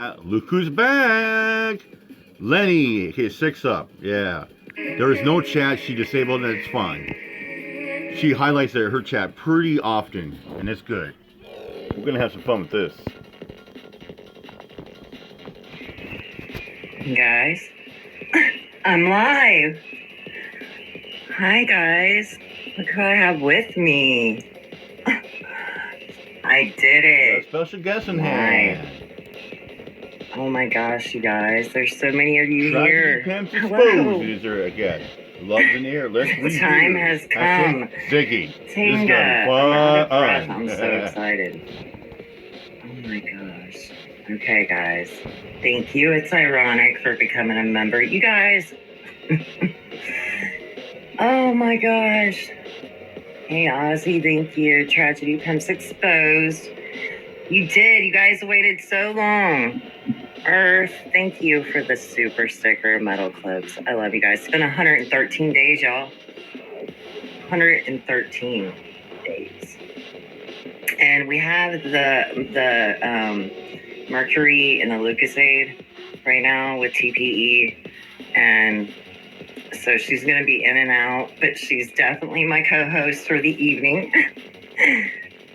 Look who's back! Lenny, okay, 6up. Yeah. There is no chat. She disabled it. It's fine. She highlights her chat pretty often, and it's good. We're gonna have some fun with this. Guys, I'm live. Hi, guys. Look who I have with me. I did it. A special guest in hand. Oh my gosh, you guys. There's so many of you here. Pimps Hello. Exposed is there again. Love in the air. Let's The time has come. Ziggy. Tinga. Fun. I'm so excited. Oh my gosh. Okay, guys. Thank you. It's ironic for becoming a member. You guys. Oh my gosh. Hey, Ozzy, thank you. Tragedy Pimps Exposed. You did. You guys waited so long. Earth, thank you for the super sticker metal clips. I love you guys. It's been 113 days, y'all. 113 days. And we have the Mercury and the Lucasade right now with TPE. And so she's going to be in and out, but she's definitely my co-host for the evening.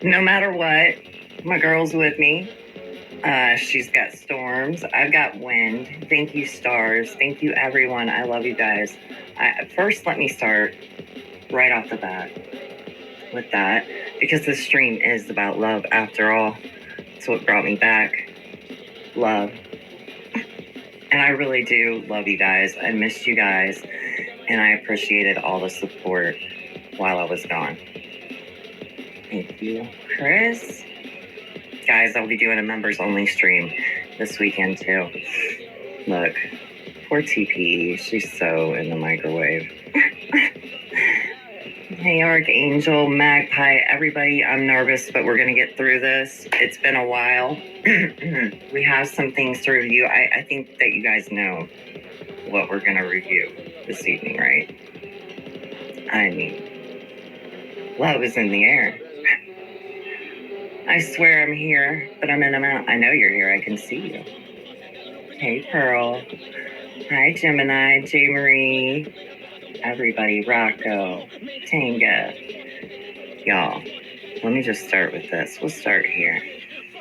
No matter what, my girl's with me. She's got storms. I've got wind. Thank you, stars. Thank you, everyone. I love you guys. First, let me start right off the bat with that, because this stream is about love after all. It's what brought me back. Love. And I really do love you guys. I missed you guys, and I appreciated all the support while I was gone. Thank you, Chris. Guys, I'll be doing a members only stream this weekend too. Look, poor TP, she's so in the microwave. Hey, Archangel, Magpie, everybody, I'm nervous, but we're gonna get through this. It's been a while. We have some things to review. I think that you guys know what we're gonna review this evening, right? I mean, love is in the air. I swear I'm here, but I'm in a mountain. I know you're here. I can see you. Hey, Pearl. Hi, Gemini, J. Marie, everybody, Rocco, Tanga. Y'all, let me just start with this. We'll start here.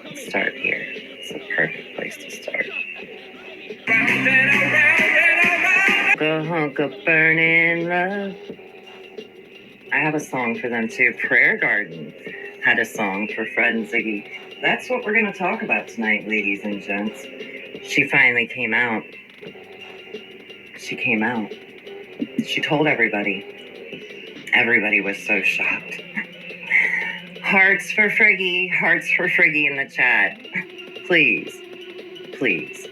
Let's start here. It's a perfect place to start. Go hunk of burning love. I have a song for them too. Prayer Garden had a song for Fred and Ziggy. That's what we're going to talk about tonight, ladies and gents. She finally came out. She came out. She told everybody. Everybody was so shocked. Hearts for Friggy in the chat. Please, please.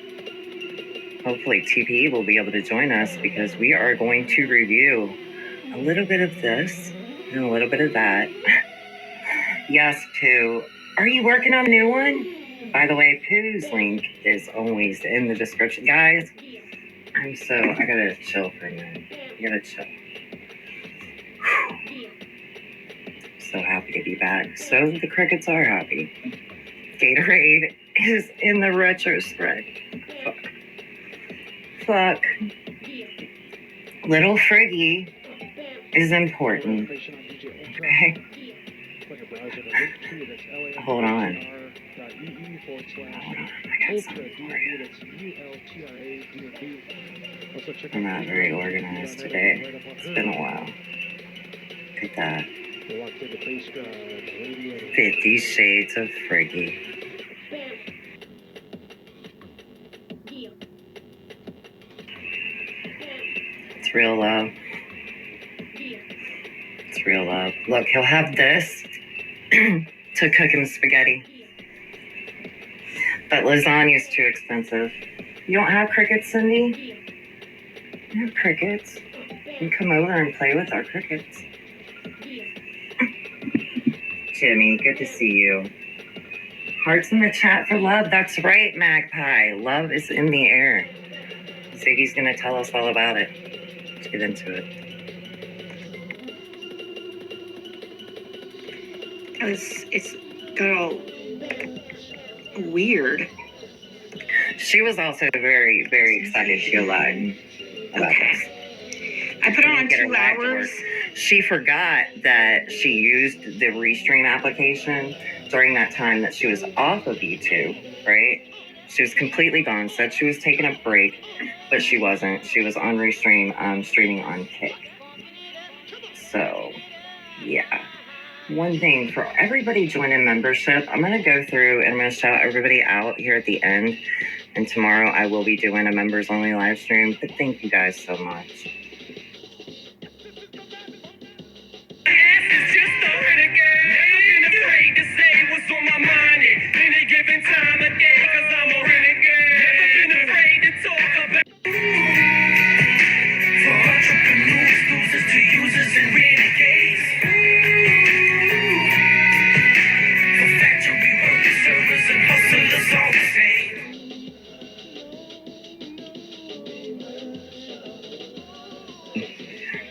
Hopefully TPE will be able to join us, because we are going to review a little bit of this and a little bit of that. Yes, Pooh. Are you working on a new one? By the way, Pooh's link is always in the description. Guys, I gotta chill for a minute. I gotta chill. So happy to be back. So the crickets are happy. Gatorade is in the retro spread. Fuck. Little Friggy is important. Okay. Hold on. I got something for you. I'm not very organized today. It's been a while. Look at that. 50 Shades of Friggy. It's real love. It's real love. Look, he'll have this to cook him spaghetti. But lasagna's too expensive. You don't have crickets, Cindy? You have crickets. You can come over and play with our crickets. Jimmy, good to see you. Hearts in the chat for love. That's right, Magpie. Love is in the air. Ziggy's going to tell us all about it. Let's get into it. It's got all weird. She was also very, very excited to go live about this. I put it on Get her 2 live to work. hours. She forgot that she used the Restream application during that time that she was off of YouTube, right? She was completely gone. Said she was taking a break, but she wasn't. She was on Restream, streaming on Kick. So, yeah. One thing for everybody joining membership, I'm going to go through and I'm going to shout everybody out here at the end. And tomorrow I will be doing a members only live stream. But thank you guys so much.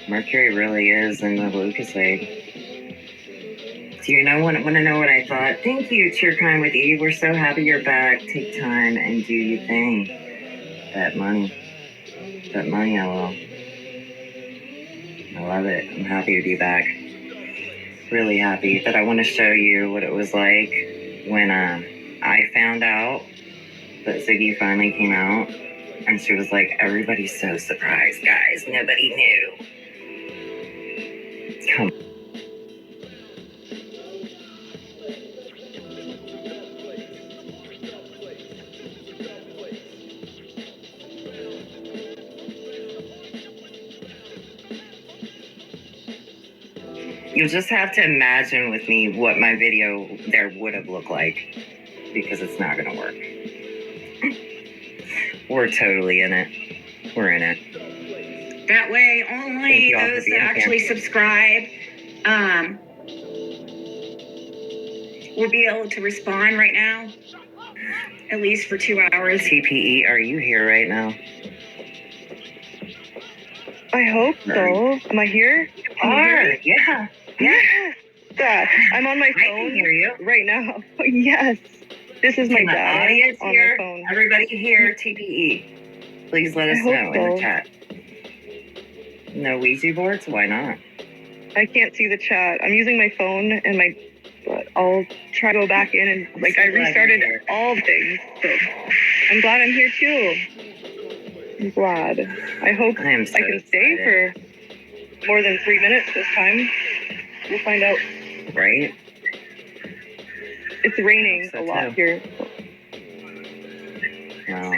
Mercury really is in the Lucasade. Do you know want to know what I thought? Thank you, Cheer Kind with Eve. We're so happy you're back. Take time and do your thing. That money, I will. I love it. I'm happy to be back. Really happy. But I want to show you what it was like when I found out that Ziggy finally came out. And she was like, everybody's so surprised, guys. Nobody knew. Come on. You'll just have to imagine with me what my video there would have looked like, because it's not going to work. We're totally in it. We're in it. That way, only those that actually subscribe will be able to respond right now, at least for 2 hours. TPE, are you here right now? I hope so. Am I here? You are. Yeah. Yes. I'm on my I phone can hear you. right now. Yes. This is my Can the dad audience on here? my phone. Everybody here, TPE. Please let us I hope know in the so. chat. No Ouija boards? Why not? I can't see the chat. I'm using my phone and but I'll try to go back in and I'm so I glad restarted you're here. all things. So I'm glad I'm here too. I'm glad. I hope I am so I can stay excited. for more than 3 minutes this time. We'll find out. Right? It's raining I a hope so, lot too. here. Well,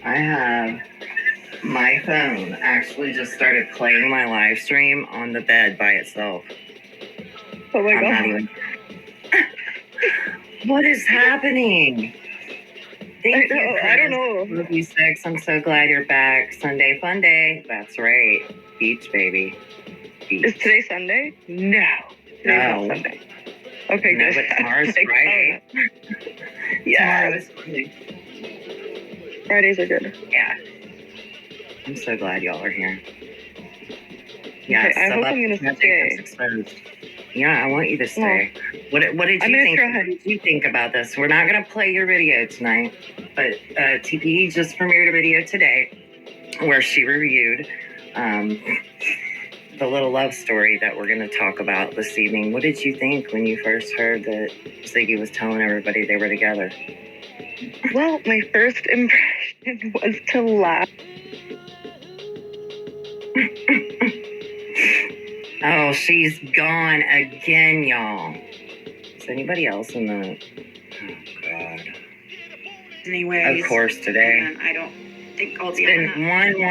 I have my phone actually just started playing my live stream on the bed by itself. Oh my I'm god. not even. What is happening? Thank you. I don't know. Love you, Six. I'm so glad you're back. Sunday fun day. That's right. Beach, baby. Beach. Is today Sunday? No. Today's No. not Sunday. Okay, No, good. but tomorrow's Like, Friday. Yeah, Tomorrow's Friday. Fridays are good. Yeah. I'm so glad y'all are here. Yeah, Okay, I hope I'm gonna stay. Exposed. Yeah, I want you to stay. What did I'm you gonna think? try. What did you think about this? We're not gonna play your video tonight, but TPE just premiered a video today where she reviewed the little love story that we're gonna talk about this evening. What did you think when you first heard that Ziggy was telling everybody they were together? Well, my first impression was to laugh. Oh, she's gone again, y'all. Is anybody else in the... Oh, God. Anyways. Of course, today. And I don't think I'll be It's on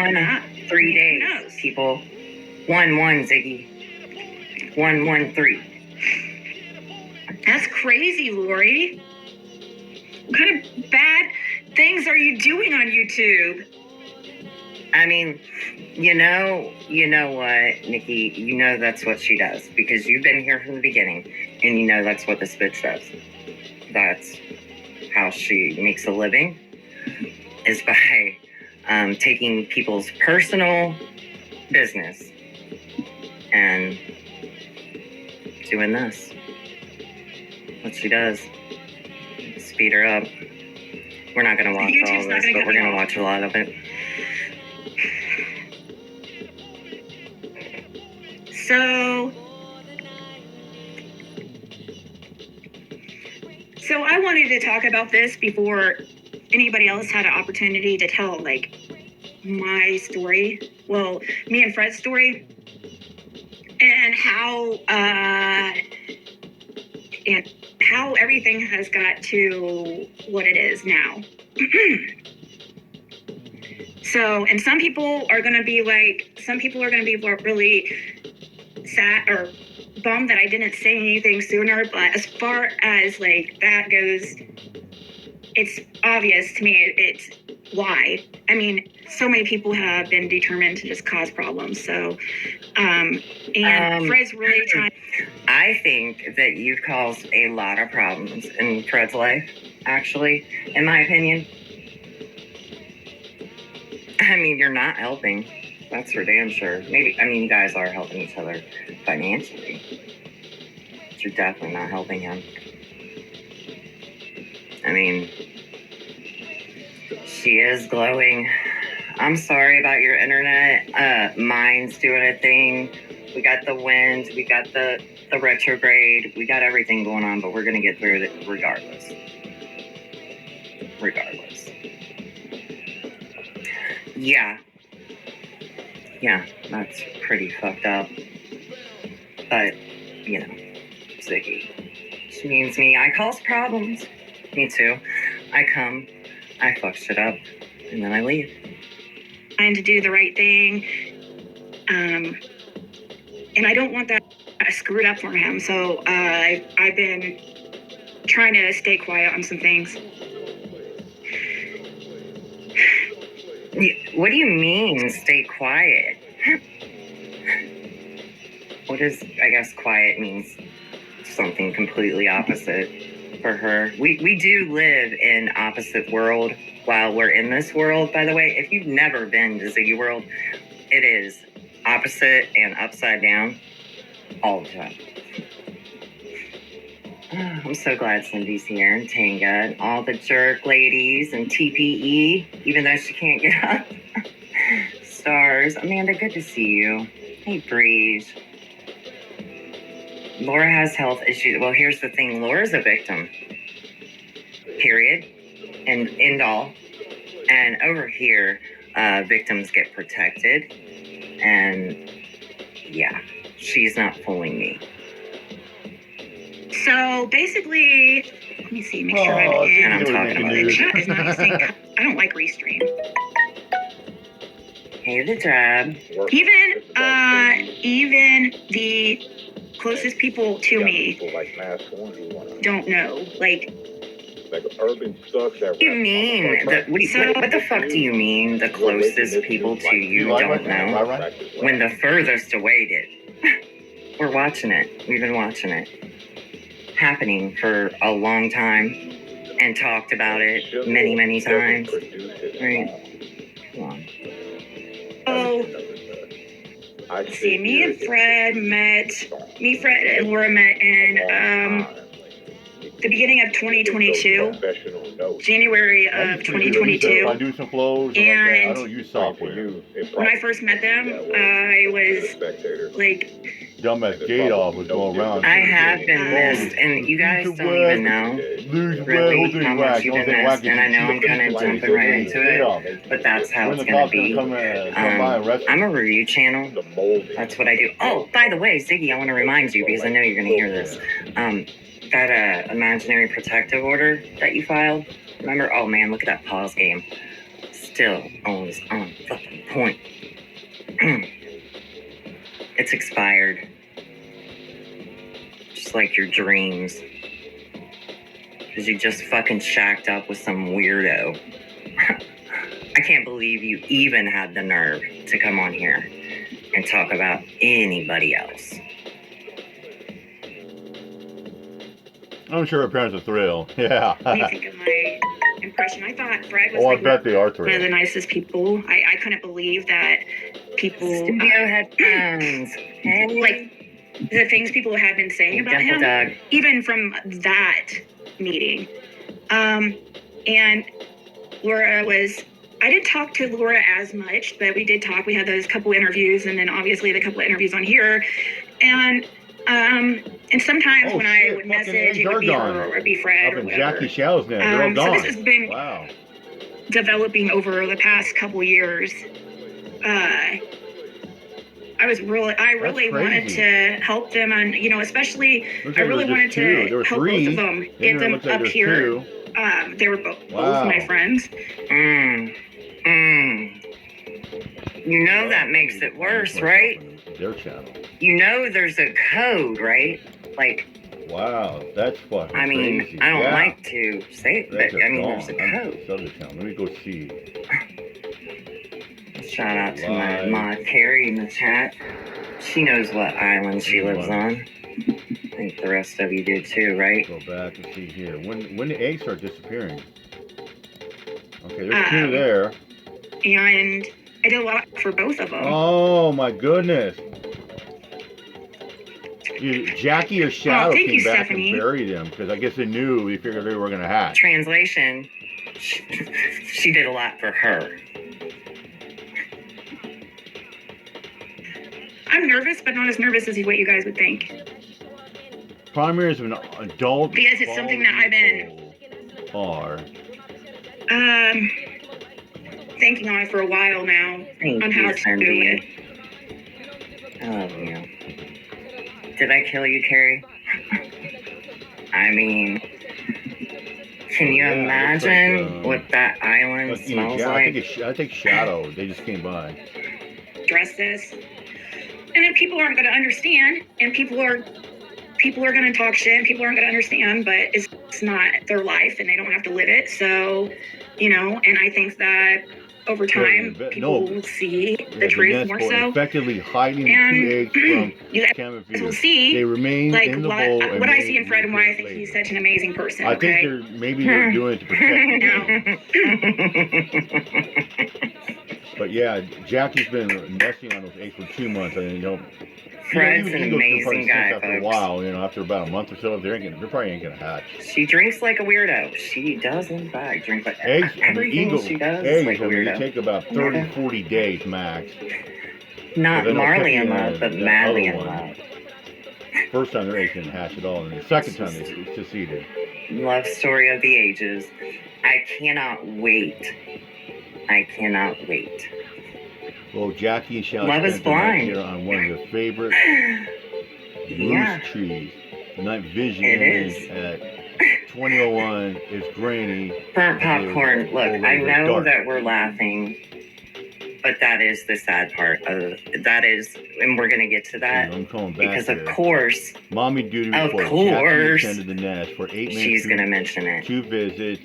been that. 3 Who days, knows? people. 1-1, Ziggy. 1-1-3. That's crazy, Lori. What kind of bad things are you doing on YouTube? I mean, you know what, Nikki? You know that's what she does because you've been here from the beginning, and you know that's what this bitch does. That's how she makes a living, is by taking people's personal business and doing this. What she does. Speed her up. We're not going to watch YouTube's all not this, gonna but cut we're me going to off. watch a lot of it. So I wanted to talk about this before anybody else had an opportunity to tell, like, my story. Well, me and Fred's story. And how everything has got to what it is now. So, and some people are going to be really sad or bummed that I didn't say anything sooner. But as far as like that goes, it's obvious to me. It's why. I mean, so many people have been determined to just cause problems. So, Fred's really trying. I think that you've caused a lot of problems in Fred's life, actually, in my opinion. I mean, you're not helping. That's for damn sure. Maybe, I mean, you guys are helping each other financially. But you're definitely not helping him. I mean, she is glowing. I'm sorry about your internet. Mine's doing a thing. We got the wind. We got the retrograde. We got everything going on, but we're going to get through it regardless. Yeah, that's pretty fucked up. But, you know, Ziggy. She means me. I cause problems. Me too. I come, I fuck shit up, and then I leave. Trying to do the right thing. And I don't want that screwed up for him. So I've been trying to stay quiet on some things. What do you mean, stay quiet? What is, I guess quiet means something completely opposite for her. We do live in opposite world while we're in this world, by the way. If you've never been to Ziggy World, it is opposite and upside down all the time. I'm so glad Cindy's here, and Tanga, and all the jerk ladies, and TPE, even though she can't get up. Stars. Amanda, good to see you. Hey, Breeze. Laura has health issues. Well, here's the thing. Laura's a victim. Period. And end all. And over here, victims get protected. And yeah, she's not fooling me. So basically, let me see, make sure I'm in. And I'm talking about The it. chat is not saying, I don't like restream. Hey, the drab. Even the closest people to me don't know. Like urban sucks. What do you mean? What the fuck do you mean the closest people to you don't know? When the furthest away did. We're watching it. We've been watching it. Happening for a long time and talked about it many, many times. Right? Come on. Oh, see, me and Fred and Laura met in the beginning of 2022, January of 2022. I do some flows. And I don't use software. When I first met them, I was like, Dumbass Gadoff was going around. I have been missed, and you guys don't even know really how much you've been missed, and I know I'm kind of jumping right into it, but that's how it's going to be. I'm a review channel. That's what I do. Oh, by the way, Ziggy, I want to remind you, because I know you're going to hear this, that imaginary protective order that you filed, remember? Oh man, look at that pause game. Still always on fucking point. It's expired. Just like your dreams. Because you just fucking shacked up with some weirdo. I can't believe you even had the nerve to come on here and talk about anybody else. I'm sure her parents are thrilled. Yeah. what do you think of my impression? I thought Fred was Oh, I like bet they are one of the thrilled. nicest people. I couldn't believe that people Studio headphones. like the things people had been saying about him, even from that meeting. And Laura was. I didn't talk to Laura as much, but we did talk. We had those couple interviews, and then obviously the couple of interviews on here, and sometimes when I would message, it would be her or it'd be Fred or whatever. Jackie Shell's net. They're all gone. So this has been developing over the past couple years. I really wanted to help them, and especially I really wanted to help both of them, get them up here. They were both my friends. That makes it worse, right? Their channel. There's a code, right? Like. Wow, that's fucking crazy. I don't like to say it, but there's a code. Let me go see. Shout out to my mod Carrie in the chat. She knows what island she lives on. I think the rest of you do too, right? Go back and see here. When the eggs start disappearing. Okay, there's two there. And I did a lot for both of them. Oh my goodness. Jackie or Shadow came back Stephanie. and buried them because I guess they figured they were going to hatch. Translation, she did a lot for her. I'm nervous, but not as nervous as what you guys would think. Primary is an adult. Because it's something that I've been thinking on for a while now on how to do it. I love you. Did I kill you, Carrie? Can you imagine what that island smells like? I think Shadow. They just came by. Adresses. And then people aren't going to understand, and people are going to talk shit, and people aren't going to understand, but it's not their life, and they don't have to live it. So, and I think that over time, people will see the truth more so. Effectively hiding the two eggs from you guys will see, they remain in the bowl. What I see in Fred and why I think he's such an amazing person. I think they're doing it to protect him. But yeah, Jackie's been nesting on those eggs for 2 months. Fred's an amazing guy, after a while, after about a month or so, they probably ain't gonna hatch. She drinks like a weirdo. She does, in fact, drink like eggs. Everything she does like a weirdo. They take about 30, 40 days max. Not Marley in love, but madly in love. First time their eggs didn't hatch at all, and the second time they succeeded. Love story of the ages. I cannot wait. Well, Jackie and Shadow Love is blind here on one of your favorite moose trees. Night vision image at 2001 is grainy. Burnt popcorn. Look, I know that we're laughing, but that is the sad part of that is, and we're gonna get to that. I'm coming back because here. Of course, mommy duty of report. course, Jackie attended the nest for 8 minutes. She's gonna mention it. 2 visits.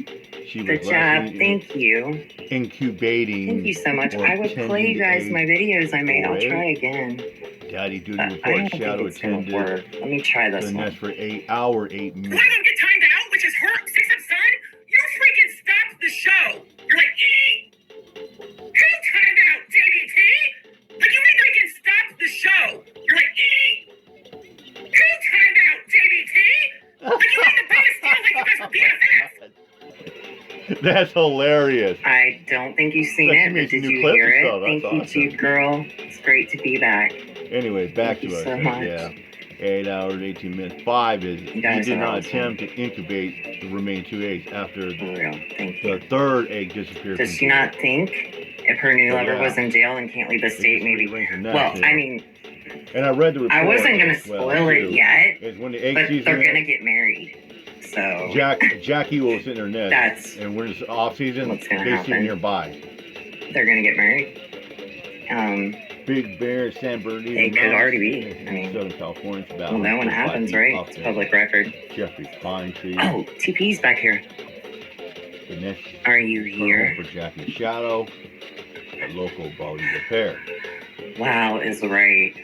Good job. Thank you. Incubating. Thank you so much. I would play you guys my videos I made. I'll try again. Daddy duty report. Shadow attended. Let me try this the one. nest for 8 minutes. Let them get timed out, which is her 6up son. You freaking stopped the show. You're like, who timed out, JDT? Like, you made them freaking stop the show. You're like, who timed out, JDT? Like, you made the biggest deal like you guys were BFFs. That's hilarious. I don't think you've seen it, but did you hear it? Thank you, Chief Girl. It's great to be back. Anyway, back to us. So much. Yeah. 8 hours, 18 minutes. 5 is he did not attempt to incubate the remaining 2 eggs after the third egg disappeared. Does she not think if her new lover was in jail and can't leave the state, maybe? Well, I mean, and I read the report. I wasn't going to spoil it yet, is when the egg but season they're going to get married. So Jackie will sit in her nest. And when it's off season, they sit nearby. They're going to get married. Big Bear, San Bernardino. It could already be. I mean, Southern California. Well, that one happens, right? It's public record. Jeffrey Pine Tree. Oh, TP's back here. The next Are you here? For Jackie Shadow, a local body repair. Wow is right.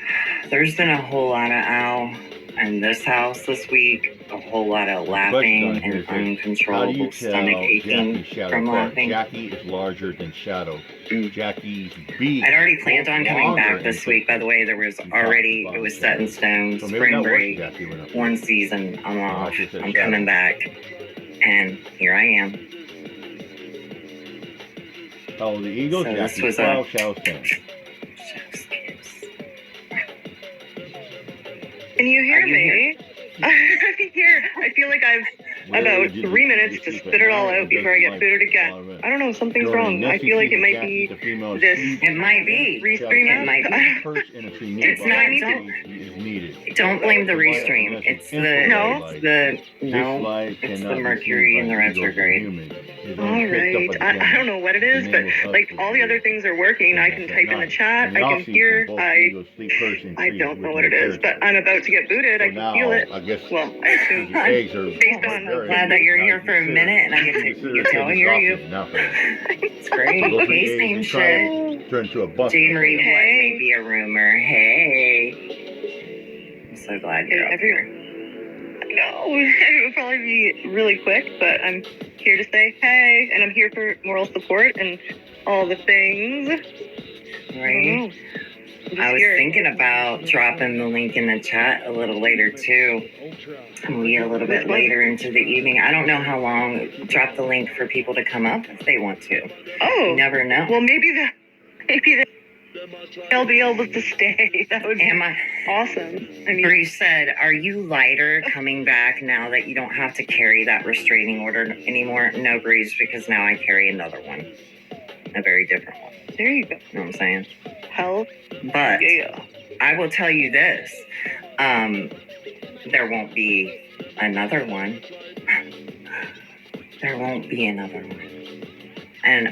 There's been a whole lot of owl in this house this week. A whole lot of laughing and uncontrollable stomach aching from laughing. Jackie is larger than Shadow. Jackie's beak. I'd already planned on coming back this week. By the way, it was set in stone. Spring break, 1 season. I'm off. I'm coming back, and here I am. Oh, the Eagles, So this Jackie was 12, Shells 10. Can you hear Are you me? I'm here. I feel like I've about 3 minutes to spit it all out before I get booted again. I don't know, something's wrong. I feel like it might be this It might be. restream It might be. Perch in a tree It's not- is needed. Don't blame the restream. It's the it's the Mercury and the retrograde. All right. I don't know what it is, but like all the other things are working. I can type in the chat. I can hear. I don't know what it is, but I'm about to get booted. I can feel it. I guess Well, I assume. eggs are Based on Glad that you're here for a minute and I get to hear you. It's great. Hey, same shit. Turn to a bus. Jane Marie, what Hey. may be a rumor. Hey. I'm so glad you're up here. No, it would probably be really quick, but I'm here to say hey, and I'm here for moral support and all the things. Right? I was thinking about dropping the link in the chat a little later too. Maybe a little bit later into the evening. I don't know how long. Drop the link for people to come up if they want to. Oh, You never know. well, maybe they'll be able to stay. That would be awesome. I mean, Bree said, "Are you lighter coming back now that you don't have to carry that restraining order anymore?" No, Breeze, because now I carry another one, a very different one. there you go. You know what I'm saying? Hell But yeah. I will tell you this: there won't be another one. There won't be another one. And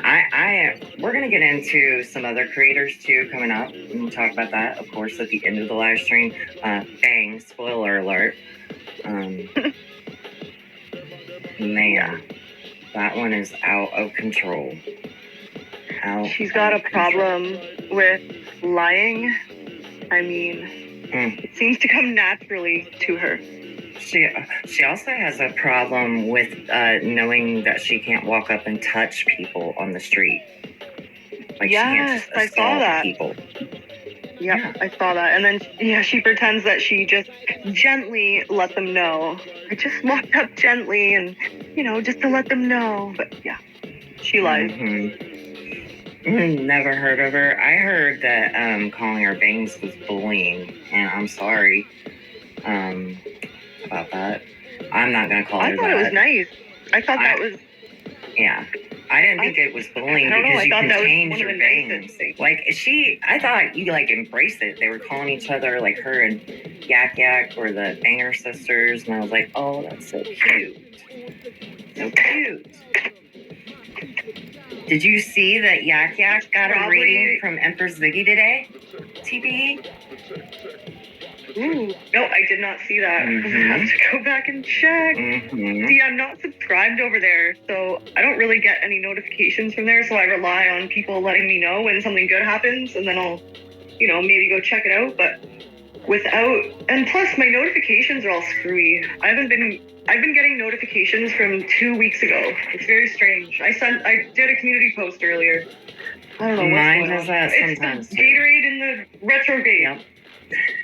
we're gonna get into some other creators too coming up, and we'll talk about that, of course, at the end of the live stream. Bang! Spoiler alert. Man, that one is out of control. She's got a problem with lying. I mean, it seems to come naturally to her. She also has a problem with knowing that she can't walk up and touch people on the street. Like Yes, she can't just I saw assault that. people. Yeah, I saw that. And then, she pretends that she just gently let them know. I just walked up gently and, just to let them know. But yeah, she lies. Never heard of her. I heard that calling her Bangs was bullying, and I'm sorry about that. I'm not gonna call her that. I thought it was nice. I thought that was... Yeah. I didn't think it was bullying I don't know, because I you thought can that was change one of your the bangs. nicest things. Like, I thought you, embraced it. They were calling each other, like, her and Yak Yak or the Banger Sisters, and I was like, oh, that's so cute. So cute. Did you see that Yak Yak got a reading from Empress Ziggy today? TBE? Ooh, no, I did not see that. I have to go back and check. See, I'm not subscribed over there, so I don't really get any notifications from there, so I rely on people letting me know when something good happens, and then I'll, maybe go check it out, but and plus my notifications are all screwy. I've been getting notifications from 2 weeks ago. It's very strange. I did a community post earlier. I don't know what's Mine going does on. that It's sometimes, the too. Gatorade in the retrograde. Yep.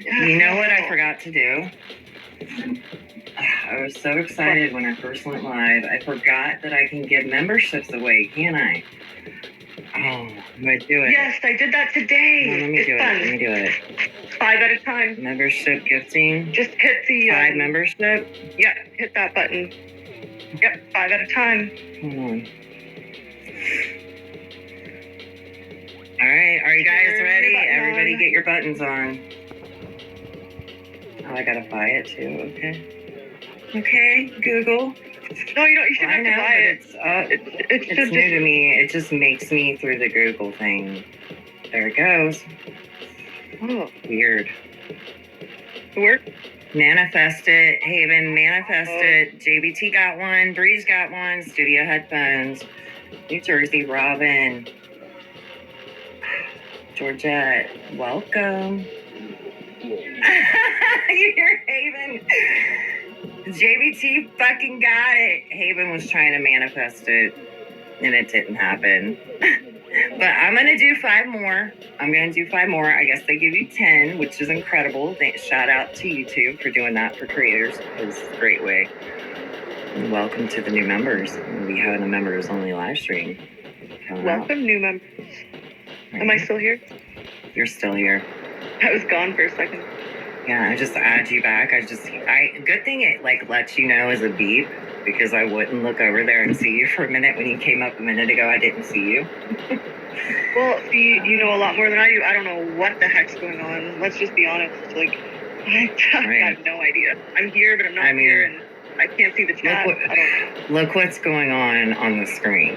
You know what I forgot to do? I was so excited when I first went live. I forgot that I can give memberships away, can't I? Oh, I'm going to do it. Yes, I did that today. No, let me It's do fun. it. Let me do it. 5 at a time. Membership gifting. Just hit the 5 membership. Yeah, hit that button. Yep, 5 at a time. Hold on. All right, are you guys ready? Everybody get your buttons on. Oh, I gotta buy it too. Okay, Google. No, you shouldn't have to buy it. It's new to me. It just makes me through the Google thing. There it goes. Oh, Weird. it worked? Manifest it. Haven, manifest it. JBT got one. Breeze got one. Studio headphones. New Jersey, Robin. Georgette, welcome. You hear Haven? JBT fucking got it. Haven was trying to manifest it, and it didn't happen. But I'm going to do 5 more. I guess they give you 10, which is incredible. Shout out to YouTube for doing that for creators. It's a great way. And welcome to the new members. We'll be having a members-only live stream. coming Welcome, new members. out. Am I still here? You're still here. I was gone for a second. Yeah, I just add you back. Good thing it like lets you know as a beep, because I wouldn't look over there and see you for a minute. When you came up a minute ago, I didn't see you. Well, see, you know a lot more than I do. I don't know what the heck's going on. Let's just be honest. Like, I have no idea. I'm here, but I'm not here, and I can't see the chat. I don't know. Look what's going on the screen.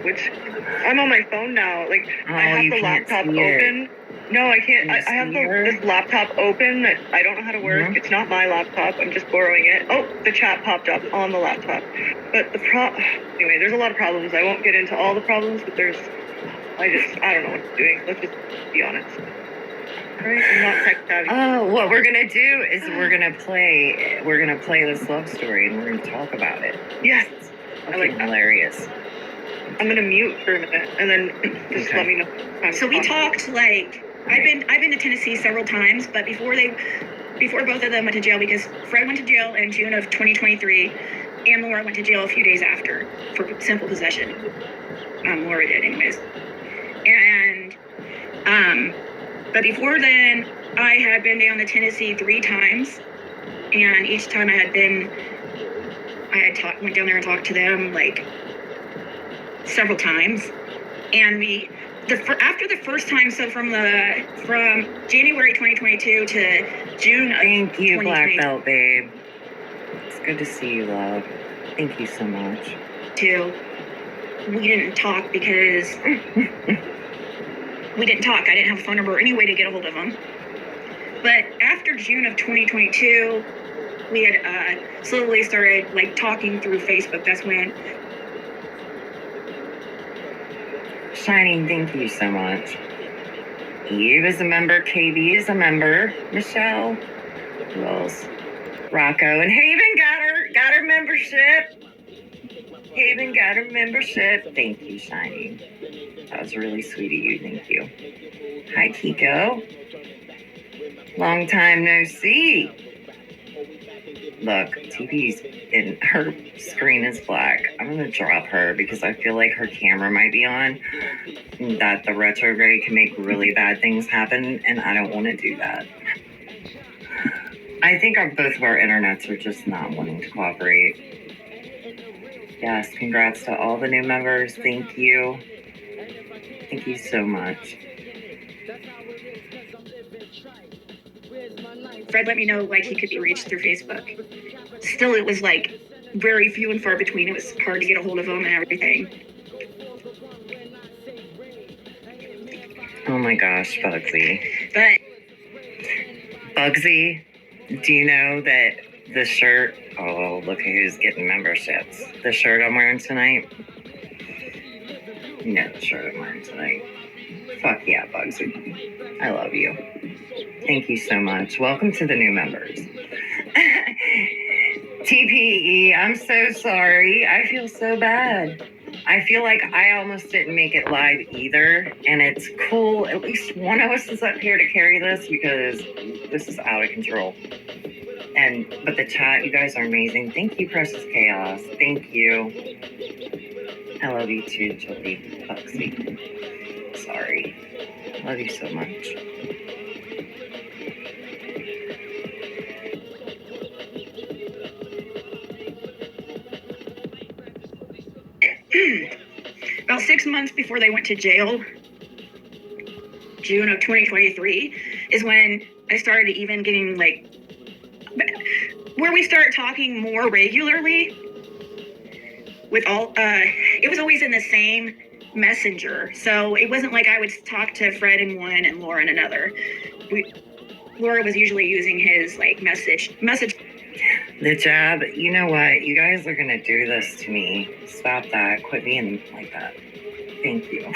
Which, I'm on my phone now. Like, I have the laptop open. No, I can't. I have this laptop open that I don't know how to work. Mm-hmm. It's not my laptop. I'm just borrowing it. Oh, the chat popped up on the laptop. But anyway, there's a lot of problems. I won't get into all the problems, but I don't know what I'm doing. Let's just be honest. Right? I'm not tech savvy. Oh, what we're gonna do is we're gonna play this love story, and we're gonna talk about it. Yes. I like hilarious. I'm gonna mute for a minute, and then just let me know. So we talked like I've been to Tennessee several times, but before both of them went to jail, because Fred went to jail in June of 2023, and Laura went to jail a few days after for simple possession. Laura did, anyways. And but before then, I had been down to Tennessee 3 times, and each time went down there and talked to them like several times, and after the first time, so from January 2022 to June of Thank you, 2022, Black Belt babe. It's good to see you, love. Thank you so much. We didn't talk because we didn't talk. I didn't have a phone number or any way to get a hold of him. But after June of 2022, we had slowly started like talking through Facebook. That's when. Shining, thank you so much. Eve is a member. KB is a member. Michelle. Who else? Rocco and Haven got her membership. Haven got her membership. Thank you, Shining. That was really sweet of you. Thank you. Hi, Kiko. Long time no see. Look, TP's in her screen is black. I'm gonna drop her because I feel like her camera might be on. That the retrograde can make really bad things happen, and I don't want to do that. I think both of our internets are just not wanting to cooperate. Yes, congrats to all the new members. Thank you. Thank you so much. Fred let me know like he could be reached through Facebook. Still, it was like very few and far between. It was hard to get a hold of him and everything. Oh my gosh, Bugsy. But Bugsy, do you know that the shirt, oh, look who's getting memberships. The shirt I'm wearing tonight. You know the shirt I'm wearing tonight. Fuck yeah, Bugsy. I love you. Thank you so much. Welcome to the new members. TPE, I'm so sorry. I feel so bad. I feel like I almost didn't make it live either. And it's cool. At least one of us is up here to carry this because this is out of control. But the chat, you guys are amazing. Thank you, Precious Chaos. Thank you. I love you too, Jolie. Bugsy. Sorry. Love you so much. about 6 months before they went to jail, June of 2023, is when I started even getting like, where we start talking more regularly with all, it was always in the same messenger. So it wasn't like I would talk to Fred in one and Laura in another. Laura was usually using his like message. The jab, you know what? You guys are gonna do this to me. Stop that. Quit being like that. Thank you.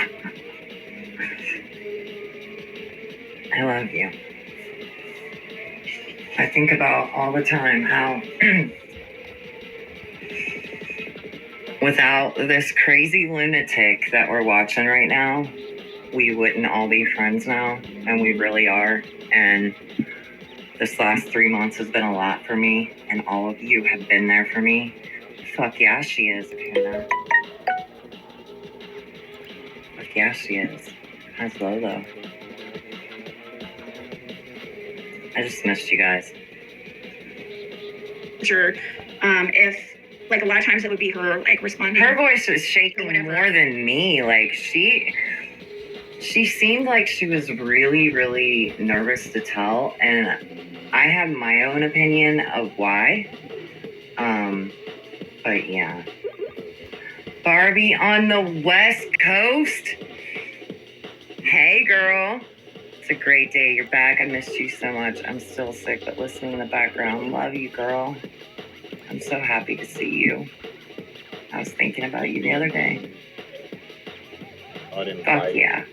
I love you. I think about all the time how without this crazy lunatic that we're watching right now, we wouldn't all be friends now, and we really are. And this last 3 months has been a lot for me, and all of you have been there for me. Fuck yeah, she is, Akuna. Like, yeah, she is. That's Lolo. I just missed you guys. Sure. If like a lot of times it would be her like responding. Her voice was shaking Whatever. more than me. Like, she seemed like she was really, really nervous to tell, and I have my own opinion of why. But yeah. Barbie on the West Coast. Hey, girl. It's a great day. You're back. I missed you so much. I'm still sick, but listening in the background. Love you, girl. I'm so happy to see you. I was thinking about you the other day. Uninvited. Fuck yeah.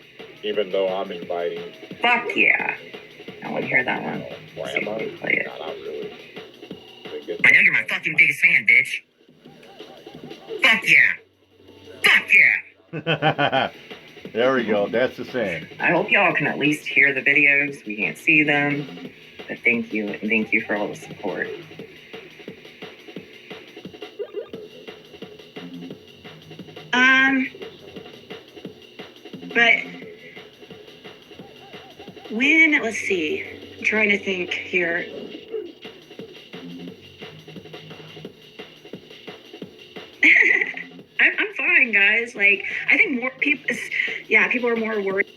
Even though I'm inviting. Fuck yeah. I want to hear that one. Why See am if I? we can play it. Not really. I know you're my fucking biggest fan, bitch. Fuck yeah. Fuck yeah. There we go. That's the same. I hope y'all can at least hear the videos. We can't see them. But thank you, and thank you for all the support. But when, let's see, I'm trying to think here. I'm fine, guys. Like, I think more people, people are more worried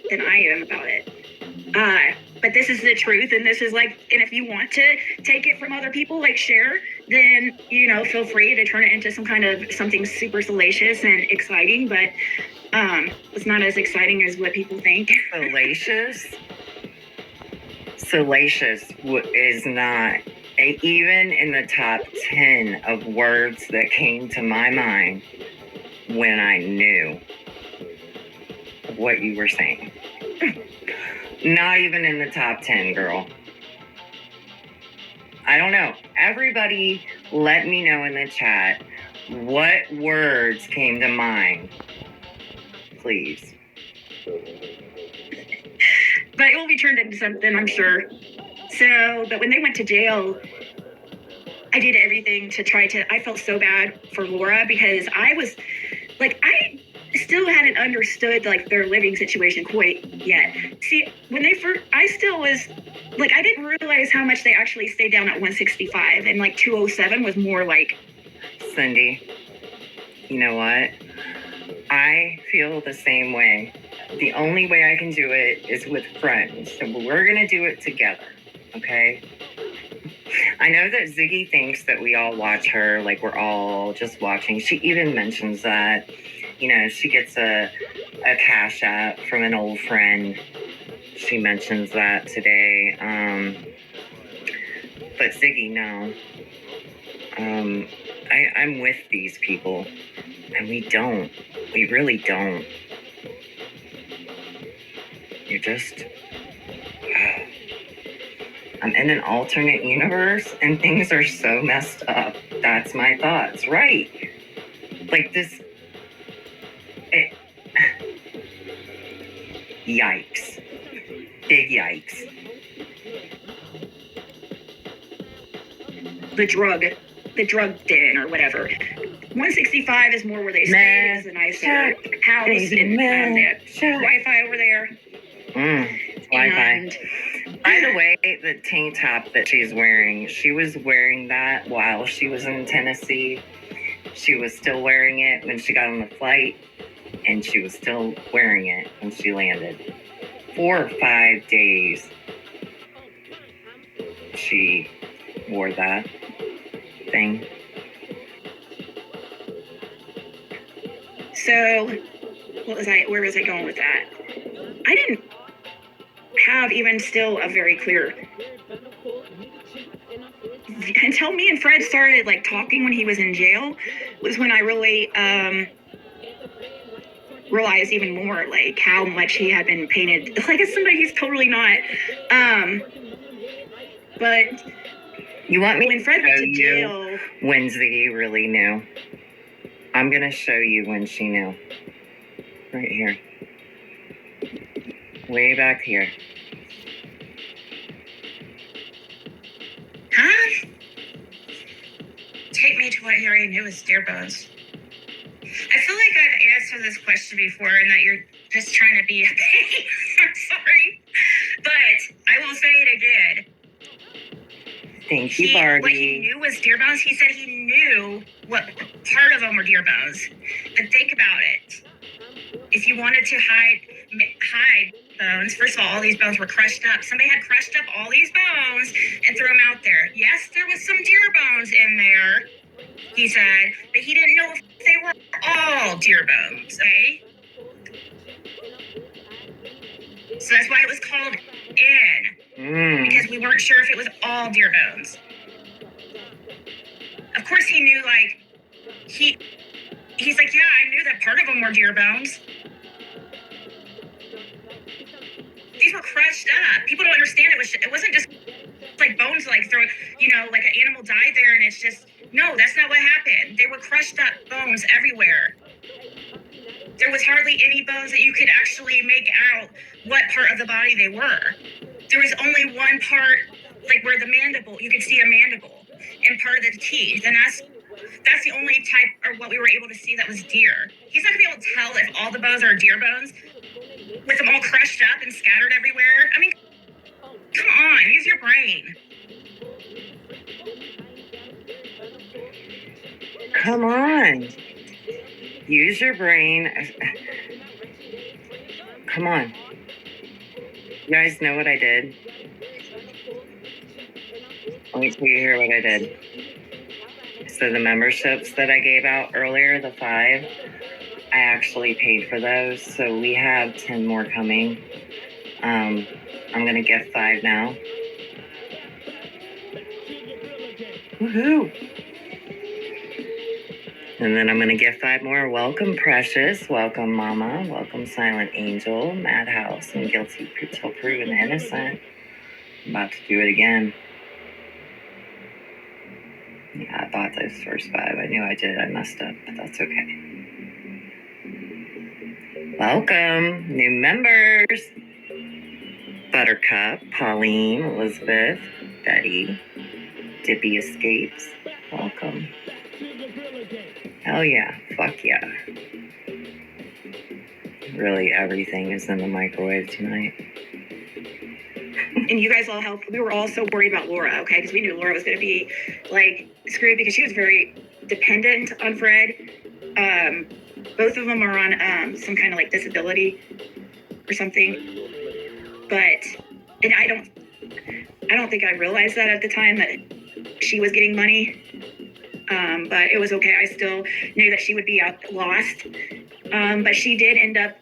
than I am about it. But this is the truth, and this is like, and if you want to take it from other people, like share, then, you know, feel free to turn it into some kind of something super salacious and exciting, but it's not as exciting as what people think. Salacious? Salacious is not even in the top 10 of words that came to my mind when I knew what you were saying. Not even in the top 10, girl. I don't know. Everybody let me know in the chat what words came to mind. Please. But it will be turned into something, I'm sure. So, but when they went to jail, I did everything to try to, I felt so bad for Laura because I was, like, I still hadn't understood, like, their living situation quite yet. See, when they first, I still was, like, I didn't realize how much they actually stayed down at 165, and, like, 207 was more like... Cindy, you know what? I feel the same way. The only way I can do it is with friends. So we're going to do it together, okay? I know that Ziggy thinks that we all watch her, like we're all just watching. She even mentions that, you know, she gets a cash app from an old friend. She mentions that today. But Ziggy, no. I'm with these people, and we don't. We really don't. You're just... I'm in an alternate universe, and things are so messed up. That's my thoughts, right? Like this... Yikes. Big yikes. The drug den or whatever. 165 is more where they stay. It's a nicer house and they have Wi-Fi over there. Wi-Fi. By the way, the tank top that she's wearing, she was wearing that while she was in Tennessee. She was still wearing it when she got on the flight, and she was still wearing it when she landed. 4 or 5 days she wore that thing. So, where was I going with that? I didn't have even still a very clear, until me and Fred started like talking when he was in jail, was when I really realized even more like how much he had been painted like as somebody he's totally not. But you want me when Fred went to jail, when Ziggy really knew? I'm gonna show you when she knew. Right here. Way back here. huh? Take me to what he already knew was deer bones. I feel like I've answered this question before and that you're just trying to be a pain. I'm sorry. But I will say it again. Thank you, Barbie. What he knew was deer bones. He said he knew what part of them were deer bones. But think about it. If you wanted to hide bones, first of all these bones were crushed up. Somebody had crushed up all these bones and threw them out there. Yes, there was some deer bones in there, he said, but he didn't know if they were all deer bones, okay? So that's why it was called in, because we weren't sure if it was all deer bones. Of course he knew, like, he's like, yeah, I knew that part of them were deer bones. These were crushed up. People don't understand it wasn't just like bones, like throw, like an animal died there and it's just, no, that's not what happened. They were crushed up bones everywhere. There was hardly any bones that you could actually make out what part of the body they were. There was only one part, like where the mandible, you could see a mandible and part of the teeth, and that's the only type or what we were able to see that was deer. He's not gonna be able to tell if all the bones are deer bones with them all crushed up and scattered everywhere. I mean, come on, use your brain. Come on. Use your brain. Come on. You guys know what I did? Wait till you hear what I did. So the memberships that I gave out earlier, the 5, I actually paid for those. So we have 10 more coming. I'm going to gift 5 now. Woohoo! And then I'm going to gift 5 more. Welcome, Precious. Welcome, Mama. Welcome, Silent Angel, Madhouse, and Guilty Till Proven Innocent. I'm about to do it again. Yeah, I bought those first 5. I knew I did. I messed up, but that's okay. Welcome, new members. Buttercup, Pauline, Elizabeth, Betty, Dippy Escapes. Welcome. Hell yeah. Fuck yeah. Really, everything is in the microwave tonight. And you guys all helped. We were all so worried about Laura, okay? Because we knew Laura was going to be, like, screwed because she was very dependent on Fred. Both of them are on some kind of, like, disability or something. And I don't think I realized that at the time that she was getting money. But it was okay. I still knew that she would be lost. But she did end up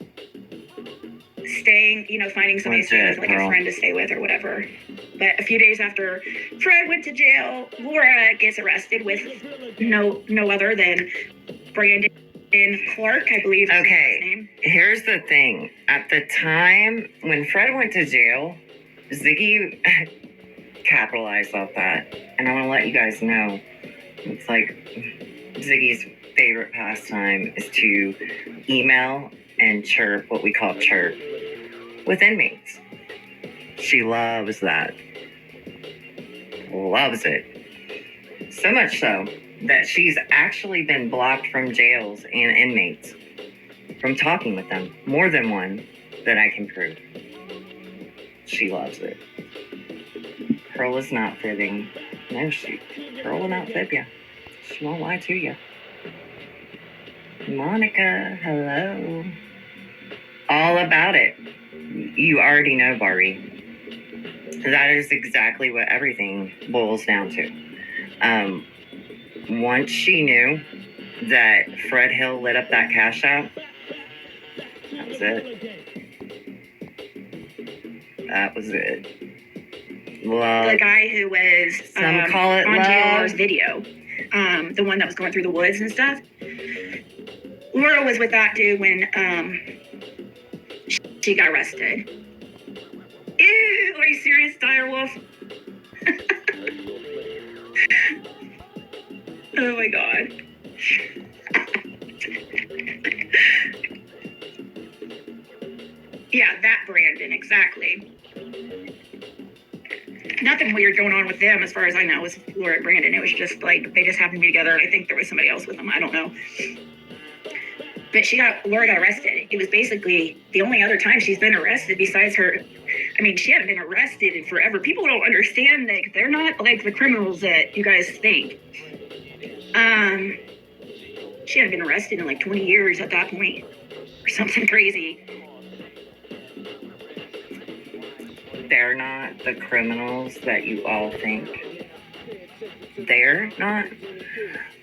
staying, finding somebody to stay with, like a friend to stay with or whatever. But a few days after Fred went to jail, Laura gets arrested with no other than Brandon Clark, I believe is his name. Here's the thing. At the time when Fred went to jail, Ziggy capitalized off that. And I want to let you guys know, it's like Ziggy's favorite pastime is to email and chirp, what we call chirp, with inmates. She loves that. Loves it. So much so that she's actually been blocked from jails and inmates from talking with them. More than one that I can prove. She loves it. Pearl is not fibbing. No, Pearl will not fib you. She won't lie to you. Monica, hello. All about it. You already know, Barbie. That is exactly what everything boils down to. Once she knew that Fred Hill lit up that cash app, that was it. That was it. Love. The guy who was Some call it on love. JLR's video, the one that was going through the woods and stuff. Laura was with that dude when she got arrested. Ew, are you serious, Direwolf? Oh my god. Yeah, that Brandon, exactly. Nothing weird going on with them, as far as I know, was Laura and Brandon. It was just like they just happened to be together, and I think there was somebody else with them. I don't know. But Laura got arrested. It was basically the only other time she's been arrested besides her. I mean, she hadn't been arrested in forever. People don't understand that they're not like the criminals that you guys think. She hadn't been arrested in like 20 years at that point, or something crazy. They're not the criminals that you all think. They're not.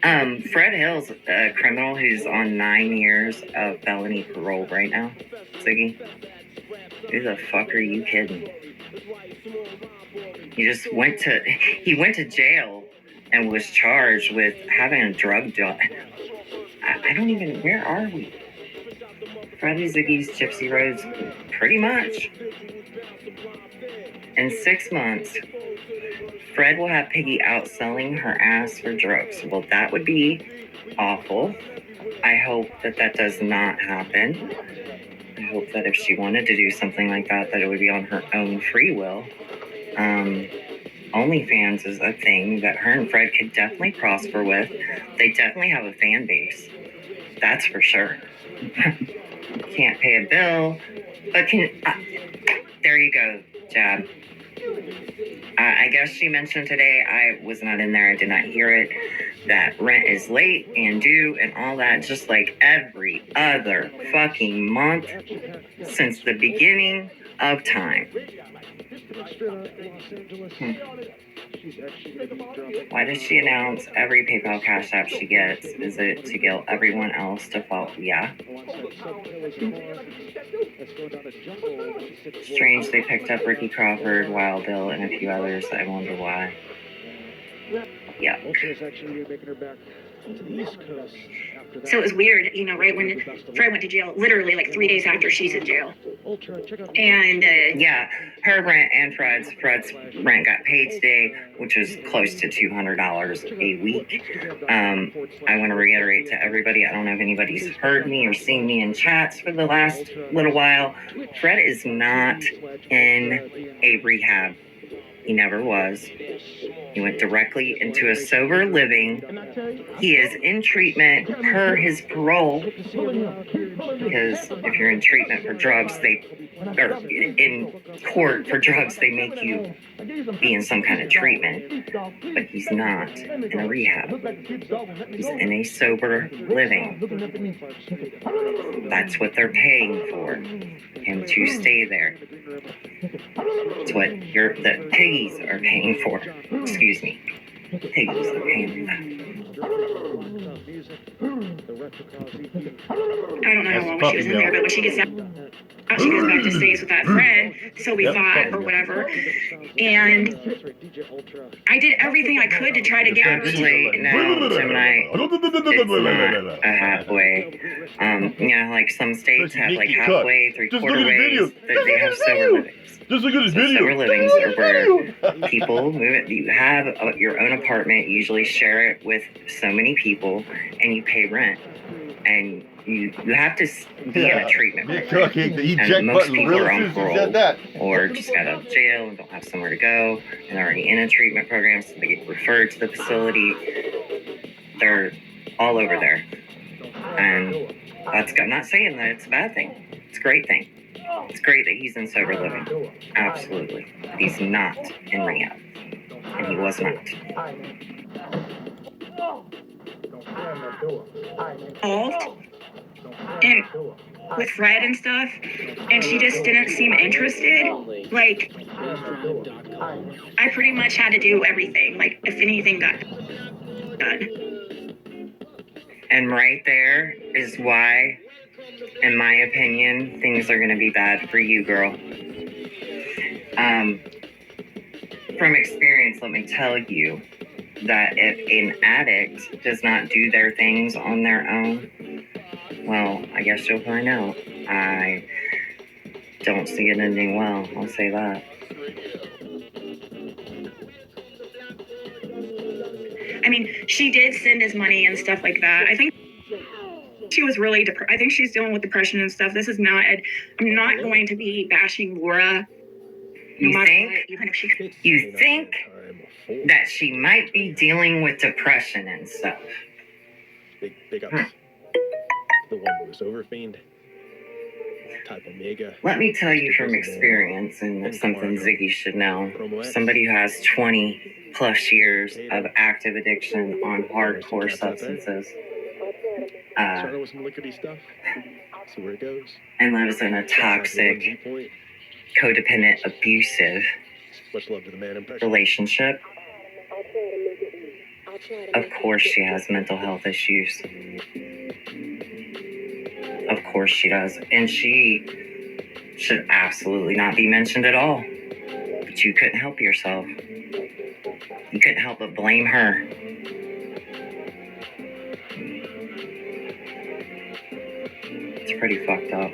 Fred Hill's a criminal who's on 9 years of felony parole right now. Ziggy, who the fuck are you kidding? He went to jail and was charged with having a drug deal. I don't even, where are we? Freddie Ziggy's Gypsy Roads, pretty much. In 6 months, Fred will have Piggy out selling her ass for drugs. Well, that would be awful. I hope that does not happen. I hope that if she wanted to do something like that it would be on her own free will. OnlyFans is a thing that her and Fred could definitely prosper with. They definitely have a fan base. That's for sure. Can't pay a bill, but there you go, Jab. I guess she mentioned today, I was not in there, I did not hear it, that rent is late and due and all that, just like every other fucking month since the beginning of time. Why does she announce every PayPal Cash App she gets? Is it to guilt everyone else to follow? Yeah. Strange they picked up Ricky Crawford, Wild Bill, and a few others. I wonder why. Yeah. So it was weird, you know, right when Fred went to jail, literally like 3 days after she's in jail. And yeah, her rent and Fred's rent got paid today, which was close to $200 a week. I want to reiterate to everybody, I don't know if anybody's heard me or seen me in chats for the last little while. Fred is not in a rehab. He never was. He went directly into a sober living. He is in treatment per his parole, because if you're in treatment for drugs, or in court for drugs, they make you be in some kind of treatment. But he's not in a rehab. He's in a sober living. That's what they're paying for him to stay there. It's what the piggies are paying for. Excuse me. Piggies are paying for that. I don't know how long she was in there, but when she gets out, she goes back to stays with that friend, so we thought, or whatever. And I did everything I could to try to get her Actually, no, tonight, it's not a halfway. You know, like some states have like halfway, three-quarter ways, they have sober livings. Just look at his video. Sober livings are where people move it. You have your own apartment, you usually share it with so many people, and you pay rent. And you have to be in a treatment program. And most people are on parole or just got out of jail and don't have somewhere to go and are already in a treatment program, so they get referred to the facility. They're all over there. And I'm not saying that it's a bad thing. It's a great thing. It's great that he's in sober living. Absolutely. But he's not in rehab. And he was not. And with Fred and stuff, and she just didn't seem interested. Like, I pretty much had to do everything, like, if anything got done. And right there is why, in my opinion, things are going to be bad for you, girl. From experience, let me tell you that if an addict does not do their things on their own, well, I guess you'll find out. I don't see it ending well, I'll say that. I mean, she did send us money and stuff like that. I think she was really I think she's dealing with depression and stuff. This is not, I'm not going to be bashing Laura. You think that she might be dealing with depression and stuff? The one with this overfiend. Type Omega. Let me tell you from experience, and it's something Ziggy should know. Somebody who has 20 plus years of active addiction on hardcore substances. Started with some liquidy stuff. See where it goes. And lives in a toxic, codependent, abusive Much love to the man impression. relationship. Of course she has mental health issues. Of course she does. And she should absolutely not be mentioned at all. But you couldn't help yourself. You couldn't help but blame her. It's pretty fucked up.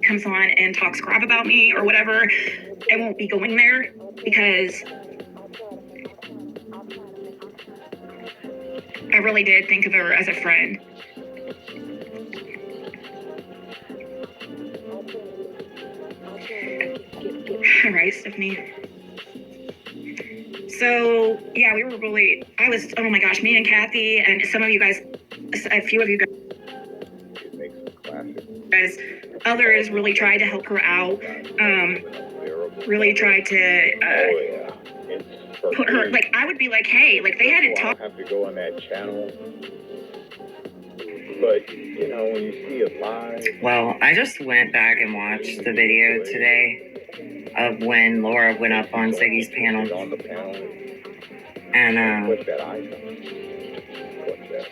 Comes on and talks crap about me or whatever, I won't be going there because I really did think of her as a friend. All right, Stephanie. So, yeah, oh my gosh, me and Kathy and some of you guys, a few of you guys, others really tried to help her out, really tried to put her, like, I would be like, hey, like, they hadn't talked. I have to go on that channel. But, you know, when you see it live. Well, I just went back and watched the video today of when Laura went up on Ziggy's panel. On the panel. And, Click that icon. Click that.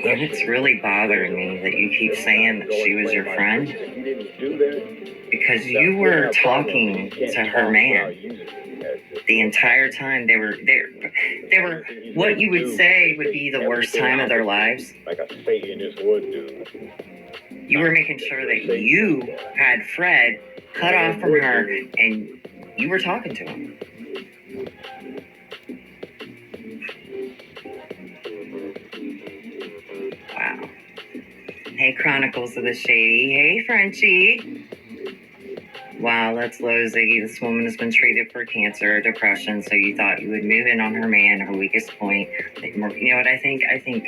and it's really bothering me that you keep saying that she was your friend. You didn't do that. Because you were talking to her man the entire time. They were what you would say would be the worst time of their lives. Like a Satanist would do. You were making sure that you had Fred cut off from her and you were talking to him. Wow. Hey, Chronicles of the Shady. Hey, Frenchie. Wow, that's low, Ziggy. This woman has been treated for cancer or depression, so you thought you would move in on her man, her weakest point. You know what I think? I think,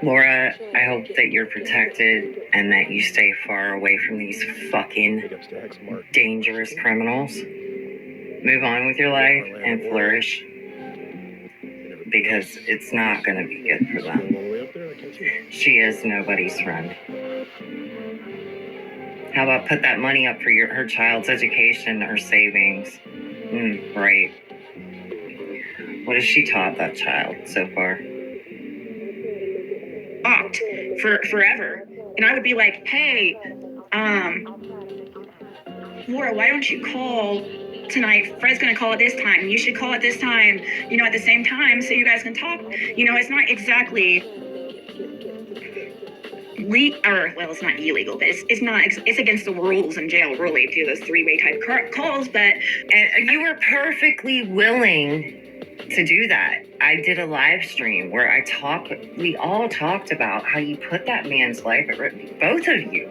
Laura, I hope that you're protected and that you stay far away from these fucking dangerous criminals. Move on with your life and flourish, because it's not going to be good for them. She is nobody's friend. How about put that money up for her child's education or savings? Right. What has she taught that child so far? For forever. And I would be like, hey, Laura, why don't you call tonight? Fred's gonna call at this time. You should call at this time, you know, at the same time, so you guys can talk. You know, it's not exactly it's not illegal, but it's against the rules in jail, really, to do those three-way type calls. But and you were perfectly willing to do that. I did a live stream where we all talked about how you put that man's life at risk. Both of you.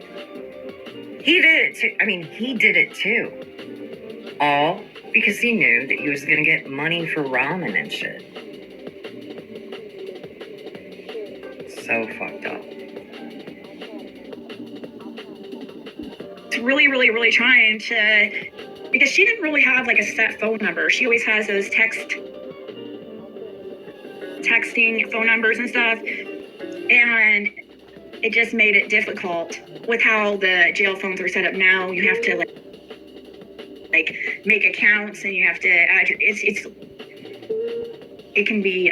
He did it too. I mean, he did it too. All because he knew that he was going to get money for ramen and shit. So fucked up. It's really, really, really trying to, because she didn't really have like a set phone number. She always has those texting phone numbers and stuff. And it just made it difficult with how the jail phones are set up now. You have to like make accounts and you have to add your, it can be,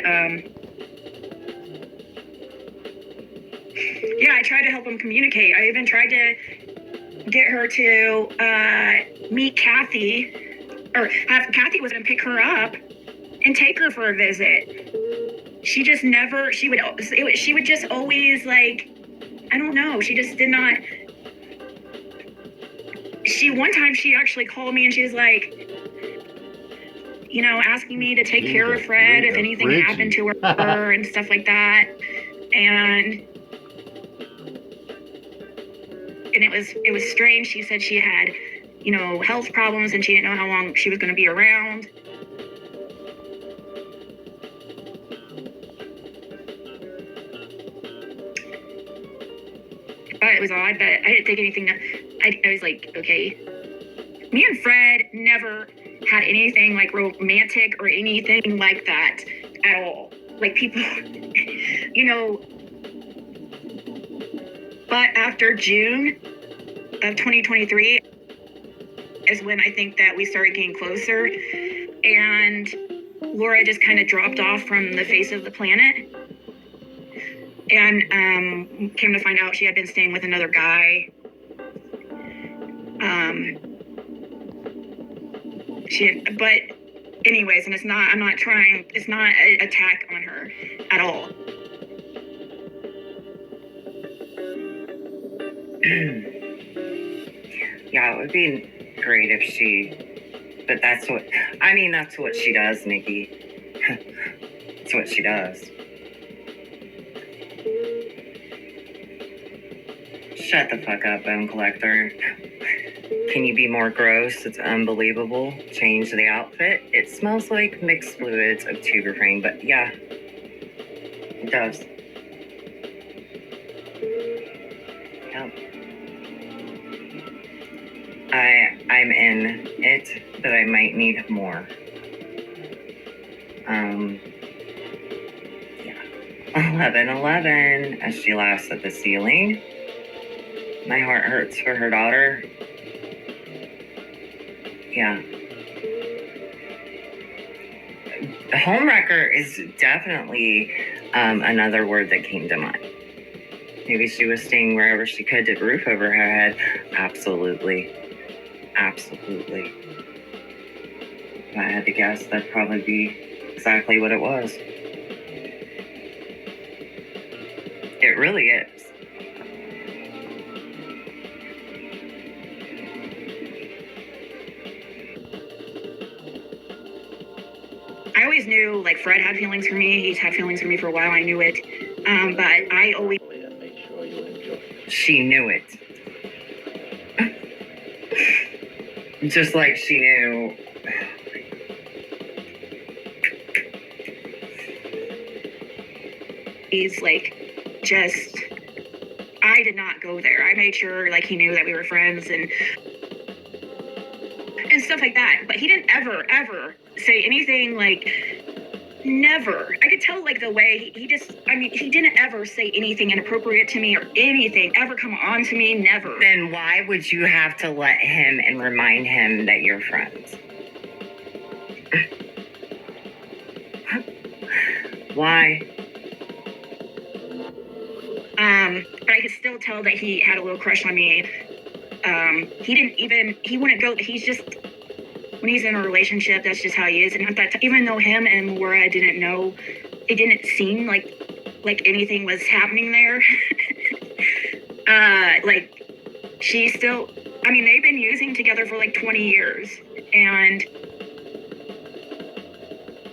yeah, I tried to help them communicate. I even tried to get her to meet Kathy, or have Kathy was going to pick her up and take her for a visit. She just never, she would just always like, I don't know, she just did not. One time she actually called me and she was like, you know, asking me to take care of Fred if anything happened to her and stuff like that. And it was strange. She said she had health problems, and she didn't know how long she was going to be around. But it was odd, but I didn't think anything. I was like, okay. Me and Fred never had anything like romantic or anything like that at all. Like people, But after June of 2023 is when I think that we started getting closer, and Laura just kind of dropped off from the face of the planet. And came to find out she had been staying with another guy. But anyways, and it's not an attack on her at all. Yeah, it would be great if but that's what she does, Nikki. That's what she does. Shut the fuck up, bone collector. Can you be more gross? It's unbelievable. Change the outfit. It smells like mixed fluids of tuberfrane, but yeah, it does. Yep. I'm in it, but I might need more. Yeah. 11:11 as she laughs at the ceiling. My heart hurts for her daughter. Yeah. Homewrecker is definitely another word that came to mind. Maybe she was staying wherever she could to roof over her head. Absolutely. Absolutely. If I had to guess, that'd probably be exactly what it was. It really is. I always knew, like, Fred had feelings for me. He's had feelings for me for a while. I knew it. But I always... She knew it. Just like she knew... He's, like, just... I did not go there. I made sure, like, he knew that we were friends and stuff like that. But he didn't ever say anything, like... Never. I could tell, like, the way he didn't ever say anything inappropriate to me or anything ever come on to me. Never. Then why would you have to let him and remind him that you're friends? Why? But I could still tell that he had a little crush on me. He wouldn't go, he's just, when he's in a relationship, that's just how he is. And at that even though him and Laura didn't know, it didn't seem like anything was happening there. Like, she still, they've been using together for like 20 years. And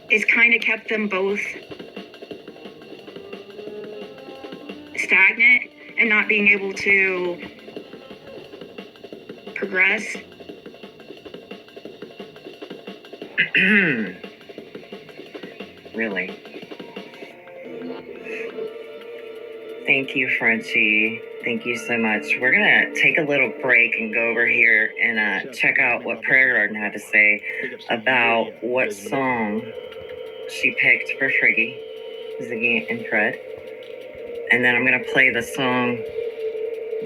it's kind of kept them both stagnant and not being able to progress. Really? Thank you, Frenchie. Thank you so much. We're gonna take a little break and go over here and check out what Prayer Garden had to say about what song she picked for Friggy, Ziggy, and Fred. And then I'm gonna play the song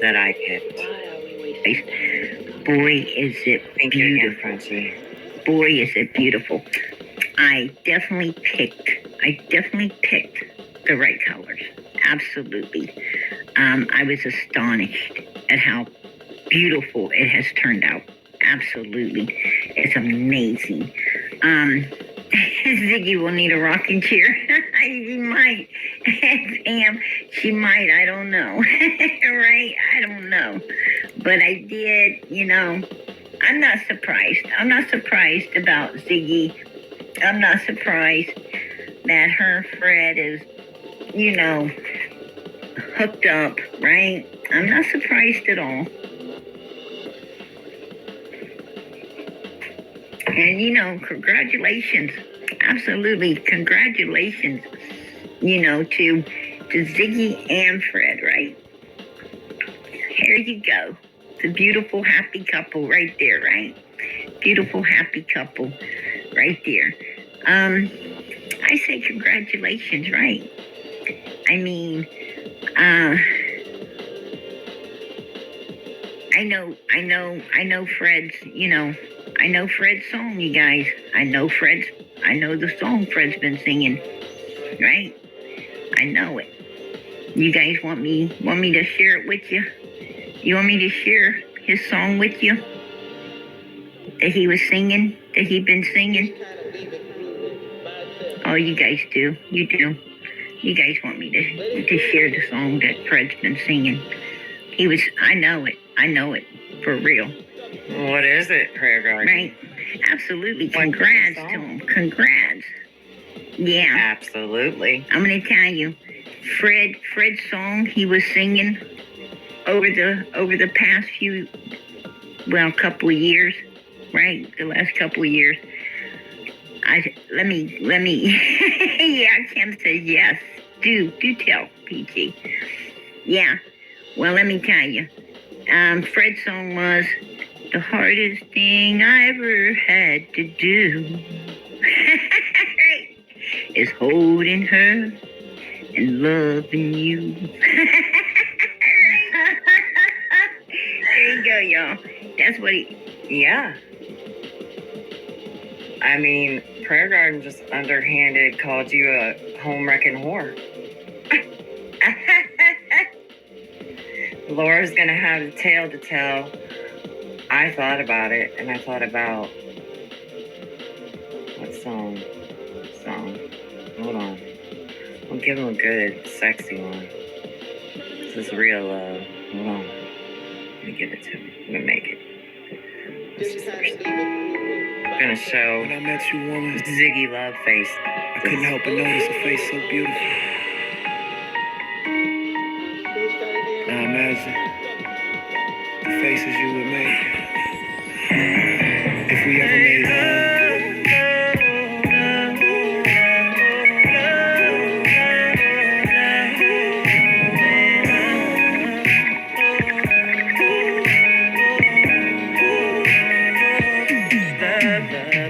that I picked. Boy, is it Thank you beautiful. again, Frenchie. Boy, is it beautiful. I definitely picked the right colors. Absolutely. I was astonished at how beautiful it has turned out. Absolutely. It's amazing. Ziggy will need a rocking chair. She might. Pam, she might. I don't know. Right? I don't know. But I did, I'm not surprised. I'm not surprised about Ziggy. I'm not surprised that her Fred is, hooked up, right? I'm not surprised at all. And, you know, congratulations. Absolutely, congratulations, you know, to Ziggy and Fred, right? Here you go. The beautiful, happy couple right there, right? Beautiful, happy couple right there. I say congratulations, right? I mean, I know Fred's, you know, I know Fred's song, you guys. I know the song Fred's been singing, right? I know it. You guys want me to share it with you? You want me to share his song with you? That he was singing, that he'd been singing? Oh, you guys do. You do. You guys want me to share the song that Fred's been singing. I know it, for real. What is it, Prayer Garden? Right? Absolutely. Congrats to him. Congrats. Yeah. Absolutely. I'm going to tell you, Fred's song he was singing over the past couple of years, right? The last couple of years. Let me, yeah, Kim says yes. Do tell, PG. Yeah. Well, let me tell you. Fred's song was the hardest thing I ever had to do is holding her and loving you. There you go, y'all. That's what Yeah. I mean, Prayer Garden just underhanded called you a home wrecking whore. Laura's gonna have a tale to tell. I thought about it, and I thought about what song? Hold on. I'll give him a good, sexy one. This is real love. Hold on. Let me give it to him. Let me make it. I'm gonna show When I met you, woman, Ziggy Love face. I couldn't help but notice a face so beautiful. Now imagine the faces you would make if we ever made love.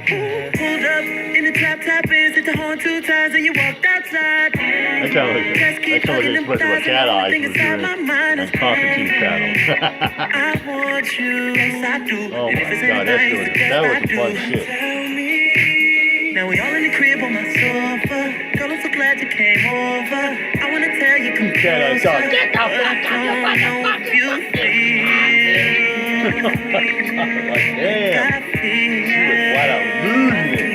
Pulled up in the top ends, hit the horn 2 times, and you walked outside. That's how it's supposed to cat eyes was doing on Constantine's channel. I want you, yes I do. Oh my god, that was fun shit. Now we all in the crib on my sofa. Girl, I'm so glad you came over. I wanna tell you, come Cat eyes, closer. get the fuck out, I don't know if you feel. Like, damn, she was flat out losing it.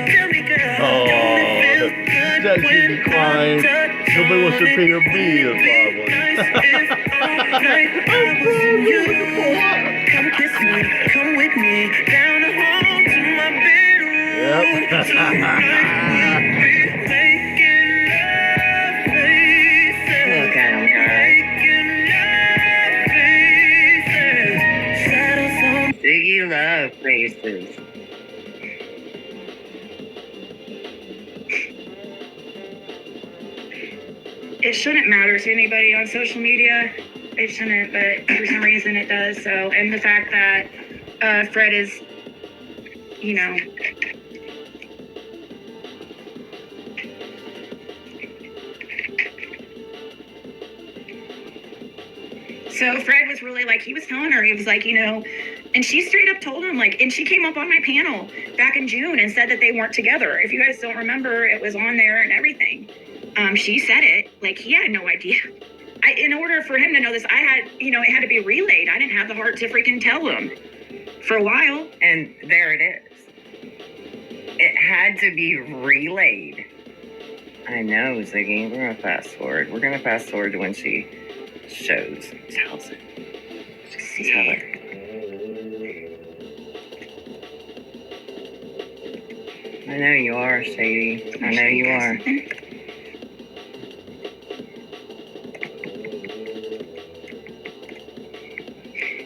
Tell me, girl, Oh, don't it feel good that she be when crying. I touch Nobody wants to on pay her it? bill, Wouldn't it be nice if all night I was you? Come kiss me, come with me, down the hall to my bedroom. Yep. Tonight we'll be making love faces. Look at him, guys. Making love faces. Shadows on Ziggy Love faces. It shouldn't matter to anybody on social media. It shouldn't, but for some reason it does. So, and the fact that Fred is, you know, so Fred was really like, he was telling her, he was like, you know, and she straight up told him, like, and she came up on my panel back in June and said that they weren't together. If you guys don't remember, it was on there and everything. She said it, like, he had no idea. In order for him to know this, I had, you know, it had to be relayed. I didn't have the heart to freaking tell him for a while. And there it is. It had to be relayed. I know, Ziggy. We're gonna fast forward. We're gonna fast forward to when she tells it. Tell it. I know you are, Shady. I know you are.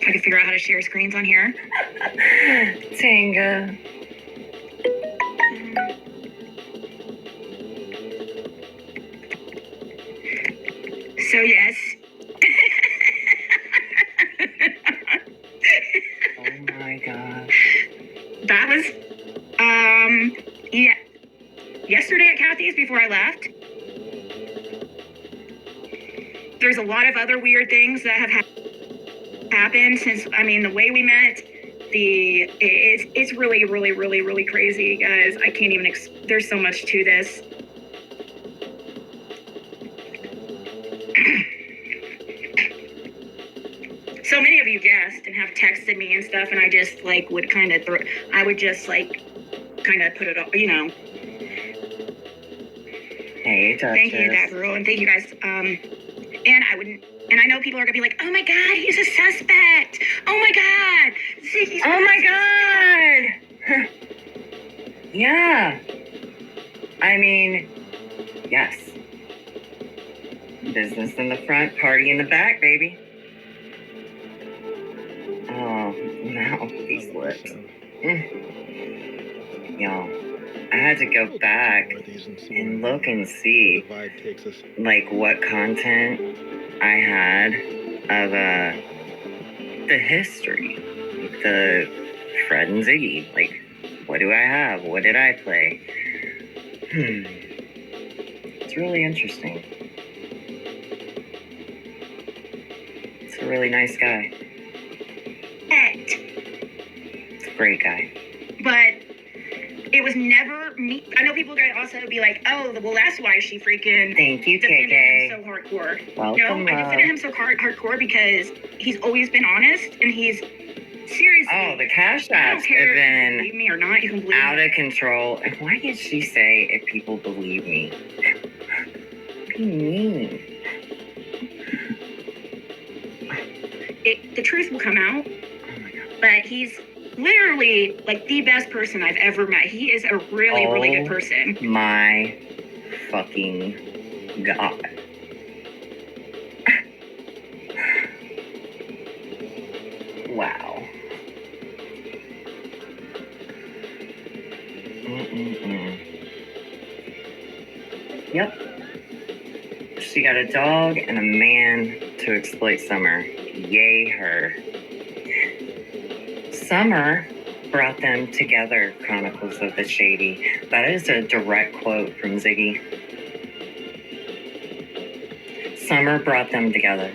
I can figure out how to share screens on here. Tanga. So yes. Oh my god. That was yeah, yesterday at Kathy's before I left. There's a lot of other weird things that have happened since, I mean, the way we met, it's really, really, really, really crazy, guys. I can't even, there's so much to this. So many of you guessed and have texted me and stuff, and I just like would kind of put it up, you know. Hey, Duchess. Thank you, that girl, and thank you guys. And I know people are gonna be like, oh my god, he's a suspect. Oh my god, Ziggy's. Oh my god. Yeah. I mean, yes. Business in the front, party in the back, baby. Oh, now these lips. Y'all, I had to go back and look and see, like, what content I had of the history, the Fred and Ziggy. Like, what do I have? What did I play? It's really interesting. It's a really nice guy. It's a great guy. But it was never me. I know people are gonna also be like, oh, well, that's why she freaking Thank you, defended KK. him so hardcore. Welcome, No, I defended him so hardcore because he's always been honest, and he's seriously. Oh, the cash I apps don't care have if you been believe me or not. You can believe out me. of control. And why did she say if people believe me? What do you mean? The truth will come out. Oh my god. But he's literally like the best person I've ever met. He is a really, really good person. My fucking god. Wow. Yep. She got a dog and a man to exploit Summer. Yay her. Summer brought them together, Chronicles of the Shady. That is a direct quote from Ziggy. Summer brought them together.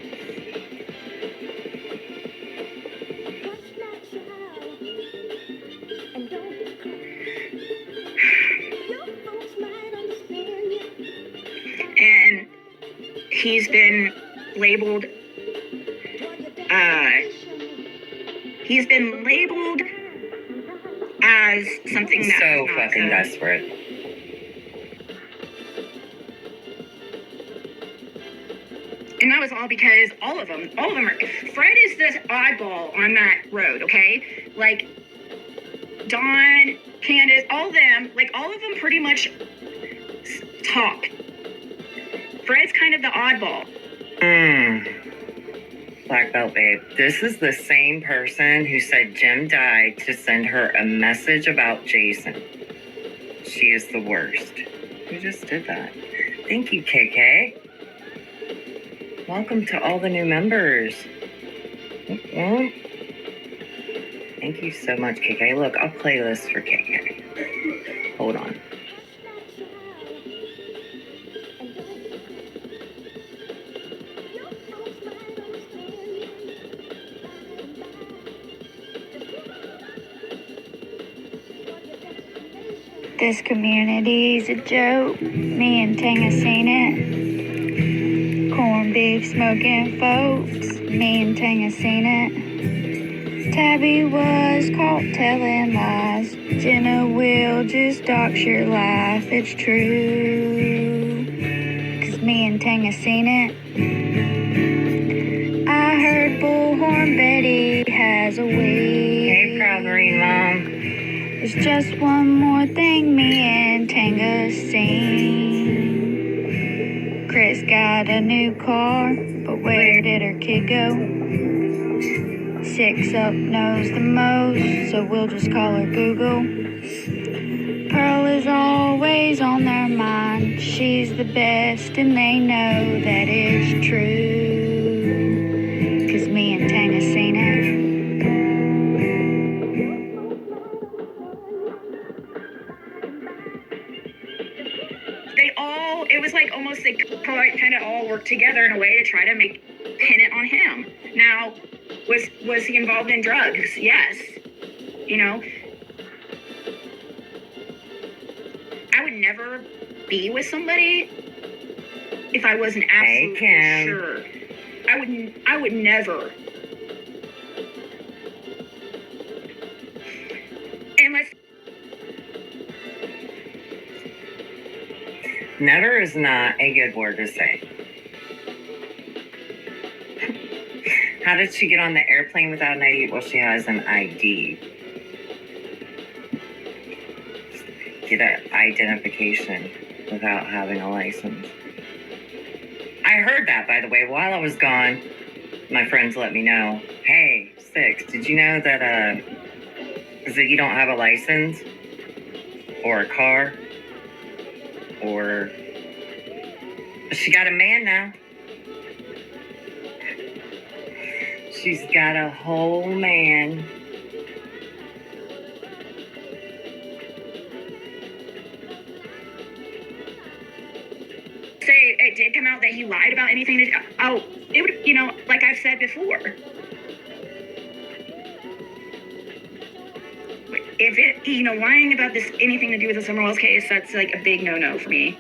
And he's been labeled as something that's So not fucking good. desperate. And that was all because all of them are. Fred is this oddball on that road, okay? Like, Dawn, Candace, all of them pretty much talk. Fred's kind of the oddball. Black belt babe. This is the same person who said Jim died to send her a message about Jason. She is the worst. Who just did that? Thank you, KK. Welcome to all the new members. Thank you so much, KK. Look, I'll play this for KK. Hold on. This community's a joke. Me and Tanga seen it. Corned beef smoking folks. Me and Tanga seen it. Tabby was caught telling lies. Jenna will just dox your life. It's true. 'Cause me and Tanga seen it. I heard Bullhorn Betty has a wig. Hey, Proud Marine Mom. There's just one more thing me and Tanga seen. Chris got a new car, but where did her kid go? 6up knows the most, so we'll just call her Google. Pearl is always on their mind. She's the best and they know that it's true. 'Cause me and Tanga seen it. It was like almost they kind of all worked together in a way to try to pin it on him. Now, was he involved in drugs? Yes. You know, I would never be with somebody if I wasn't absolutely sure. I would never. Unless never is not a good word to say. How did she get on the airplane without an ID? Well, she has an ID. Get an identification without having a license. I heard that, by the way, while I was gone. My friends let me know. Hey, Six, did you know that Ziggy don't have a license? Or a car? Or she got a man now. She's got a whole man. say it did come out that he lied about anything, it would, like I've said before. If it, lying about this, anything to do with the Summerwells case, that's like a big no-no for me.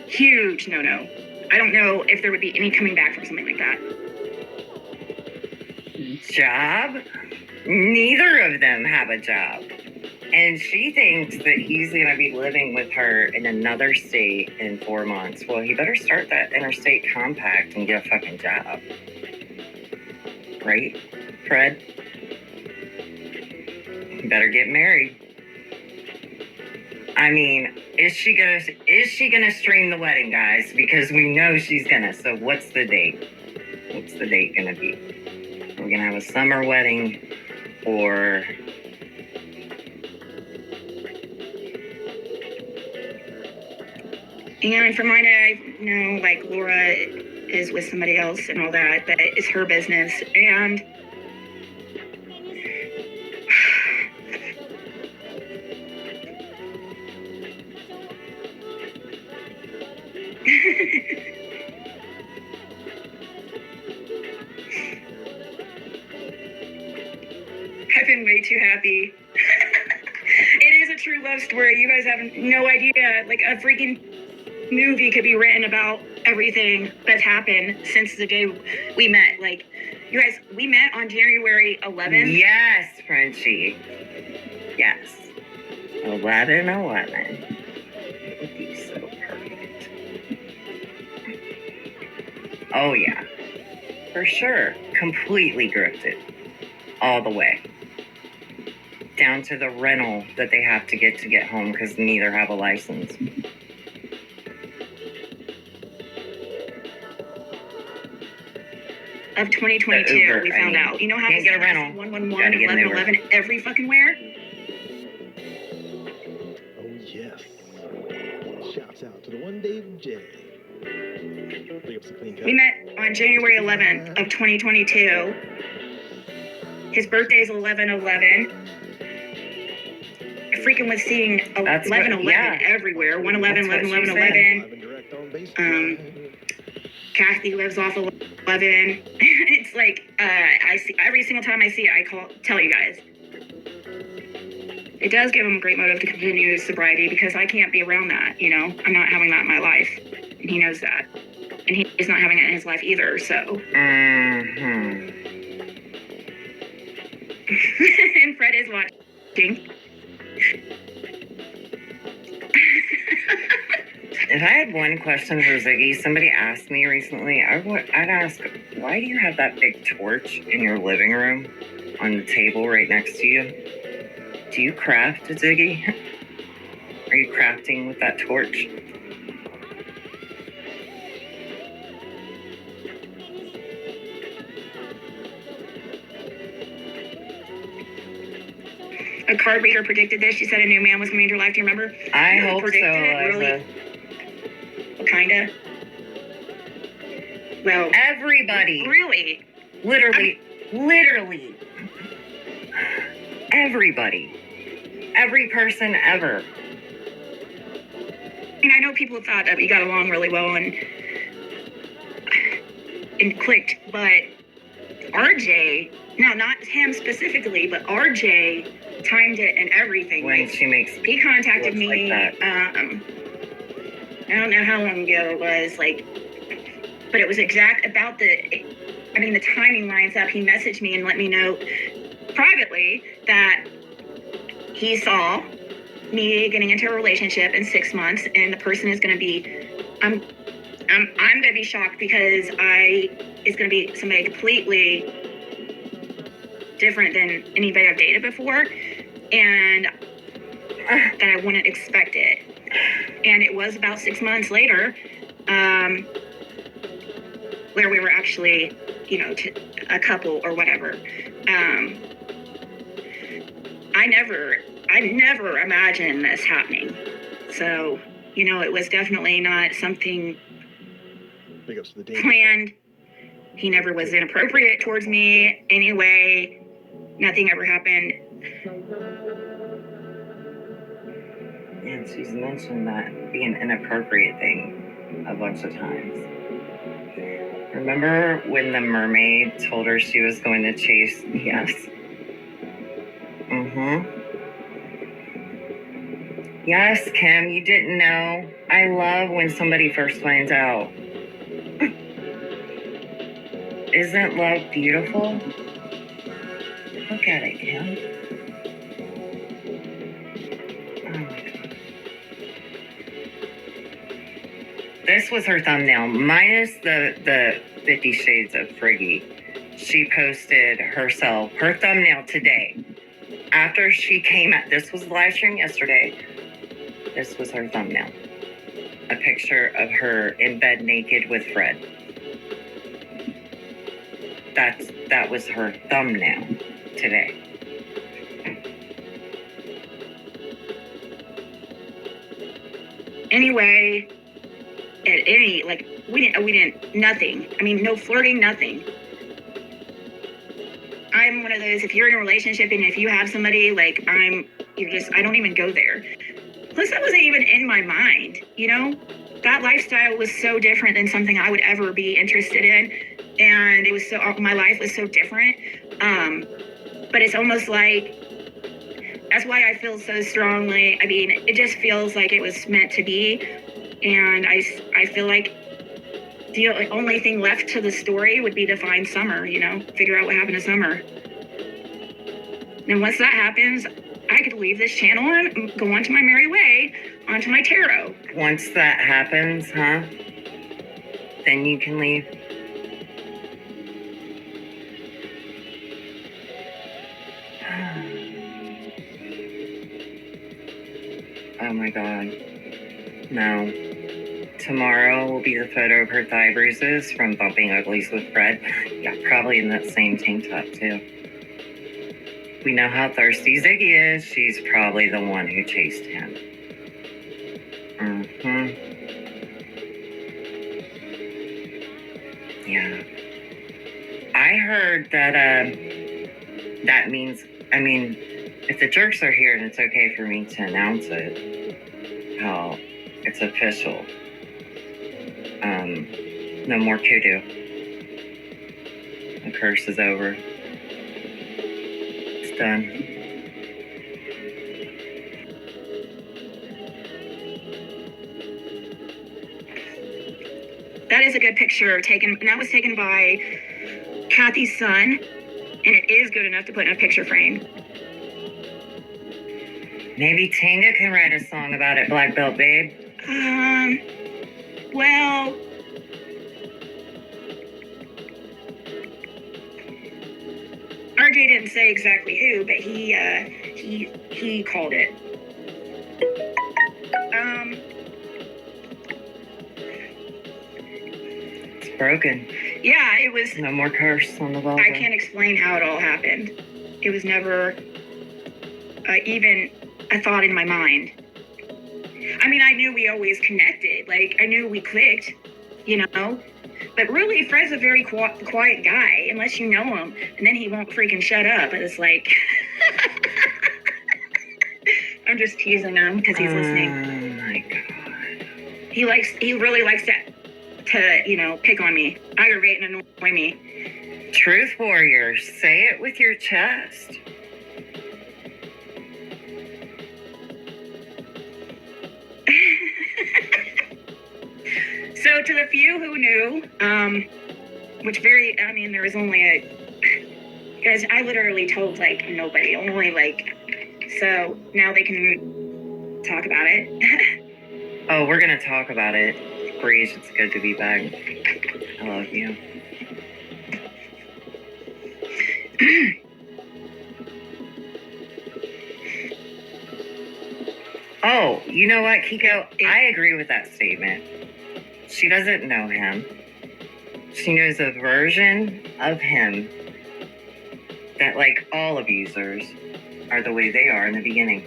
Huge no-no. I don't know if there would be any coming back from something like that. Job? Neither of them have a job. And she thinks that he's going to be living with her in another state in 4 months. Well, he better start that interstate compact and get a fucking job. Right, Fred? You better get married. I mean, is she gonna stream the wedding, guys? Because we know she's gonna. So what's the date? What's the date gonna be? Are we gonna have a summer wedding or And from what I know, like, Laura is with somebody else and all that, but it's her business. And I've been way too happy. It is a true love story. You guys have no idea. Like, a freaking movie could be written about everything that's happened since the day we met. Like, you guys, we met on January 11th. Yes, Frenchie. Yes. 11/11. It would be so perfect. Oh, yeah. For sure. Completely grifted. All the way. Down to the rental that they have to get home because neither have a license. Of 2022, Uber, we found out. You know how can't get a rental. 111 and 1111 every fucking where? Oh, yes. Shouts out to the one Dave J. Big up some clean cut. We met on January 11th of 2022. His birthday's 11/11. I freaking was seeing 11/11 everywhere. 111, That's 11, what 11, she 11. Live and direct on base. Kathy lives off 11. It's like, I see every single time I see it, I tell you guys. It does give him a great motive to continue his sobriety because I can't be around that, I'm not having that in my life. And he knows that. And he's not having it in his life either, so. Mm-hmm. And Fred is watching. If I had one question for Ziggy, somebody asked me recently, I'd ask, why do you have that big torch in your living room on the table right next to you? Do you craft, Ziggy? Are you crafting with that torch? A Heartbreaker predicted this. She said a new man was coming into her life. Do you remember? I Really hope so, predicted it, Liza. really. Kinda. Well, Everybody. really. Literally. Everybody. Every person ever. I mean, I know people thought that we got along really well and clicked, but RJ, now not him specifically, but RJ timed it and everything. When Like, she makes he contacted looks me. like that. I don't know how long ago it was, like, but it was exact about the timing lines up. He messaged me and let me know privately that he saw me getting into a relationship in 6 months, and the person is going to be, I'm going to be shocked because it's going to be somebody completely different than anybody I've dated before, and that I wouldn't expect it. And it was about 6 months later, where we were actually, a couple or whatever. I never imagined this happening. So, it was definitely not something Big ups to the day. planned. He never was inappropriate towards me anyway. Nothing ever happened. And she's mentioned that being an inappropriate thing a bunch of times. Remember when the mermaid told her she was going to chase? Yes. Yes, Kim, you didn't know. I love when somebody first finds out. Isn't love beautiful? Look at it, Kim. Oh my God. This was her thumbnail, minus the 50 Shades of Friggy. She posted herself, her thumbnail today. After she came out, this was the live stream yesterday. This was her thumbnail. A picture of her in bed naked with Fred. That was her thumbnail today. Anyway, we didn't, nothing. I mean, no flirting, nothing. I'm one of those, if you're in a relationship and if you have somebody, I don't even go there. Plus, that wasn't even in my mind, That lifestyle was so different than something I would ever be interested in. And it was my life was so different. But it's almost like, that's why I feel so strongly. I mean, it just feels like it was meant to be. And I feel like the only thing left to the story would be to find Summer, figure out what happened to Summer. And once that happens, I could leave this channel and go on to my merry way, onto my tarot. Once that happens, then you can leave. Oh my God. No. Tomorrow will be the photo of her thigh bruises from bumping uglies with Fred. Yeah, probably in that same tank top too. We know how thirsty Ziggy is. She's probably the one who chased him. Yeah. I heard that that means, if the jerks are here and it's okay for me to announce it, how it's official. No more kudu. The curse is over. It's done. That is a good picture taken, and that was taken by Kathy's son, and it is good enough to put in a picture frame. Maybe Tanga can write a song about it, Black Belt Babe. Well, RJ didn't say exactly who, but he called it. It's broken. Yeah, it was. No more curse on the vulva. I can't explain how it all happened. It was never even a thought in my mind. I mean, I knew we always connected. Like, I knew we clicked, you know? But really, Fred's a very quiet guy, unless you know him. And then he won't freaking shut up. And it's like... I'm just teasing him because he's listening. Oh, my God. He really likes to you know, pick on me, aggravate and annoy me. Truth warrior, say it with your chest. So to the few who knew, there was only guys, I literally told like nobody, only like, so now they can talk about it. Oh, we're gonna talk about it. Breeze, it's good to be back. I love you. Oh, you know what, Kiko? I agree with that statement. She doesn't know him. She knows a version of him that, like all abusers, are the way they are in the beginning.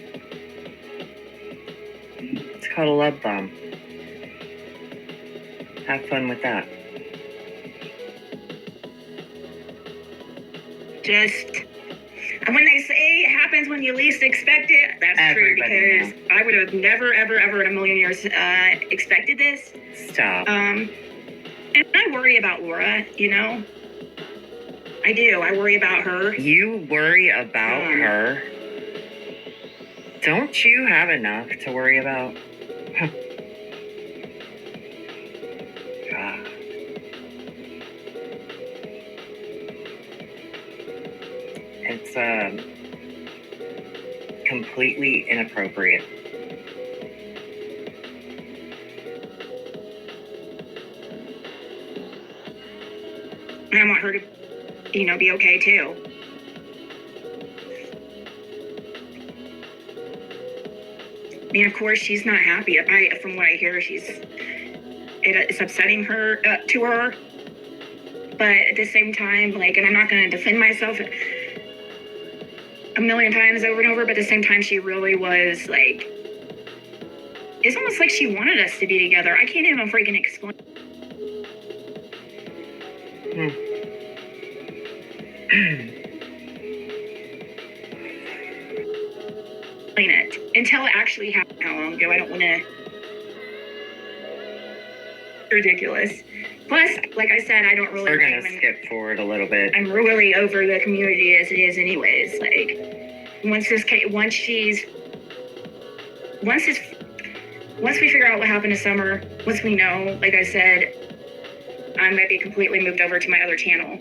It's called a love bomb. Have fun with that. And when they say it happens when you least expect it, that's Everybody true, because I would have never, ever, ever in a million years expected this. Stop. And I worry about Laura, you know? I do. I worry about her. You worry about her? Don't you have enough to worry about? God. It's completely inappropriate. And I want her to, you know, be okay too. I mean, of course, she's not happy. From what I hear, it's upsetting her, to her. But at the same time, like, and I'm not going to defend myself a million times over and over, but at the same time, she really was, like, it's almost like she wanted us to be together. I can't even freaking explain. It until it actually happened. How long ago? I don't want to. Ridiculous. Plus, like I said, I don't really. We're gonna skip forward a little bit. I'm really over the community as it is, anyways. Like, once we figure out what happened this summer, once we know, like I said, I might be completely moved over to my other channel.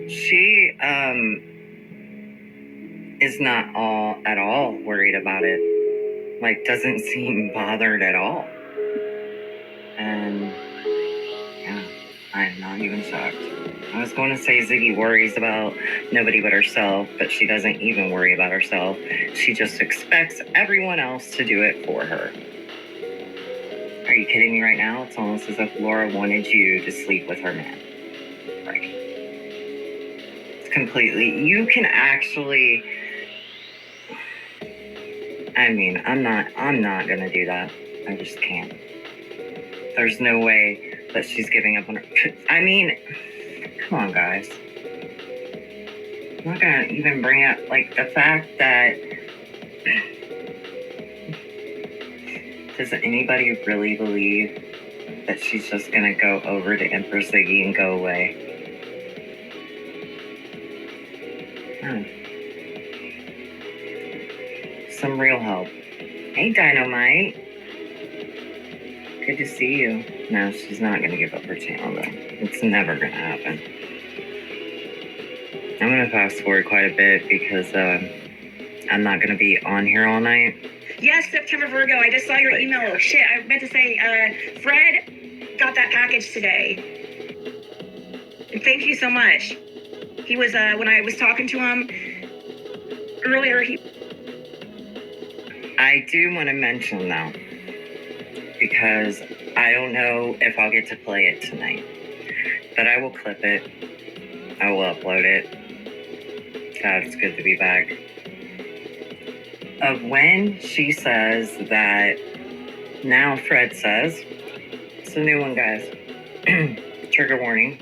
She is not at all worried about it. Like, doesn't seem bothered at all. And yeah, I'm not even shocked. I was going to say Ziggy worries about nobody but herself, but she doesn't even worry about herself. She just expects everyone else to do it for her. Are you kidding me right now? It's almost as if Laura wanted you to sleep with her man. Right. It's completely, you can actually, I mean, I'm not gonna do that. I just can't. There's no way that she's giving up on her. I mean, come on, guys. I'm not gonna even bring up, like, the fact that, does anybody really believe that she's just gonna go over to Empress Ziggy and go away? Some real help. Hey, Dynamite. Good to see you. No, she's not going to give up her channel, though. It's never going to happen. I'm going to fast forward quite a bit because I'm not going to be on here all night. Yes, September Virgo, I just saw your email. Oh, shit, I meant to say, Fred got that package today. And thank you so much. He was, when I was talking to him earlier, I do want to mention, though, because I don't know if I'll get to play it tonight, but I will clip it. I will upload it. God, it's good to be back. Of when she says that, now Fred says, it's a new one, guys. Trigger warning.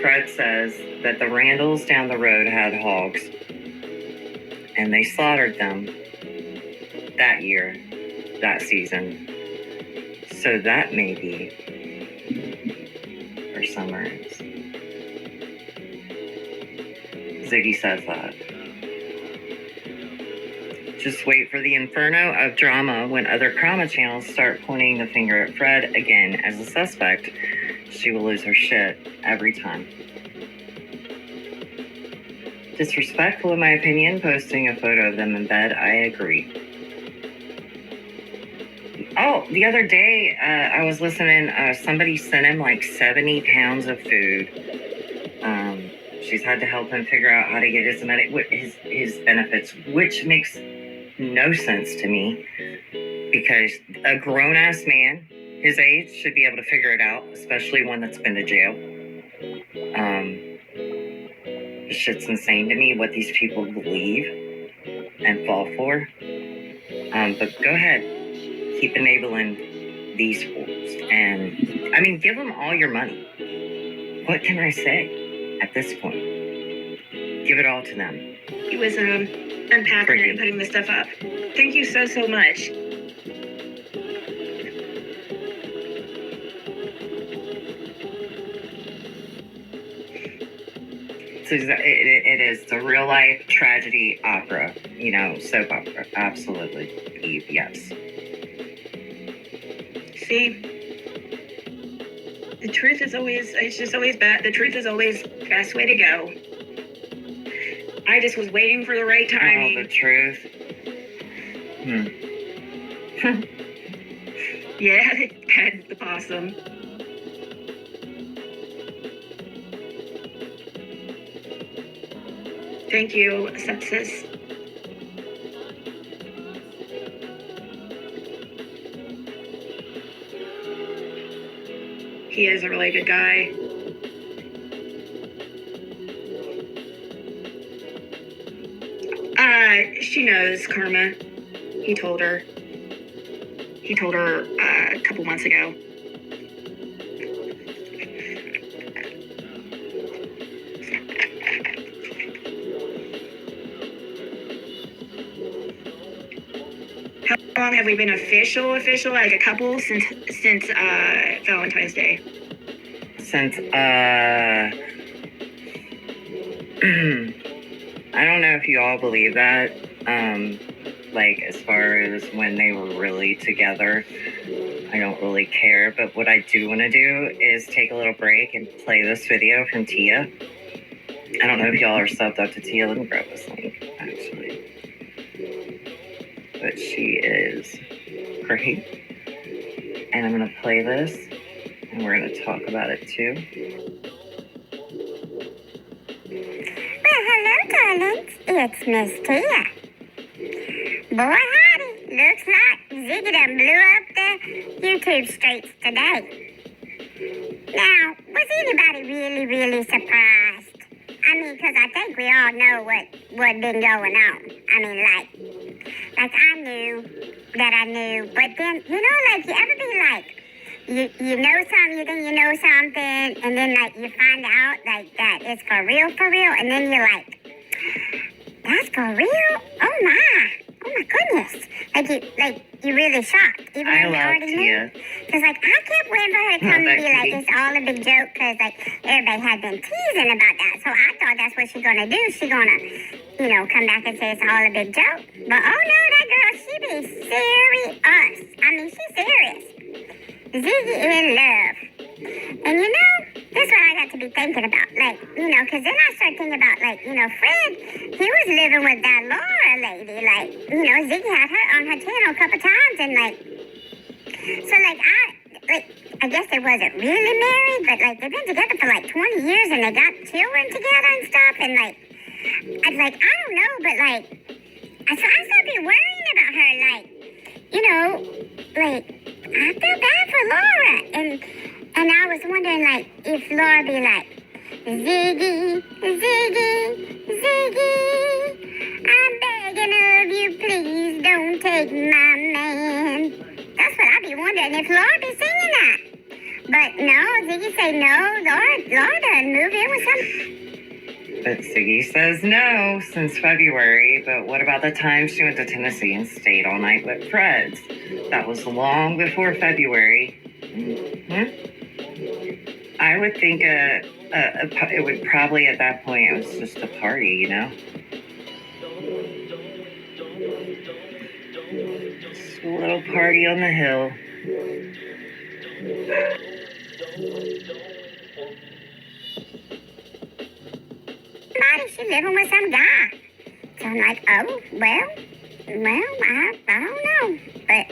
Fred says that the Randalls down the road had hogs, and they slaughtered them that year, that season. So that may be where Summer is. Ziggy says that. Just wait for the inferno of drama when other drama channels start pointing the finger at Fred again as a suspect. She will lose her shit every time. Disrespectful in my opinion, posting a photo of them in bed, I agree. Oh, the other day, I was listening, somebody sent him like 70 pounds of food. She's had to help him figure out how to get his benefits, which makes no sense to me, because a grown-ass man his age should be able to figure it out, especially one that's been to jail. This shit's insane to me, what these people believe and fall for. But go ahead, keep enabling these fools. And, I mean, give them all your money. What can I say at this point? Give it all to them. He was unpacking it and putting the stuff up. Thank you so much. It is the real life tragedy opera, soap opera. Absolutely. Yes. See, the truth is always, it's just always bad. The truth is always the best way to go. I just was waiting for the right timing. Oh, the truth. Yeah, that's the possum. Thank you, Sepsis. He is a really good guy. She knows Karma. He told her a couple months ago. How long have we been official, like a couple since Valentine's Day? Since I don't know if you all believe that, like as far as when they were really together. I don't really care, but what I do want to do is take a little break and play this video from Tia. I don't know if y'all are subbed up to Tia. Let me grab this link, actually. But she is great. And I'm going to play this, and we're going to talk about it too. Well, hello, darlings. It's Miss Tia. Boy, howdy. Looks like Ziggy done blew up the YouTube streets today. Now, was anybody really surprised? I mean, because I think we all know what been going on. I mean, like I knew that I knew, but then, you ever be like, you know something, you think you know something, and then, like, you find out, like, that it's for real, and then you're like, that's for real? Oh my goodness. You're really shocked, even though you already knew. Because, like, I kept waiting for her to come and be like, it's all a big joke, because, like, everybody had been teasing about that. So I thought that's what she's going to do. She's going to, come back and say it's all a big joke. But, oh, no, that girl, she be serious. I mean, she's serious. Ziggy in love. And that's what I got to be thinking about. Like, because then I started thinking about, like, Fred, he was living with that Laura lady. Like, Ziggy had her on her channel a couple times. And, like, so, like, I guess they wasn't really married, but, like, they've been together for, like, 20 years and they got children together and stuff. And, like, I don't know, but, like, I started be worrying about her, like, you know, like, I feel bad for Laura. And I was wondering, like, if Laura be like, Ziggy, Ziggy, Ziggy, I'm begging of you, please don't take my man. That's what I be wondering, if Laura be singing that. But no, Ziggy say no, Laura done moved in with some... But Ziggy says no since February. But what about the time she went to Tennessee and stayed all night with Fred's? That was long before February. I would think it would probably at that point it was just a party, you know? Just a little party on the hill. She living with some guy. So I'm like, oh, well, I don't know. But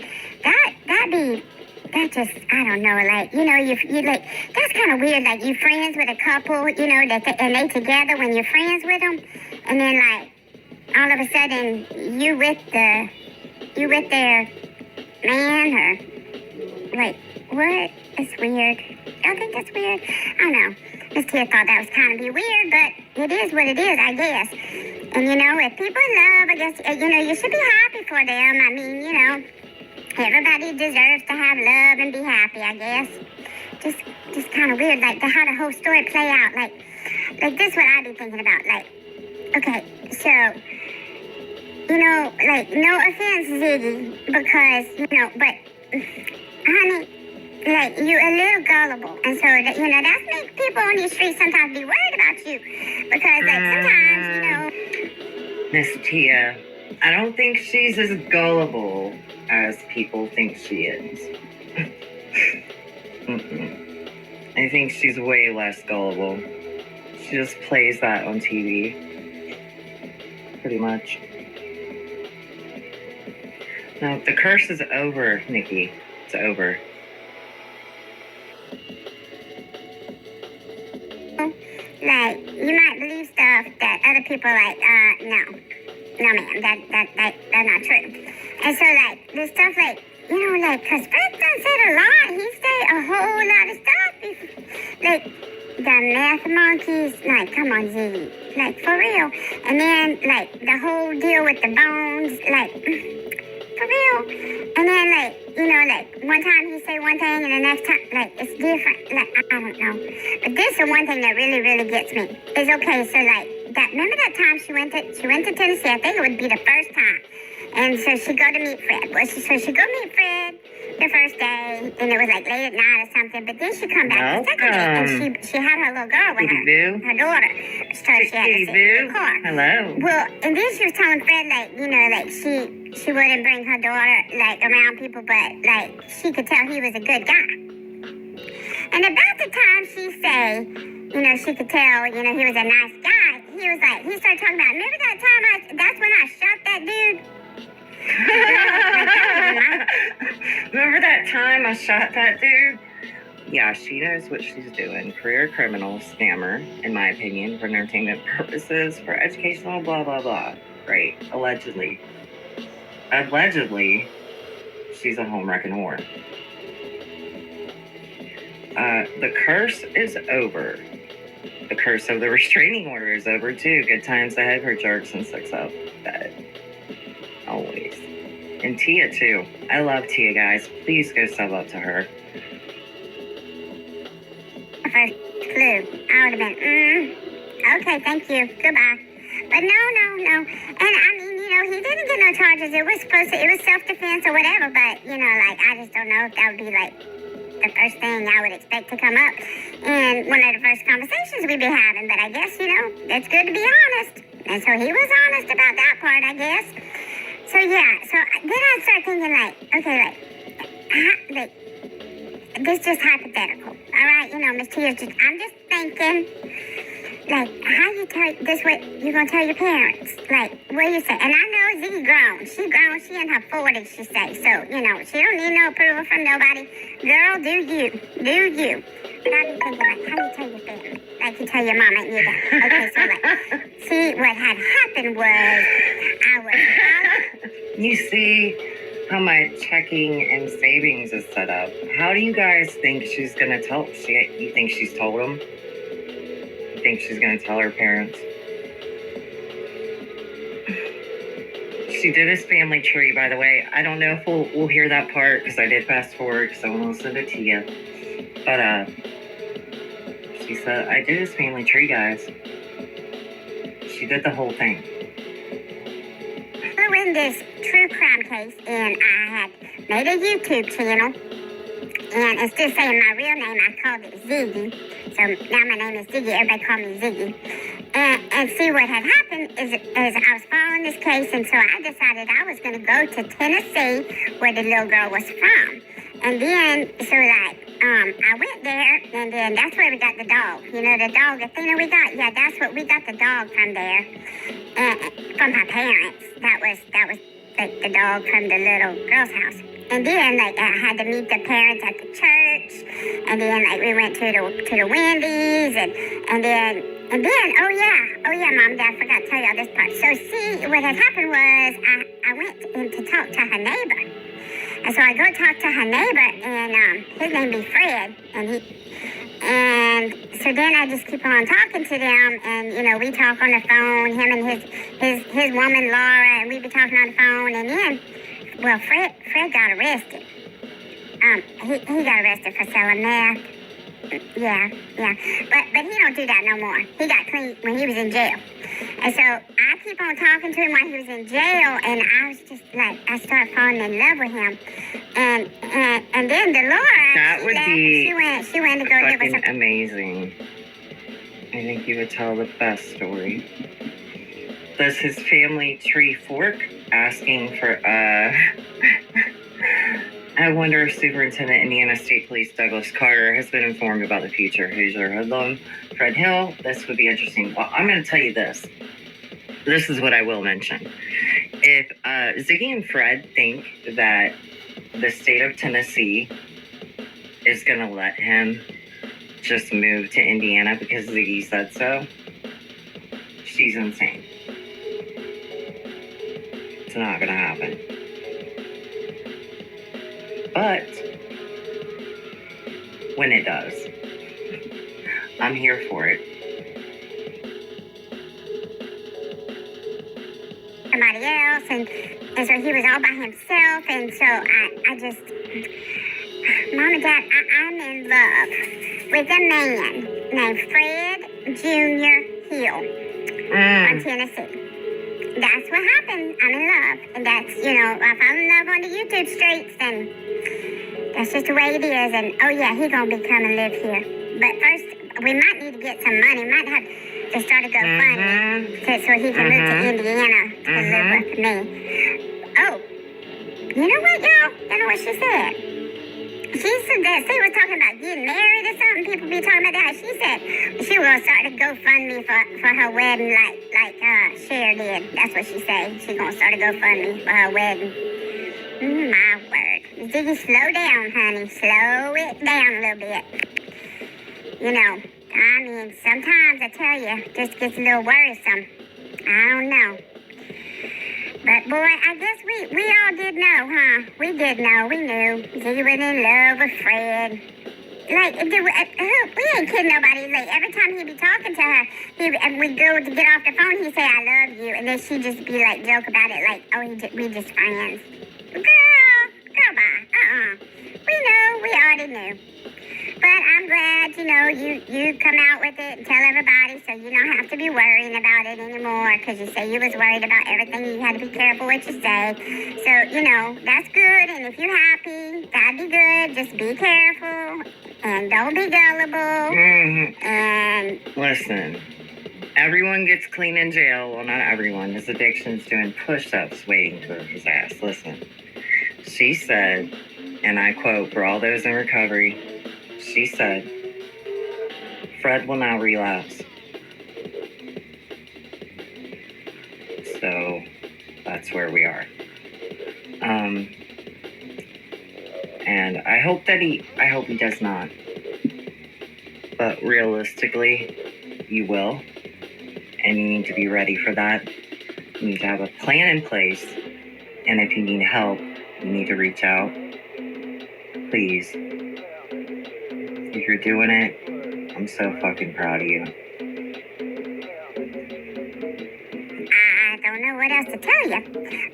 that just, I don't know, like, you know, you like, that's kind of weird, like, you friends with a couple, you know, and they together when you're friends with them, and then, like, all of a sudden, you with their man, or, like, what? It's weird. I think that's weird. I don't know. Miss Tia thought that was kind of be weird, but it is what it is, I guess. And, you know, if people love, I guess, you know, you should be happy for them. I mean, you know, everybody deserves to have love and be happy, I guess. Just kind of weird, like, how the whole story play out. Like this what I be thinking about. Like, okay, so, you know, like, no offense, Ziggy, because, you know, but, honey, like, you're a little gullible, and so, that, you know, that makes people on these streets sometimes be worried about you, because, like, sometimes, you know... Miss Tia, I don't think she's as gullible as people think she is. I think she's way less gullible. She just plays that on TV. Pretty much. No, the curse is over, Nikki. It's over. Like, you might believe stuff that other people like, no ma'am, that's not true. And so, like, there's stuff like, you know, like, cause Fred done said a lot. He said a whole lot of stuff. Like, the math monkeys, like, come on, Ziggy, like, for real. And then, like, the whole deal with the bones, like, for real. And then, like, you know, like, one time he say one thing and the next time, like, it's different. Like, I don't know. But this is one thing that really, really gets me. Is okay, so, like, remember that time she went to Tennessee? I think it would be the first time. And so she go to meet Fred. Well, so she go meet Fred the first day, and it was like late at night or something. But then she come back the second day, and she had her little girl with her daughter. She told her she had to sit in the car. Hello. Well, and then she was telling Fred, like, you know, like, she wouldn't bring her daughter, like, around people, but, like, she could tell he was a good guy. And about the time she say, you know, she could tell, you know, he was a nice guy, he was like, he started talking about, remember that time that's when I shot that dude? Remember that time I shot that dude? Yeah, she knows what she's doing. Career criminal, scammer, in my opinion, for entertainment purposes, for educational, blah, blah, blah. Right, allegedly. Allegedly, she's a home-wrecking whore. The curse is over. The curse of the restraining order is over, too. Good times ahead for jerks and 6up. Always. And Tia, too. I love Tia, guys. Please go sub up to her. First clue. I would have been, okay, thank you. Goodbye. But no. And I mean, you know, he didn't get no charges. It was self-defense or whatever, but, you know, like, I just don't know if that would be, like, the first thing I would expect to come up in one of the first conversations we'd be having. But I guess, you know, it's good to be honest. And so he was honest about that part, I guess. So, yeah, so then I start thinking, like, okay, like, this is just hypothetical, all right? You know, Miss Tia, I'm just thinking, like, how you tell, this what you gonna tell your parents? Like, what you say? And I know Ziggy grown. She in her 40s, she say. So, you know, she don't need no approval from nobody. Girl, do you. But I be thinking, like, how you tell your family? Like, you tell your mama and your dad. Okay, so, like, see, what had happened was, I was You see how my checking and savings is set up. How do you guys think she's gonna tell? You think she's told them? You think she's gonna tell her parents? She did his family tree, by the way. I don't know if we'll hear that part because I did fast forward because I want to send it to you. But she said I did his family tree, guys. She did the whole thing. We're in this true crime case, and I had made a YouTube channel, and instead of saying my real name, I called it Ziggy. So now my name is Ziggy. Everybody call me Ziggy. And see what had happened is I was following this case, and so I decided I was going to go to Tennessee, where the little girl was from. And then, so like, I went there, and then that's where we got the dog. You know, the dog, Athena we got? Yeah, that's what we got the dog from there, from her parents. That was like the dog from the little girl's house. And then, like, I had to meet the parents at the church, and then, like, we went to the Wendy's, and then, oh yeah, Mom, Dad, I forgot to tell y'all this part. So, see, what had happened was I went in to talk to her neighbor. And so I go talk to her neighbor, and his name be Fred, and so then I just keep on talking to them, and, you know, we talk on the phone, him and his woman, Laura, and we be talking on the phone, and then, well, Fred got arrested. He got arrested for selling meth. Yeah. But he don't do that no more. He got clean when he was in jail. And so I keep on talking to him while he was in jail, and I was just like, I started falling in love with him. And then Dolores, That would be she went to go live with fucking some. amazing. I think you would tell the best story. Does his family tree fork? Asking for, I wonder if Superintendent Indiana State Police Douglas Carter has been informed about the future Hoosier hoodlum Fred Hill. This would be interesting. Well, I'm going to tell you this. This is what I will mention. If Ziggy and Fred think that the state of Tennessee is going to let him just move to Indiana because Ziggy said so, she's insane. It's not going to happen. But when it does, I'm here for it. Somebody else, and so he was all by himself, and so I just, Mom and Dad, I'm in love with a man named Fred Jr. Hill from Tennessee. That's what happened. I'm in love, and that's, you know, I fell in love on the YouTube streets, and that's just the way it is. And oh yeah, he gonna be coming live here. But first, we might need to get some money. We might have to start a GoFundMe so he can move to Indiana to live with me. Oh, you know what, y'all? You know what she said? She said that she was talking about getting married or something. People be talking about that. She said she was gonna start a GoFundMe for her wedding, like Cher did. That's what she said. She's gonna start a GoFundMe for her wedding. My word. Ziggy, slow down, honey. Slow it down a little bit. You know, I mean, sometimes I tell you, it just gets a little worrisome. I don't know. But boy, I guess we all did know, huh? We did know. We knew. Ziggy was in love with Fred. Like, we ain't kidding nobody. Like, every time he'd be talking to her, we'd go to get off the phone, he'd say, I love you. And then she'd just be like, joke about it, like, oh, we just friends. Girl, bye. We knew. We already knew. But I'm glad, you know, you come out with it and tell everybody so you don't have to be worrying about it anymore, because you say you was worried about everything. You had to be careful what you say. So, you know, that's good. And if you're happy, that'd be good. Just be careful and don't be gullible. And listen, everyone gets clean in jail. Well, not everyone. His addiction's doing push-ups waiting for his ass. Listen, she said, and I quote for all those in recovery, she said, Fred will now relapse. So that's where we are. And I hope he does not. But realistically, you will. And you need to be ready for that. You need to have a plan in place And if you need help, you need to reach out. Please. If you're doing it, I'm so fucking proud of you. I don't know what else to tell you,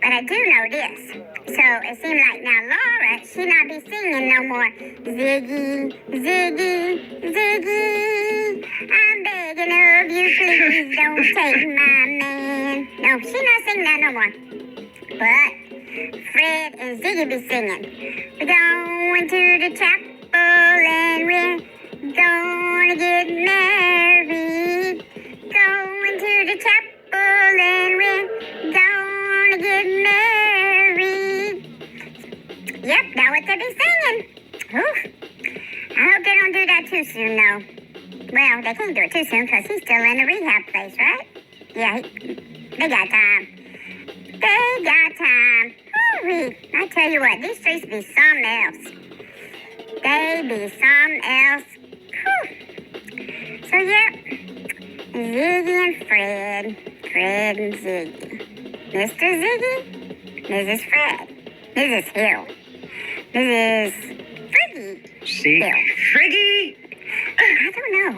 but I do know this. So it seems like now Laura, she not be singing no more. Ziggy, Ziggy, Ziggy, I'm begging of you, please don't take my man. No, she not singing that no more. But Fred and Ziggy be singing. We're going to the chapel and we're gonna get married. Going to the chapel and we're gonna get married. Yep, that's what they be singing. Oof. I hope they don't do that too soon, though. Well, they can't do it too soon because he's still in the rehab place, right? Yeah, they got time. They got time. Woo-wee. I tell you what, these streets be something else. They be something else. Whew. So, yep. Ziggy and Fred. Fred and Ziggy. Mr. Ziggy. Mrs. Fred. Mrs. Hill. Mrs. Friggy. See? Hill. Friggy! I don't know.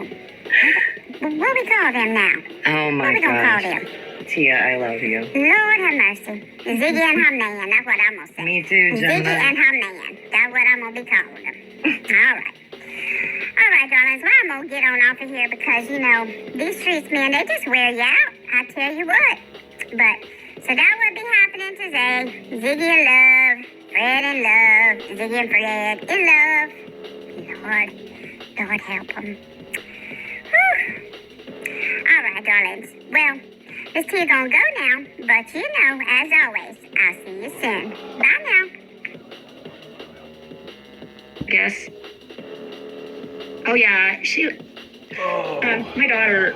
What do we call them now? Oh What my we gonna call gosh. them? Tia, I love you. Lord have mercy. Ziggy and her man. That's what I'm gonna say. Me too, Ziggy Gemma. and her man. That's what I'm gonna be calling them. All right. All right, darlings. Well, I'm gonna get on off of here because, you know, these streets, man, they just wear you out. I tell you what. But, so that would be happening today. Ziggy in love. Fred in love. Ziggy and Fred in love. Lord help them. Whew. All right, darlings. Well, this tea gonna go now, but you know, as always, I'll see you soon. Bye now. Guess. Oh yeah, my daughter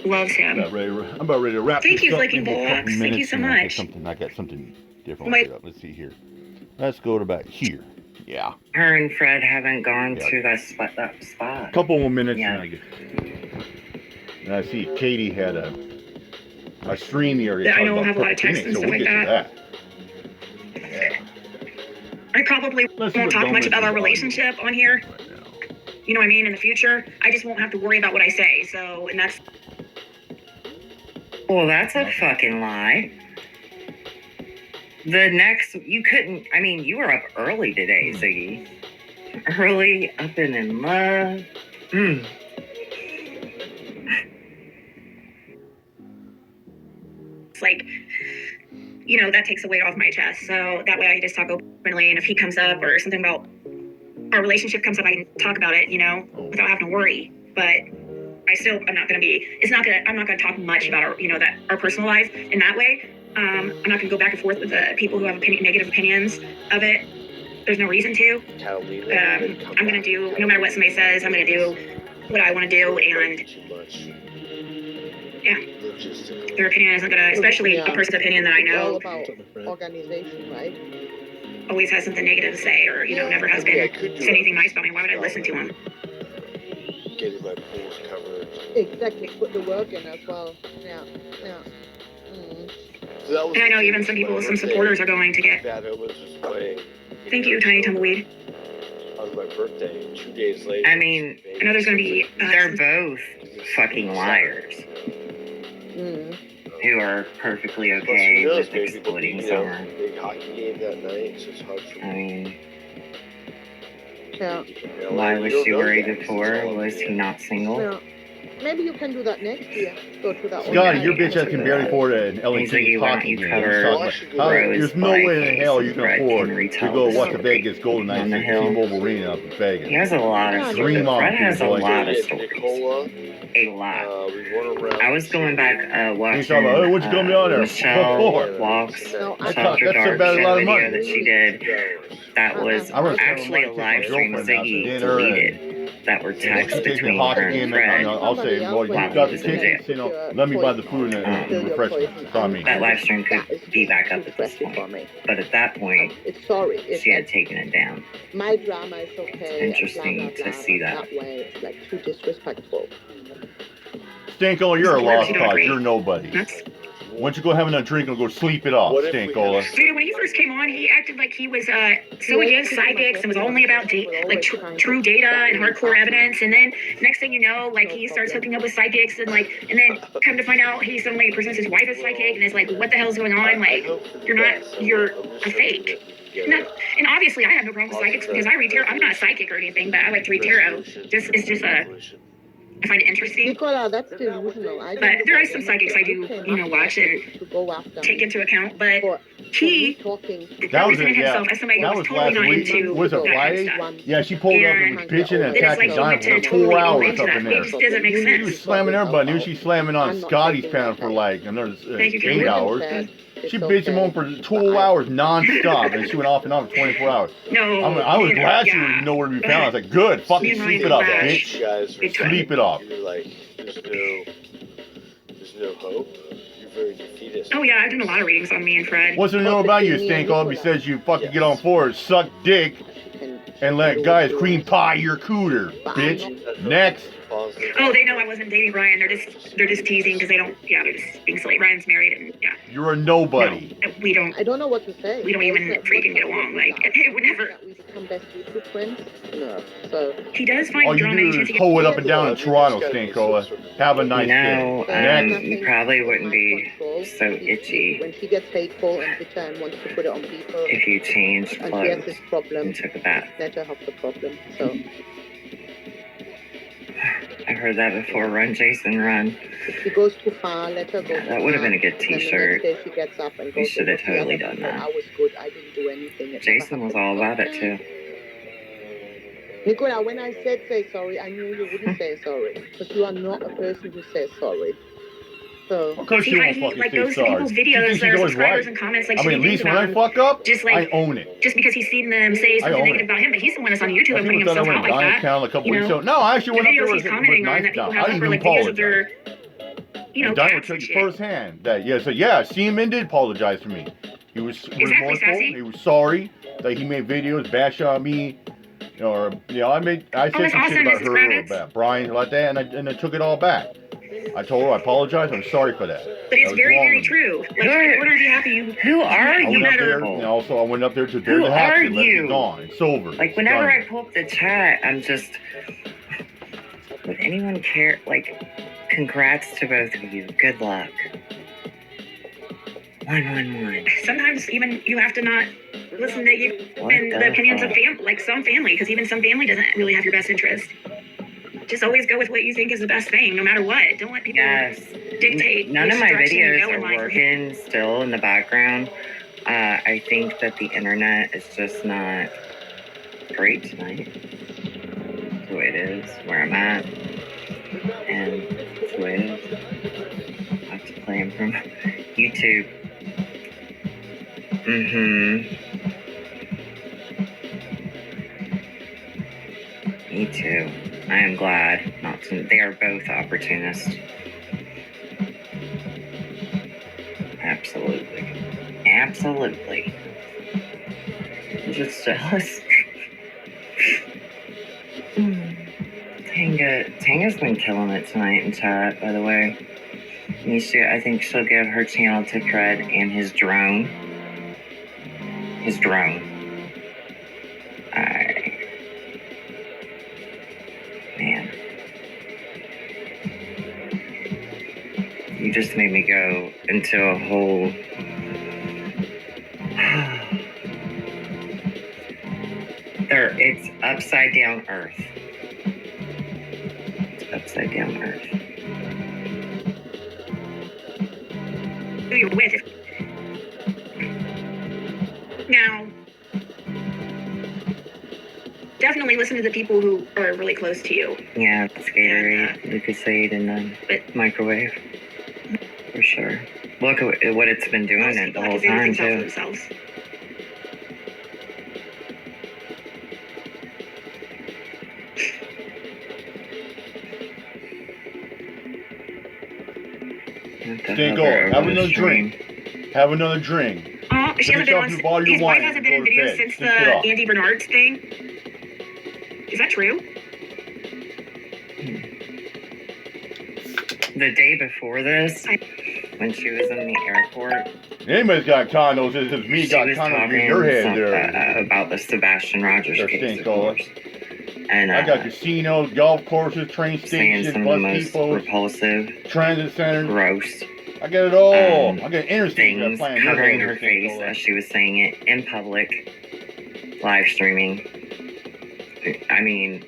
loves him. I'm about ready to wrap Thank this you, up. Flaking Maybe a couple Bullocks. Thank you minutes so and I'll get much. I got something different. Wait. Let's see here. Let's go to about here. Yeah. Her and Fred haven't gone Yeah. to that spot. Couple more minutes Yeah. and I get. And I see Katie had a stream the area. Yeah, I talking know, about have a lot of Purple texts Phoenix, and so stuff we'll like get to that. I probably Let's see won't what talk much Gomez about our is on relationship on here. right now. You know what I mean? In the future, I just won't have to worry about what I say. So, and that's Well, that's a fucking lie. You couldn't, I mean, you were up early today, Ziggy. Early, up and in love. it's like, you know, that takes a weight off my chest. So that way I just talk openly. And if he comes up or something about our relationship comes up, I can talk about it, you know, without having to worry. But I'm not going to be, I'm not going to talk much about our personal life in that way. I'm not going to go back and forth with the people who have negative opinions of it. There's no reason to. I'm going to do, no matter what somebody says, I'm going to do what I want to do. And yeah, their opinion isn't going to, especially a person's opinion that I know about organization, right? always has something negative to say or, never has been said anything nice about me. Why would I listen to him? Getting my pools covered. Exactly, put the work in as well. Yeah. And I know even some supporters are going to get. Bad Omens was playing. Thank you, Tiny Tumbleweed. On my birthday, 2 days later. I mean, I know there's going to be. they're both fucking liars who are perfectly okay with exploiting someone. Big hockey game that night, so it's hard for I mean, Yeah. why was she worried before? Was he not single? Yeah. Maybe you can do that next year. Go to that Scotty, your bitch ass can barely afford an He's like, LED you want hockey you game. cover There's no way in hell you can Brett afford can to retell go the watch the story Vegas Golden Knights on the and hill. T-Mobile Arena up in Vegas. He has a lot of stories. Dream on Brett has a people like lot of that. stories. Nicola, A lot. we went around. I was going back watching He's talking about, hey, what you gonna be on there? Michelle What for? Walks No, That's After Dark about a lot of video money. that she did. That was I'm gonna actually a spend live my stream girlfriend out to Ziggy dinner deleted that were She texts takes me between a her hockey and game Fred. and I'll say, well, you Wow, got he the was in tickets, let me buy the food and the refreshments. It's on me. That live stream could be back up at this point. But at that point, It's sorry. It's she had like, taken it down. my drama is okay. It's interesting blah, blah, to blah, see but that. way it's like too disrespectful. Stinko, you're a Of course lost you don't cause. agree. You're nobody. That's Why don't you go have another drink and go sleep it off, What if we Stankola? have- Dude, when he first came on, he acted like he was so against psychics and was only about true data and hardcore evidence. And then next thing you know, like he starts hooking up with psychics and then come to find out he suddenly presents his wife as psychic and it's like, what the hell's going on? Like, you're a fake. And obviously, I have no problem with psychics because I read tarot. I'm not a psychic or anything, but I like to read tarot. I find it interesting. Nicola, that's delusional. But there are some psychics I do, watch and take into account. But he represented himself as somebody who was totally not into Was it that kind of Friday? stuff. Yeah, she pulled up and was bitching and Then it's attacking like he went Diamond to for 4 totally hours into up that. in It there. just doesn't make She sense. was slamming her butt. Knew she's slamming on Scotty's panel for like another Thank you, 8 hours. She bitched him on for 2 hours non-stop, and she went off and on for 24 hours. No, I was glad she was nowhere to be found. I was like, good, fucking sleep it up, You bitch. guys were Sleep it off. You're like, there's no hope. You're very defeatist. Oh yeah, I've done a lot of readings on me and Fred. What's there to know about you, Stankola? Besides you fucking get on forward, suck dick, and let guys cream pie your cooter, bitch. Next. Oh, they know I wasn't dating Ryan. They're just teasing because they don't. Yeah, they're just being silly. Ryan's married, and yeah. You're a nobody. No, we don't. I don't know what to say. We don't even freaking get along. Like it would never. We become best YouTube friends. No. So he does find All you drama. do is hoe it up and down in Toronto, Stankola. Have a nice No, day. Next. you probably wouldn't be so itchy when she gets hateful and bitter and wants to put it on people, if you changed and he has clothes this problem, and took a bath. let her have the problem. So I've heard that before. Run, Jason, run. if she goes too far, let her go. That would have been a good And the T-shirt. next day she gets up and You goes. should have "Look, the totally other done people, that. I was good. I didn't do anything. It Jason never was happened." all about it too. Nicola, when I said say sorry, I knew you wouldn't say sorry because you are not a person who says sorry. So Of course she won't fucking like say goes to sorry. people's She videos, thinks their she's always subscribers right. and comments like I mean, shitty at things least when about I him. fuck up, Just like I own it. just because he's seen them say something own negative it. about him, but he's the one that's on YouTube and putting People thought I himself went out like Donnie's that. channel a couple You weeks know, ago. No, I actually the went up there videos with he's commenting on nice that people down. have I up didn't for even like videos of apologize. their, And Donnie would cats and tell you shit. firsthand that, so yeah, Seaman did apologize for me. He was remorseful. Sassy. He was sorry that he made videos bash on me. Or, I said that's some shit awesome, about Mrs. her or Kravitz. about Brian like that, and I took it all back. I told her I apologize. I'm sorry for that. But it's That was very, wrong very with me. true. Like, in order to be happy, Who are I you? went up there, people? also I went up there to dare Who the hatchet, are let it you? be gone. It's over. Like whenever Done. I pull up the chat, I'm just. Would anyone care? Like, congrats to both of you. Good luck. 111. sometimes even you have to not listen to you What and the the opinions of fuck? some family, because even some family doesn't really have your best interest. Just always go with what you think is the best thing, no matter what. Don't let people Yes. dictate None which of my direction you videos go in are life. working still in the background. I think that the internet is just not great tonight. That's the way it is, where I'm at. And that's the way it is. I have to play them from YouTube. Me too. I am glad not to. They are both opportunists. Absolutely. Absolutely. I'm just jealous. Tanga's been killing it tonight in chat, by the way. Nisha, I think she'll give her channel to Fred and his drone. His drone. Man. You just made me go into a whole... It's upside down Earth. It's upside down Earth. Who you're with. Now, definitely listen to the people who are really close to you. Yeah, Gatorade, Lucasade, and then microwave. For sure. Look at what it's been doing it the whole time, Things out for too. themselves. Stank over. Have another drink. Have another drink. She hasn't been on. Your bottle of His your wife wine hasn't and been in go to videos bed. since Sleep it off. the Andy Bernard's thing. Is that true? The day before this, when she was in the airport. Anybody's got condos. It's me She got was condos talking in your head there. about the Sebastian Rogers Their case, stink of color. course. And I got casinos, golf courses, train saying stations, some of bus the most depots, repulsive, transit centers. gross I got it all. I got interesting things covering her face as she was saying it in public, live streaming. I mean,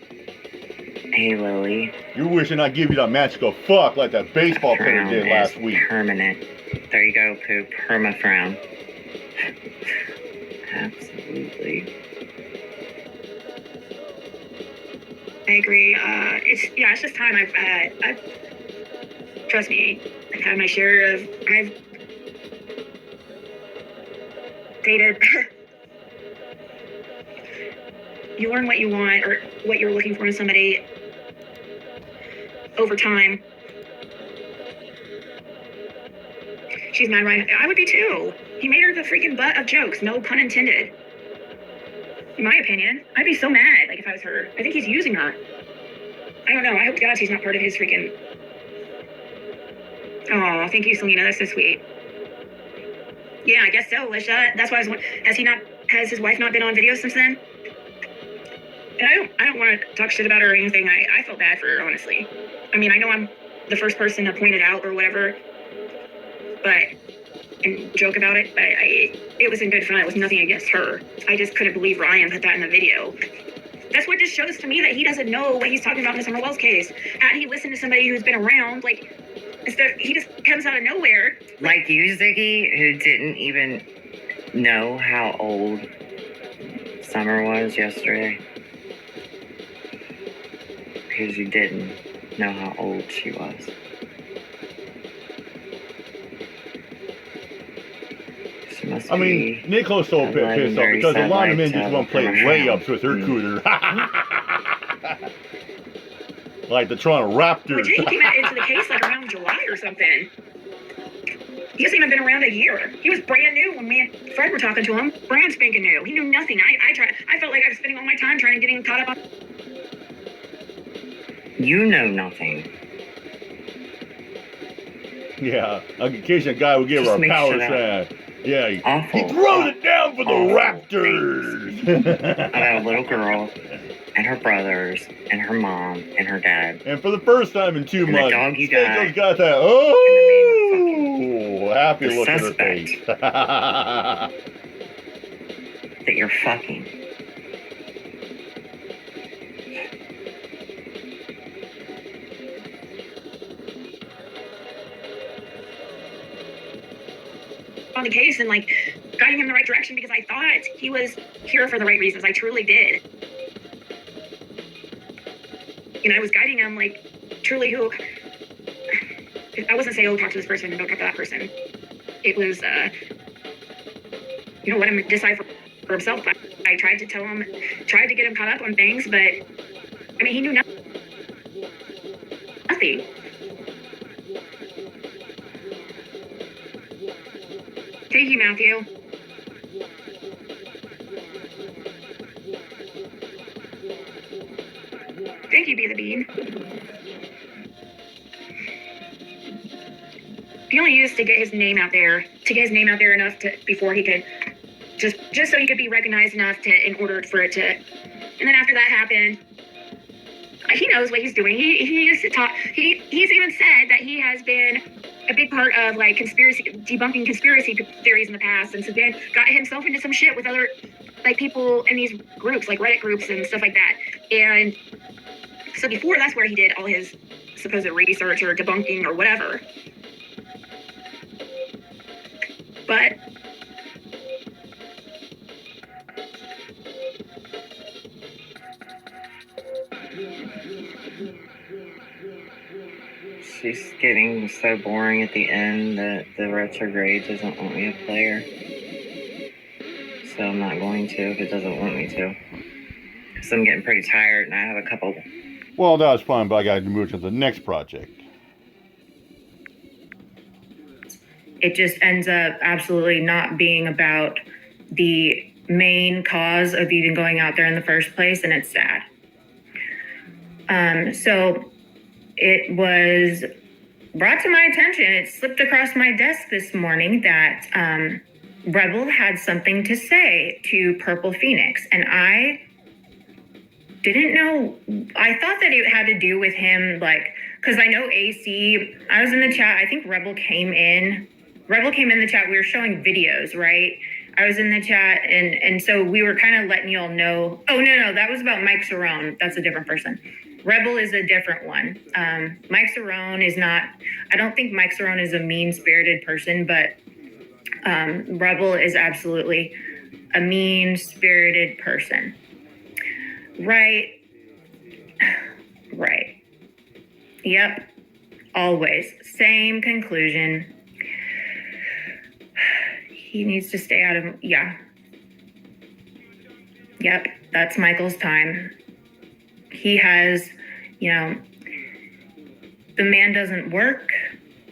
hey Lily. You're wishing I'd give you that magical fuck like that baseball player did last week. Permanent. There you go, poop. Perma frown. Absolutely. I agree. It's just time. I've trust me, I've had my share of. I've dated. You learn what you want or what you're looking for in somebody over time. She's mad, right? I would be too. He made her the freaking butt of jokes. No pun intended. In my opinion, I'd be so mad. Like if I was her, I think he's using her. I don't know. I hope to God she's not part of his freaking. Oh, thank you, Selena. That's so sweet. Yeah, I guess so, Alicia. That's why I was. Has his wife not been on video since then? And I don't want to talk shit about her or anything. I felt bad for her, honestly. I mean, I know I'm the first person to point it out or whatever, and joke about it, but it was in good fun. It was nothing against her. I just couldn't believe Ryan put that in the video. That's what just shows to me that he doesn't know what he's talking about in the Summer Wells case. Had he listened to somebody who's been around, like, instead, he just comes out of nowhere. Like you, Ziggy, who didn't even know how old Summer was yesterday. Because you didn't know how old she was. She must be Nico's so pissed off because a lot of men just want to play layups with her cooter. Like the Toronto Raptors. Legit, he came out into the case like around July or something. He hasn't even been around a year. He was brand new when me and Fred were talking to him. Brand spanking new. He knew nothing. I felt like I was spending all my time trying to get him caught up on. You know nothing. Yeah, in case a guy would give Just her a make power shit up. shot. Yeah, he Awful. throws it down for the Raptors. About a little girl and her brothers and her mom and her dad. And for the first time in 2 And months, the dog you Stanko's got. got that. Oh, happy The look at her suspect. face. That you're fucking. On the case and like guiding him in the right direction because I thought he was here for the right reasons. I truly did. You know, I was guiding him like truly who. I wasn't saying, oh, talk to this person and don't talk to that person. It was, let him decide for himself. I tried to tell him, tried to get him caught up on things, but I mean, he knew nothing. Thank you, Matthew. Thank you, Be the Bean. He only used to get his name out there, enough to before he could just so he could be recognized enough in order for it to. And then after that happened, he knows what he's doing. He used to talk. He's even said that he has been a big part of like debunking conspiracy theories in the past, and so then got himself into some shit with other like people in these groups, like Reddit groups and stuff like that. And so before, that's where he did all his supposed research or debunking or whatever. But She's getting so boring at the end that the retrograde doesn't want me to play her. So I'm not going to if it doesn't want me to. Because I'm getting pretty tired and I have a couple. Well, that was fun, but I got to move to the next project. It just ends up absolutely not being about the main cause of even going out there in the first place, and it's sad. So it was brought to my attention, it slipped across my desk this morning that Rebel had something to say to Purple Phoenix, and I didn't know. I thought that it had to do with him, like, because I know AC. I was in the chat. I think Rebel came in the chat. We were showing videos, right? I was in the chat, and so we were kind of letting y'all know. Oh no, that was about Mike Cerrone. That's a different person. Rebel is a different one. Mike Cerrone is not. I don't think Mike Cerrone is a mean-spirited person, but Rebel is absolutely a mean-spirited person. Right. Yep. Always. Same conclusion. He needs to stay out of... Yeah. Yep. That's Michael's time. He has, the man doesn't work.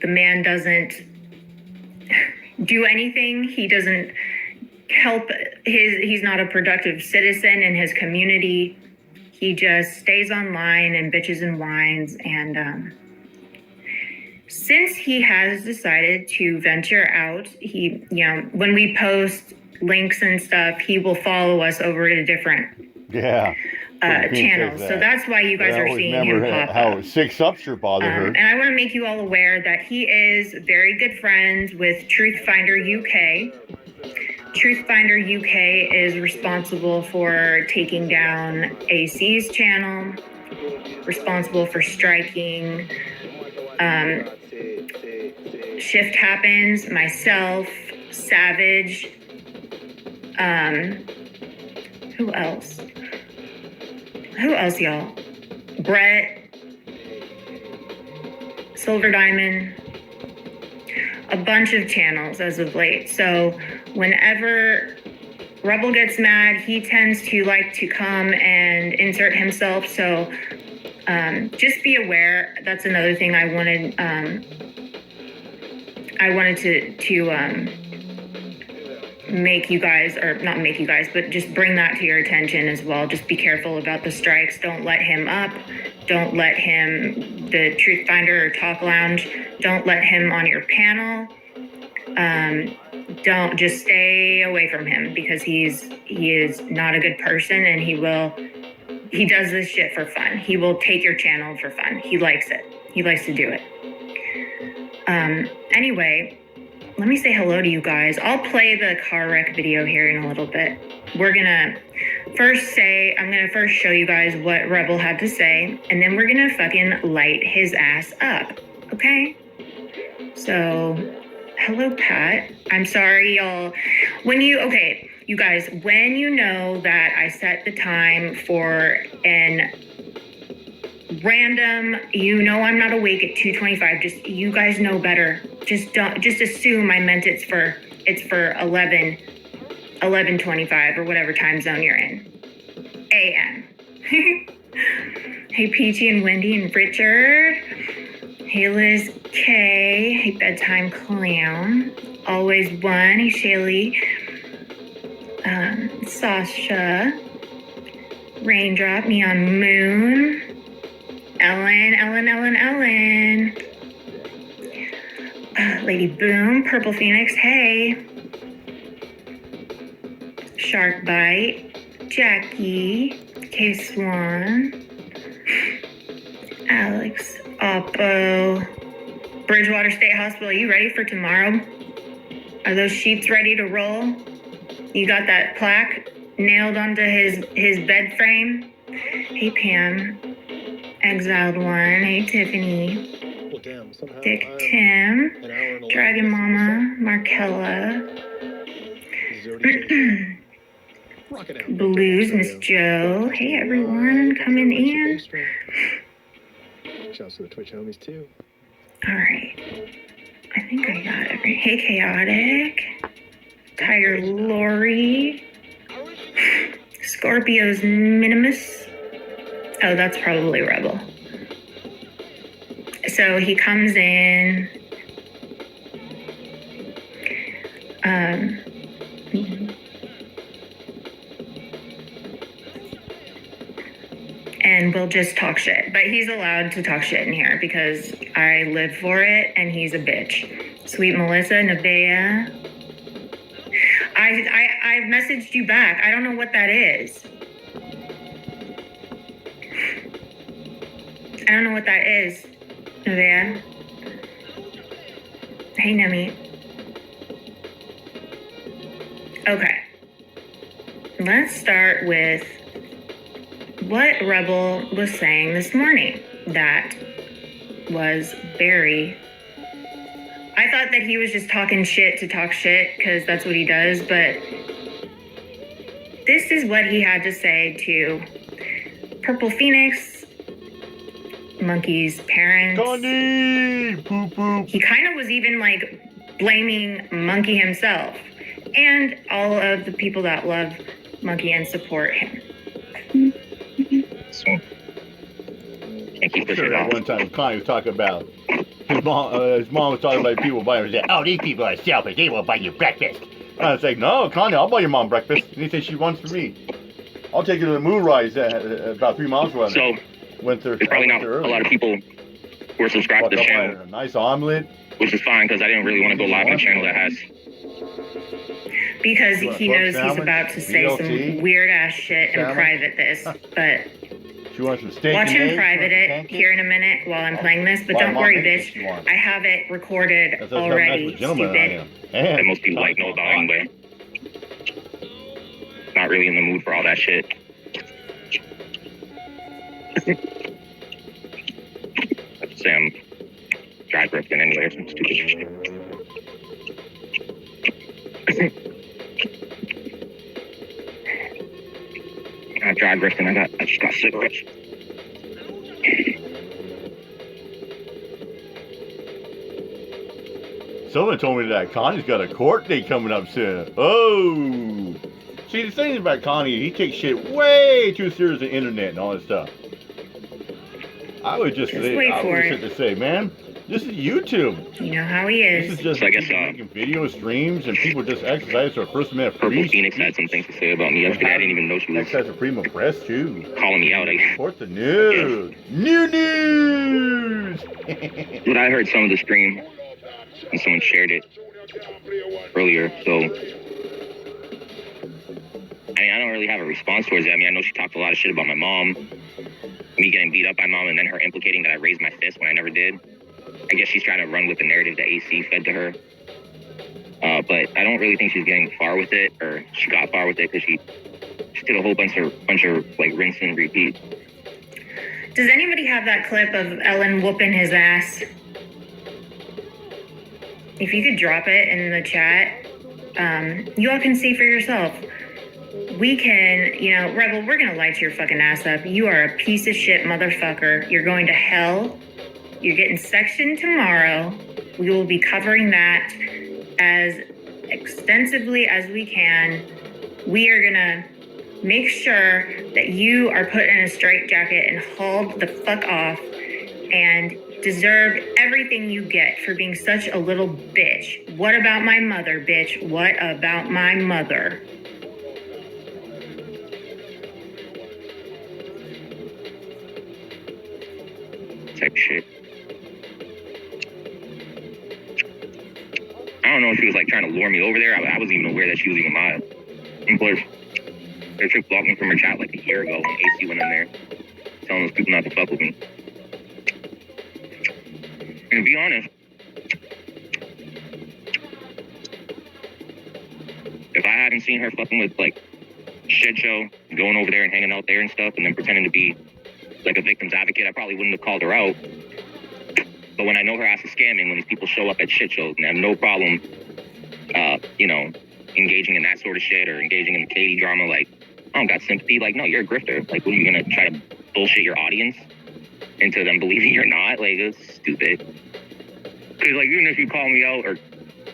The man doesn't do anything. He doesn't help he's not a productive citizen in his community. He just stays online and bitches and whines. And since he has decided to venture out, he, when we post links and stuff, he will follow us over to different channels. So that's why you guys are seeing him pop how up. 6 Up sure bothered her. And I want to make you all aware that he is very good friends with Truthfinder UK. Truthfinder UK is responsible for taking down AC's channel, responsible for striking Shift Happens, myself, Savage, who else, y'all? Brett, Silver Diamond, a bunch of channels as of late. So whenever Rebel gets mad, he tends to like to come and insert himself. So just be aware. That's another thing I wanted to make you guys, or not make you guys, but just bring that to your attention as well. Just be careful about the strikes. Don't let him up. Don't let him, the Truth Finder or Talk Lounge, don't let him on your panel. Don't, just stay away from him, because he is not a good person, and he does this shit for fun. He will take your channel for fun. He likes it. He likes to do it. Anyway, let me say hello to you guys. I'll play the car wreck video here in a little bit. I'm gonna first show you guys what Rebel had to say, and then we're gonna fucking light his ass up, okay? So, hello, Pat. I'm sorry, y'all. You guys, when you know that I set the time for an random, I'm not awake at 2:25. Just, you guys know better. Just assume I meant it's for 11:25 or whatever time zone you're in. AM. Hey, Peachy and Wendy and Richard. Hey, Liz K. Hey, Bedtime Clown. Always One. Hey, Shaylee. Sasha. Raindrop. Neon Moon. Ellen. Lady Boom. Purple Phoenix. Hey. Shark Bite. Jackie. K Swan. Alex. Oppo. Bridgewater State Hospital. You ready for tomorrow? Are those sheets ready to roll? You got that plaque nailed onto his bed frame? Hey, Pam. Exiled One. Hey, Tiffany. Well, damn, somehow Dick Tim. Dragon Mama. Markella. Blues. Miss Joe. Hey, everyone. Coming in. Shouts to the Twitch homies, too. All right. I think I got it. Hey, Chaotic. Tiger Lori. Scorpio's Minimus. Oh, that's probably Rebel. So he comes in. And and will just talk shit. But he's allowed to talk shit in here because I live for it and he's a bitch. Sweet Melissa, Nevaeh. I messaged you back. I don't know what that is. I don't know what that is, Nevaeh. Hey, Nemi. Okay. Let's start with what Rebel was saying this morning. That was very... I thought that he was just talking shit to talk shit, because that's what he does, but this is what he had to say to Purple Phoenix, Monkey's parents. Connie! Poop poop. He kind of was even like blaming Monkey himself and all of the people that love Monkey and support him. So, can't keep pushing it off. One time Connie was talking about his mom was talking about people buying her. She said, oh, these people are selfish. They will buy you breakfast. I was like, no, Connie, I'll buy your mom breakfast. And he said she wants for me. I'll take her to the moon rise about 3 miles away. So, there's probably not a lot of people who are subscribed to the channel. A nice omelet. Which is fine, because I didn't really want to go live on a channel that has... Because he knows he's about to say some weird ass shit in private but... She wants some steak. Watch him private it here in a minute while I'm playing this, but don't worry, bitch. I have it recorded already, stupid. That most people know about anyway. Not really in the mood for all that shit. Let's say I'm dry grifting anyway or some stupid shit. Not dry grifting, I just got cigarettes. Someone told me that Connie's got a court date coming up soon. Oh! See, the thing about Connie, he takes shit way too serious on the internet and all that stuff. I would just say, man, this is YouTube. You know how he is. This is just, I guess, making video streams and people just exercise their First Amendment free. Purple Phoenix had some things to say about me yesterday. I didn't even know she was exercise of freedom of press too. Calling me out. Report the news. New news. But I heard some of the stream and someone shared it earlier, so I mean, I don't really have a response towards it. I mean, I know she talked a lot of shit about my mom, me getting beat up by mom, and then her implicating that I raised my fist when I never did. I guess she's trying to run with the narrative that AC fed to her. But I don't really think she's getting far with it, or she got far with it because she did a whole bunch of like rinse and repeat. Does anybody have that clip of Ellen whooping his ass? If you could drop it in the chat, you all can see for yourself. We can, Rebel, we're gonna light your fucking ass up. You are a piece of shit motherfucker. You're going to hell. You're getting sectioned tomorrow. We will be covering that as extensively as we can. We are gonna make sure that you are put in a straitjacket and hauled the fuck off and deserve everything you get for being such a little bitch. What about my mother, bitch? What about my mother? Type shit. I don't know if she was like trying to lure me over there. I wasn't even aware that she was even live. And plus, her chick blocked me from her chat like a year ago when AC went in there, telling those people not to fuck with me. And to be honest, if I hadn't seen her fucking with like shit show, going over there and hanging out there and stuff, and then pretending to be like a victim's advocate, I probably wouldn't have called her out. But when I know her ass is scamming, when these people show up at shit shows and have no problem, engaging in that sort of shit or engaging in the Katie drama, like, I don't got sympathy. Like, no, you're a grifter. Like, what are you gonna try to bullshit your audience into them believing you're not? Like, it's stupid. Because, like, even if you call me out or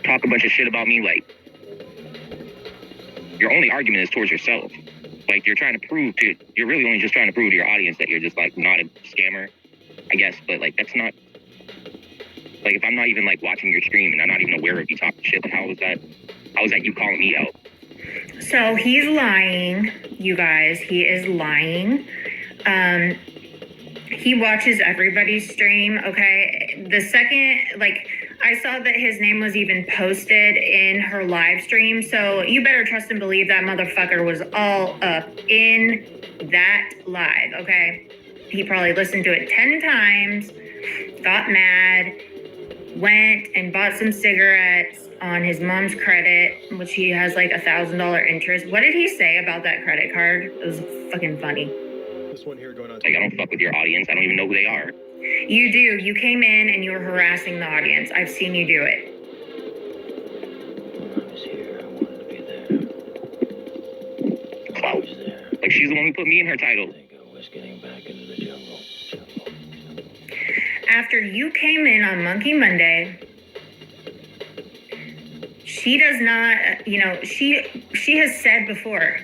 talk a bunch of shit about me, like, your only argument is towards yourself. Like, you're really only just trying to prove to your audience that you're just, like, not a scammer, I guess. But, like, that's not, like, if I'm not even, like, watching your stream and I'm not even aware of you talking shit, like, how is that you calling me out? So he's lying, you guys. He is lying. He watches everybody's stream, okay? The second, like, I saw that his name was even posted in her live stream, so you better trust and believe that motherfucker was all up in that live, okay? He probably listened to it 10 times, got mad, went and bought some cigarettes on his mom's credit, which he has like $1,000 interest. What did he say about that credit card? It was fucking funny. This one here going on. Like, I don't fuck with your audience. I don't even know who they are. You do. You came in and you were harassing the audience. I've seen you do it. Clout. Like, she's the one who put me in her title. After you came in on Monkey Monday, she does not, you know, she has said before,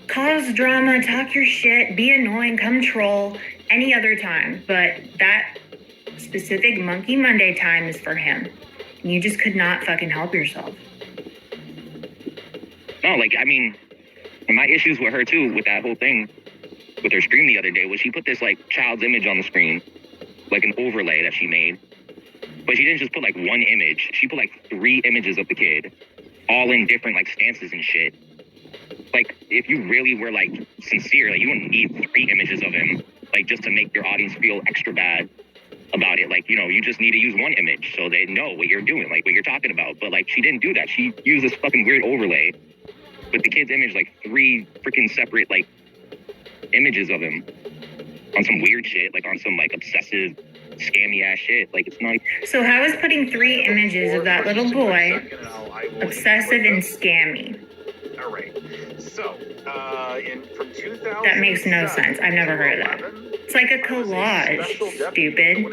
cause drama, talk your shit, be annoying, come troll any other time. But that specific Monkey Monday time is for him. And you just could not fucking help yourself. No, like, I mean, my issues with her too, with that whole thing, with her stream the other day, was she put this like child's image on the screen, like an overlay that she made. But she didn't just put like one image. She put like 3 images of the kid, all in different like stances and shit. Like, if you really were like sincere, like, you wouldn't need 3 images of him, like, just to make your audience feel extra bad about it. Like, you know, you just need to use one image so they know what you're doing, like what you're talking about. But like, she didn't do that. She used this fucking weird overlay with the kid's image, like 3 freaking separate like images of him on some weird shit, like on some like obsessive scammy ass shit. Like, it's not. So how is putting 3 images of that little boy obsessive and scammy? All right. So, from 2000. That makes no sense. I've never heard of that. It's like a collage, stupid.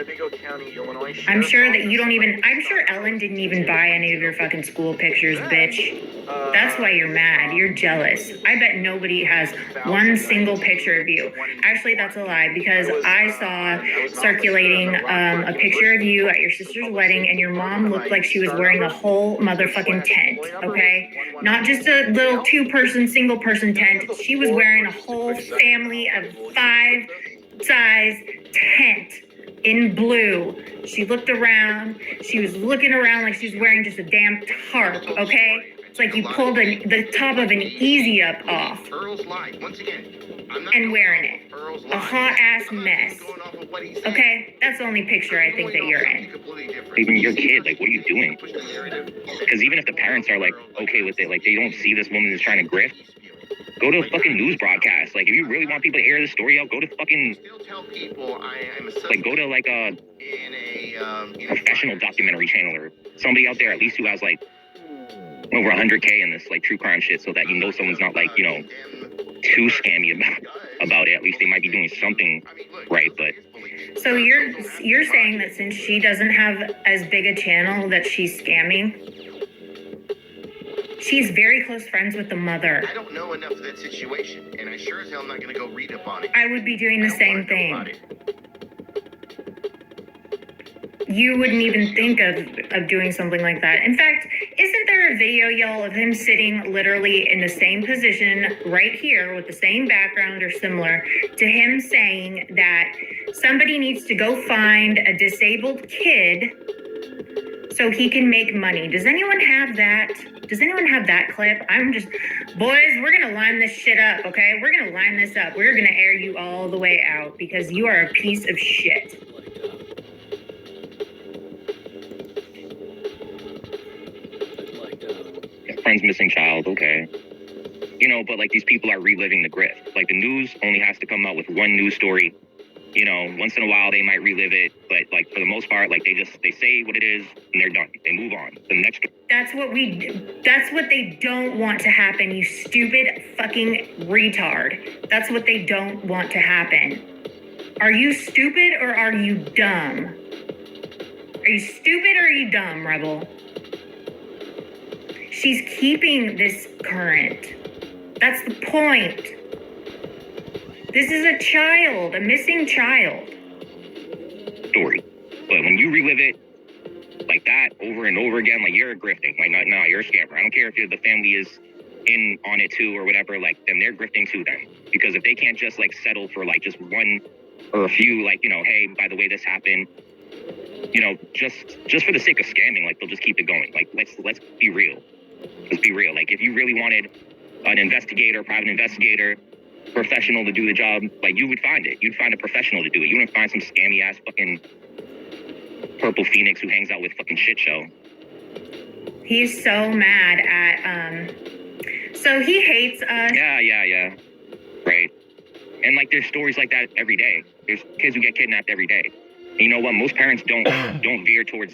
I'm sure that you don't even, I'm sure Ellen didn't even buy any of your fucking school pictures, bitch. That's why you're mad. You're jealous. I bet nobody has one single picture of you. Actually, that's a lie, because I saw circulating a picture of you at your sister's wedding, and your mom looked like she was wearing a whole motherfucking tent, okay? Not just a little 2-person, single-person tent. She was wearing a whole family of 5 size tent in blue. She looked around. She was looking around like she was wearing just a damn tarp, okay? It's like you pulled the top of an Easy Up off and wearing it. A hot ass mess. Okay? That's the only picture I think that you're in. Even your kid, like, what are you doing? Because even if the parents are like okay with it, like, they don't see this woman is trying to grift, go to a fucking news broadcast. Like, if you really want people to air the story out, go to fucking, like, go to like a professional documentary channel or somebody out there at least who has like over 100K in this like true crime shit, so that you know someone's not like, you know, too scammy about it. At least they might be doing something right. But so you're saying that since she doesn't have as big a channel that she's scamming? She's very close friends with the mother. I don't know enough of that situation, and I sure as hell am not going to go read up on it. I would be doing the same thing. You wouldn't even think of doing something like that. In fact, isn't there a video, y'all, of him sitting literally in the same position right here with the same background or similar to him saying that somebody needs to go find a disabled kid so he can make money? Does anyone have that? Does anyone have that clip? Boys, we're going to line this shit up, okay? We're going to line this up. We're going to air you all the way out because you are a piece of shit. friend's missing child, okay. You know, but like these people are reliving the grift. Like the news only has to come out with one news story. You know, once in a while they might relive it, but like for the most part, like they say what it is and they're done. They move on. The next. That's what they don't want to happen, you stupid fucking retard. That's what they don't want to happen. Are you stupid or are you dumb? Are you stupid or are you dumb, Rebel? She's keeping this current. That's the point. This is a child, a missing child. Story. But when you relive it like that over and over again, like you're grifting. Like, no, you're a scammer. I don't care if the family is in on it too or whatever, like then they're grifting too then. Because if they can't just like settle for like just one or a few, like, you know, hey, by the way, this happened. You know, just for the sake of scamming, like, they'll just keep it going. Like, let's be real. Let's be real. Like, if you really wanted an investigator, private investigator, professional to do the job, like, you would find it. You'd find a professional to do it. You wouldn't find some scammy ass fucking Purple Phoenix who hangs out with fucking shit show. He's so mad at, so he hates us. Yeah. Right. And, like, there's stories like that every day. There's kids who get kidnapped every day. And you know what? Most parents don't veer towards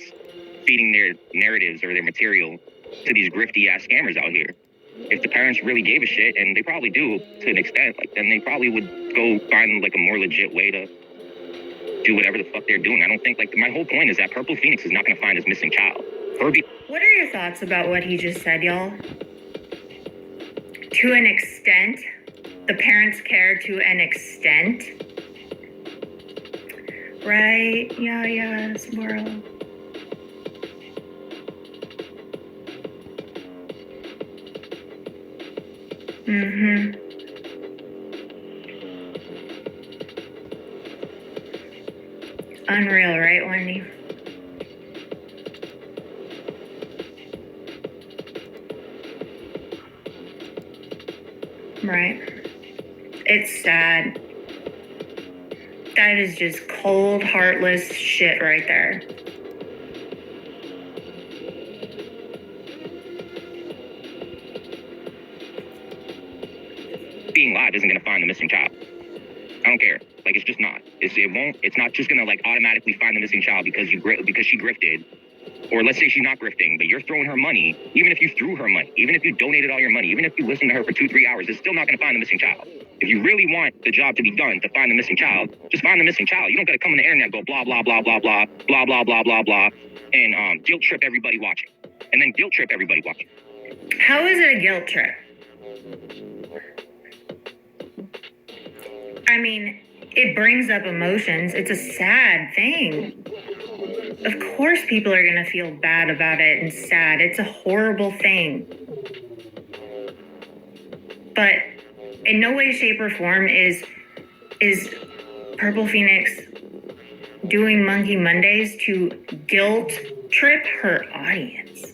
feeding their narratives or their material to these grifty ass scammers out here. If the parents really gave a shit, and they probably do to an extent, like, then they probably would go find, like, a more legit way to do whatever the fuck they're doing. I don't think, like, my whole point is that Purple Phoenix is not going to find his missing child. What are your thoughts about what he just said, y'all? To an extent, the parents care to an extent. Right? Yeah, swirl. Unreal, right, Wendy? Right. It's sad. That is just cold, heartless shit right there. Being live isn't going to find the missing child. I don't care. Like, it's just not. It's not just going to, like, automatically find the missing child because she grifted. Or let's say she's not grifting, but you're throwing her money. Even if you threw her money, even if you donated all your money, even if you listened to her for 2-3 hours, it's still not going to find the missing child. If you really want the job to be done to find the missing child, just find the missing child. You don't got to come on the internet and go blah, blah, blah, blah, blah, blah, blah, blah, blah, blah, and guilt trip everybody watching. And then guilt trip everybody watching. How is it a guilt trip? I mean, it brings up emotions. It's a sad thing. Of course people are going to feel bad about it and sad. It's a horrible thing. But in no way, shape, or form is Purple Phoenix doing Monkey Mondays to guilt trip her audience.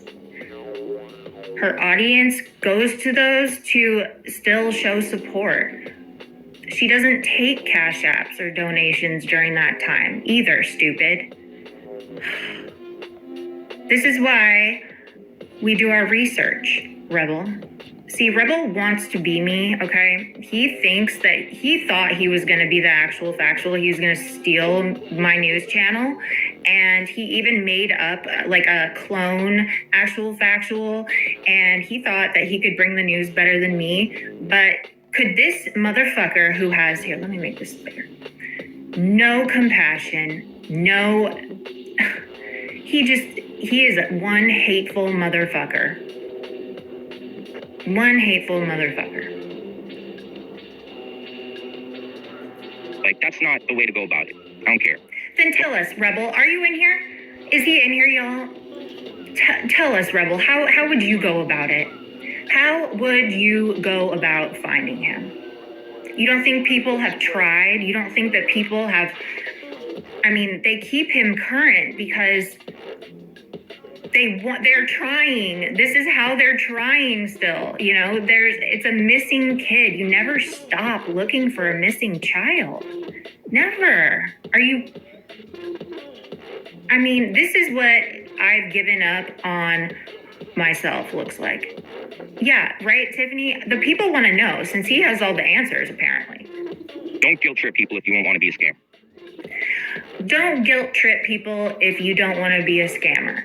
Her audience goes to those to still show support. She doesn't take cash apps or donations during that time either, stupid. This is why we do our research, Rebel. See, Rebel wants to be me, okay? He thought he was going to be the actual factual. He was going to steal my news channel. And he even made up like a clone actual factual. And he thought that he could bring the news better than me. But could this motherfucker who has, here, let me make this bigger. No compassion, no... He is one hateful motherfucker. One hateful motherfucker. Like, that's not the way to go about it. I don't care. Then tell us, Rebel, are you in here? Is he in here, y'all? Tell us, Rebel, how would you go about it? How would you go about finding him? You don't think people have tried? You don't think that people have... I mean, they keep him current because they're trying. This is how they're trying still. You know, it's a missing kid. You never stop looking for a missing child. Never. I mean, this is what I've given up on myself looks like. Yeah, right, Tiffany? The people want to know since he has all the answers, apparently. Don't guilt trip people if you don't want to be a scammer. Don't guilt trip people if you don't want to be a scammer.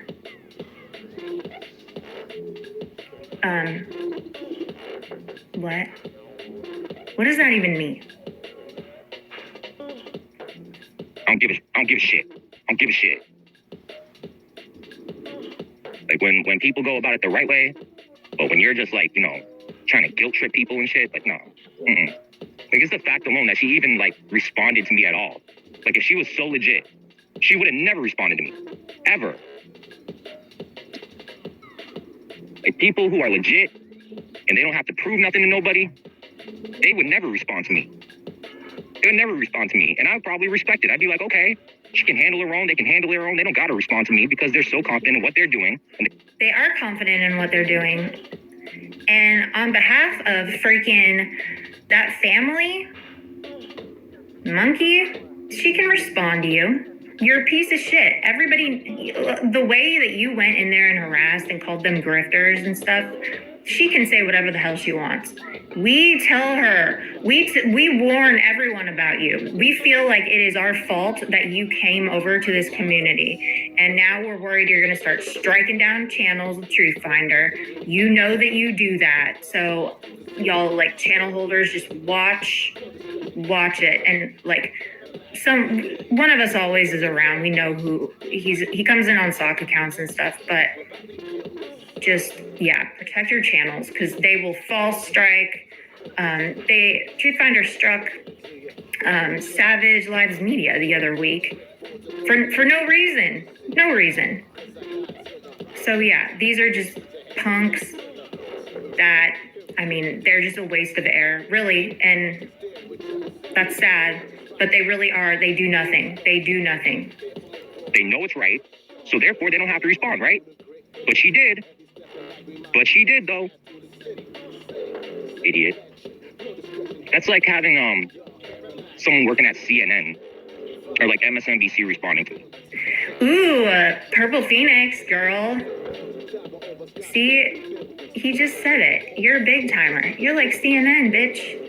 What? What does that even mean? I don't give a shit. I don't give a shit. Like, when people go about it the right way, but when you're just, like, you know, trying to guilt trip people and shit, like, no. Like, it's the fact alone that she even, like, responded to me at all. Like, if she was so legit, she would have never responded to me. Ever. Like, people who are legit and they don't have to prove nothing to nobody, they would never respond to me. They would never respond to me, and I would probably respect it. I'd be like, okay, she can handle her own. They can handle their own. They don't got to respond to me because they're so confident in what they're doing. And They are confident in what they're doing. And on behalf of freaking that family, Monkey, she can respond to you. You're a piece of shit. Everybody, the way that you went in there and harassed and called them grifters and stuff, she can say whatever the hell she wants. We tell her, we warn everyone about you. We feel like it is our fault that you came over to this community. And now we're worried you're going to start striking down channels with Truth Finder. You know that you do that. So y'all, like, channel holders, just watch it. And like, one of us always is around. We know who he comes in on sock accounts and stuff, but just, yeah, protect your channels because they will false strike. Truth Finder struck Savage Lives Media the other week for no reason. So yeah, these are just punks that, I mean, they're just a waste of air, really, and that's sad. But they really are. They do nothing. They know it's right, so therefore they don't have to respond, right? But she did, though. Idiot. That's like having someone working at CNN or like MSNBC responding to it. Ooh, Purple Phoenix, girl. See, he just said it. You're a big timer. You're like CNN, bitch.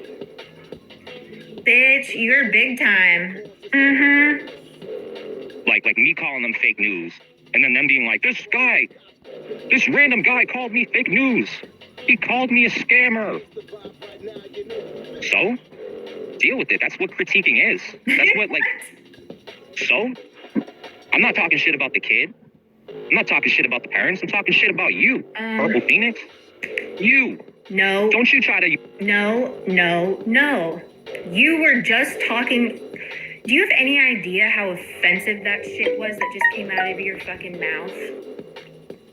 Bitch, you're big time. Mm-hmm. Like me calling them fake news, and then them being like, this random guy called me fake news. He called me a scammer. So, deal with it. That's what critiquing is. That's what, like, so? I'm not talking shit about the kid. I'm not talking shit about the parents. I'm talking shit about you, Purple Phoenix. You. No. Don't you try to... No. You were just talking... Do you have any idea how offensive that shit was that just came out of your fucking mouth?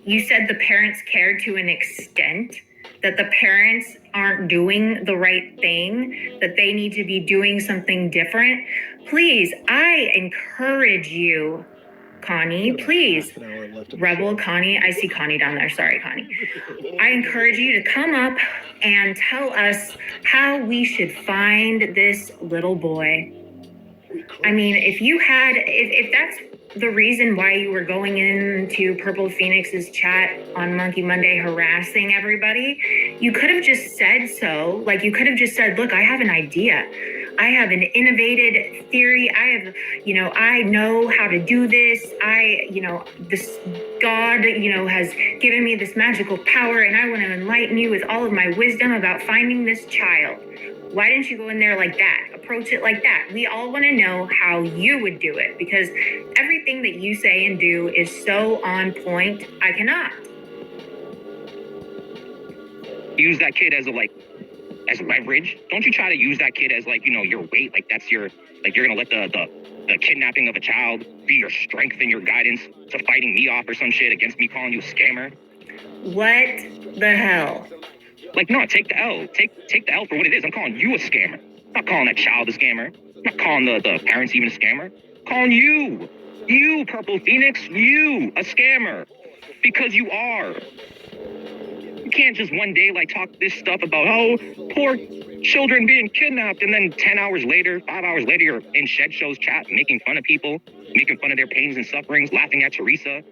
You said the parents cared to an extent, that the parents aren't doing the right thing, that they need to be doing something different. Please, I encourage you, Connie, please. Rebel Connie, I see Connie down there. Sorry, Connie. I encourage you to come up and tell us how we should find this little boy. I mean, if that's the reason why you were going into Purple Phoenix's chat on Monkey Monday harassing everybody, you could have just said so. Like, you could have just said, look, I have an idea. I have an innovative theory. I know how to do this. This God, has given me this magical power, and I want to enlighten you with all of my wisdom about finding this child. Why didn't you go in there like that? Approach it like that. We all want to know how you would do it because everything that you say and do is so on point. I cannot. Use that kid as leverage. Don't you try to use that kid as your weight. Like that's you're gonna let the kidnapping of a child be your strength and your guidance to fighting me off or some shit against me calling you a scammer. What the hell? Like, no, take the L. Take the L for what it is. I'm calling you a scammer. I'm not calling that child a scammer. I'm not calling the parents even a scammer. I'm calling you, Purple Phoenix, you, a scammer. Because you are. You can't just one day, talk this stuff about, poor children being kidnapped, and then 10 hours later, 5 hours later, you're in Shed Show's chat making fun of people, making fun of their pains and sufferings, laughing at Teresa,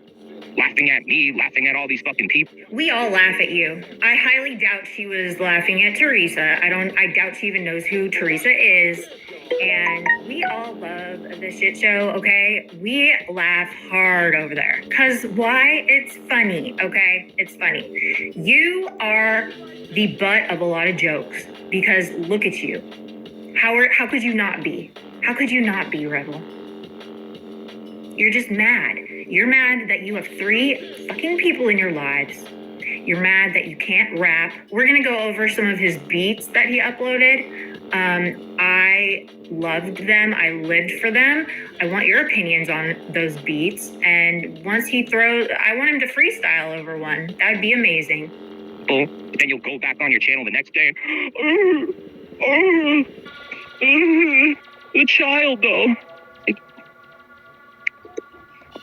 laughing at me, laughing at all these fucking people. We all laugh at you. I highly doubt she was laughing at Teresa. I doubt she even knows who Teresa is. And we all love the shit show, okay? We laugh hard over there. Cause why? It's funny, okay? It's funny. You are the butt of a lot of jokes because look at you. How could you not be? How could you not be, Rebel? You're just mad. You're mad that you have 3 fucking people in your lives. You're mad that you can't rap. We're gonna go over some of his beats that he uploaded. I loved them. I lived for them. I want your opinions on those beats. And once he throws, I want him to freestyle over one. That'd be amazing. But then you'll go back on your channel the next day. The child, though. Like,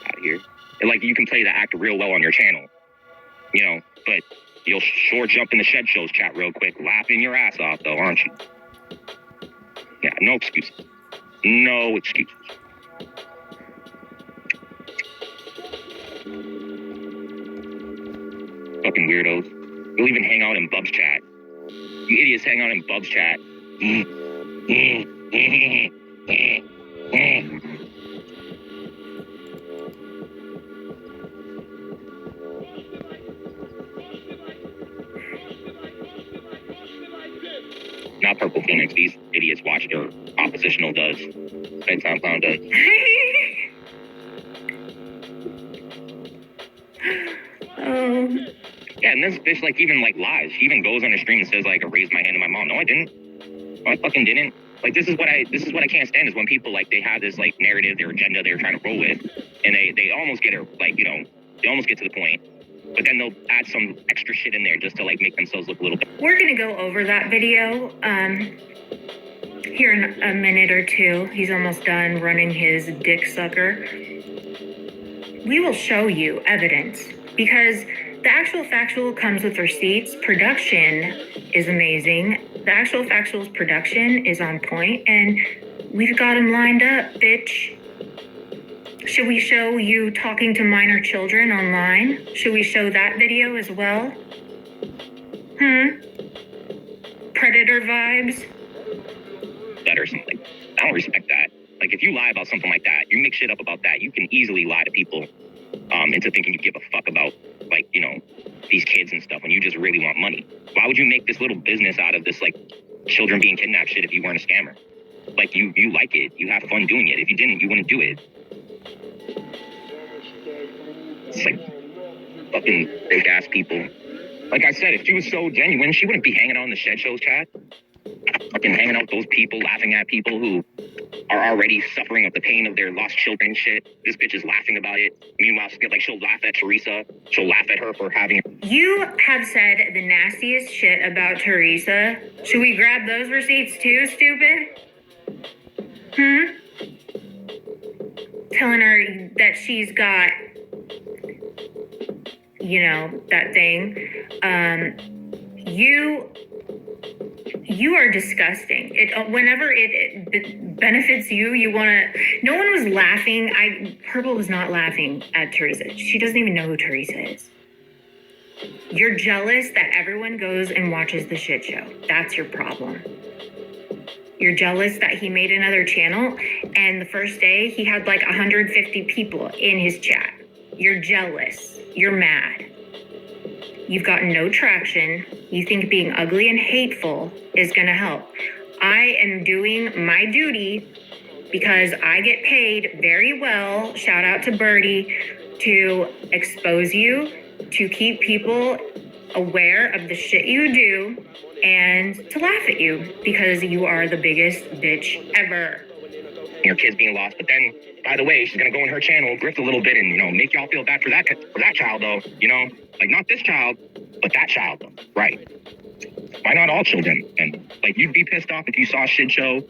out of here. And, like, you can play the actor real well on your channel, you know, but you'll sure jump in the Shed Show's chat real quick, laughing your ass off, though, aren't you? Yeah, no excuses. No excuses. Fucking weirdos. You'll even hang out in Bub's chat. You idiots hang out in Bub's chat. Not Purple Phoenix. These idiots watch their oppositional does. Bedtime Clown does. Yeah, and this bitch, like, even, like, lies. She even goes on her stream and says, like, I raised my hand to my mom. No, I didn't. No, I fucking didn't. Like, this is what I can't stand is when people, like, they have this, like, narrative, their agenda they're trying to roll with, and they almost get it, like, you know, they almost get to the point, but then they'll add some extra shit in there just to, like, make themselves look a little bit. We're gonna go over that video here in a minute or two. He's almost done running his dick sucker. We will show you evidence because the actual factual comes with receipts. Production is amazing. The actual factual's production is on point, and we've got him lined up, bitch. Should we show you talking to minor children online? Should we show that video as well? Predator vibes? Better something. I don't respect that. Like, if you lie about something like that, you make shit up about that, you can easily lie to people into thinking you give a fuck about, like, you know, these kids and stuff when you just really want money. Why would you make this little business out of this, like, children being kidnapped shit if you weren't a scammer? Like, you like it. You have fun doing it. If you didn't, you wouldn't do it. It's like fucking fake ass people. Like I said, if she was so genuine, she wouldn't be hanging out in the Shed Show's chat. Fucking hanging out with those people, laughing at people who are already suffering of the pain of their lost children and shit. This bitch is laughing about it. Meanwhile, she'll laugh at Teresa. She'll laugh at her for having... You have said the nastiest shit about Teresa. Should we grab those receipts too, stupid? Telling her that she's got, you know, that thing. You are disgusting. Whenever it benefits you, you want to... No one was laughing. Purple was not laughing at Teresa. She doesn't even know who Teresa is. You're jealous that everyone goes and watches the shit show. That's your problem. You're jealous that he made another channel, and the first day he had like 150 people in his chat. You're jealous. You're mad. You've got no traction. You think being ugly and hateful is going to help. I am doing my duty because I get paid very well, shout out to Birdie, to expose you, to keep people aware of the shit you do, and to laugh at you because you are the biggest bitch ever. Your kid's being lost, but then, by the way, she's gonna go in her channel, grift a little bit, and, you know, make y'all feel bad for that child, though, you know? Like, not this child, but that child, though. Right. Why not all children? And, like, you'd be pissed off if you saw Shed Show,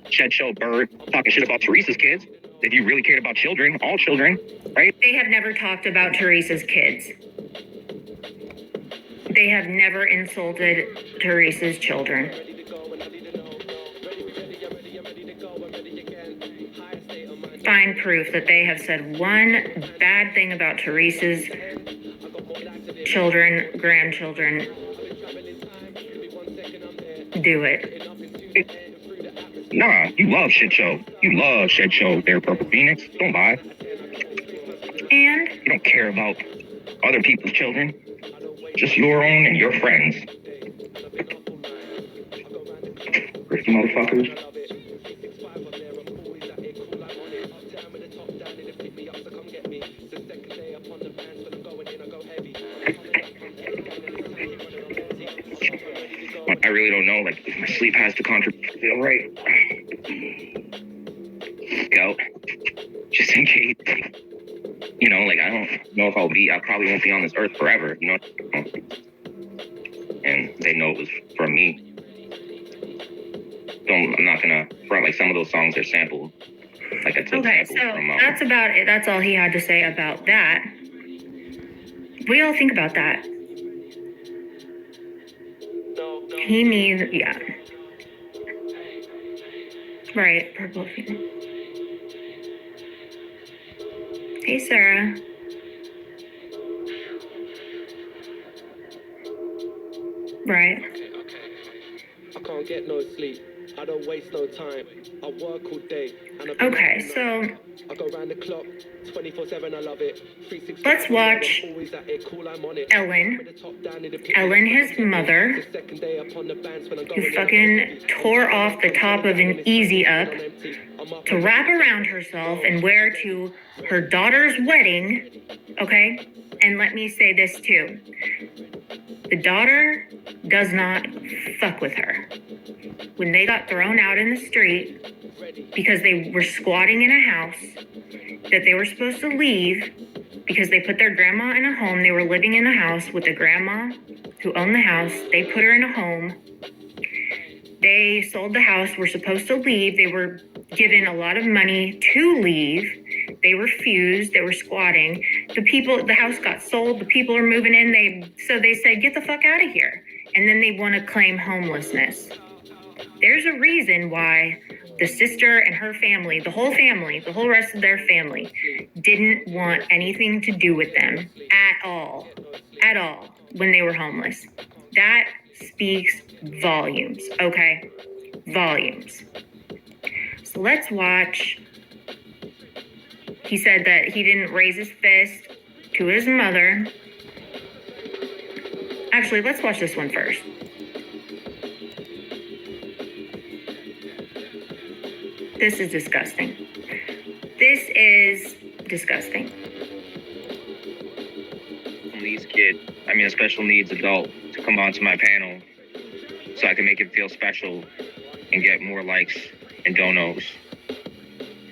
Bird, talking shit about Teresa's kids. If you really cared about children, all children, right? They have never talked about Teresa's kids. They have never insulted Teresa's children. Find proof that they have said one bad thing about Teresa's children, grandchildren. Do it. Nah, you love Shit Show. You love Shed Show there, Purple Phoenix. Don't lie. And? You don't care about other people's children. Just your own and your friends. Grifty motherfuckers. I really don't know, like, if my sleep has to contribute, feel right. Go. Just in case, like, you know, like, I don't know if I probably won't be on this earth forever, you know? And they know it was from me. I'm not gonna front, like some of those songs are sampled. Like I took Okay, samples so from that's about it. That's all he had to say about that. What do y'all think about that? He needs, yeah. Right, Purple Phoenix. Hey, Sarah. Right. I can't get no sleep. I don't waste no time. I work all day. And Okay, so I go round the clock, 24/7. I love it. 365. let's watch I'm always at it. Cool, I'm on it. Ellen, his mother, who fucking tore off the top of an Easy Up to wrap around herself and wear to her daughter's wedding, okay? And let me say this too. The daughter does not fuck with her. When they got thrown out in the street because they were squatting in a house that they were supposed to leave because they put their grandma in a home. They were living in a house with the grandma who owned the house. They put her in a home. They sold the house, were supposed to leave. They were given a lot of money to leave. They refused. They were squatting. The house got sold. The people are moving in. So they said, get the fuck out of here. And then they want to claim homelessness. There's a reason why the sister and her family, the whole rest of their family, didn't want anything to do with them at all, when they were homeless. That speaks volumes, okay? Volumes. So let's watch. He said that he didn't raise his fist to his mother. Actually, let's watch this one first. This is disgusting. This is disgusting. A special needs adult to come onto my panel so I can make him feel special and get more likes and donos.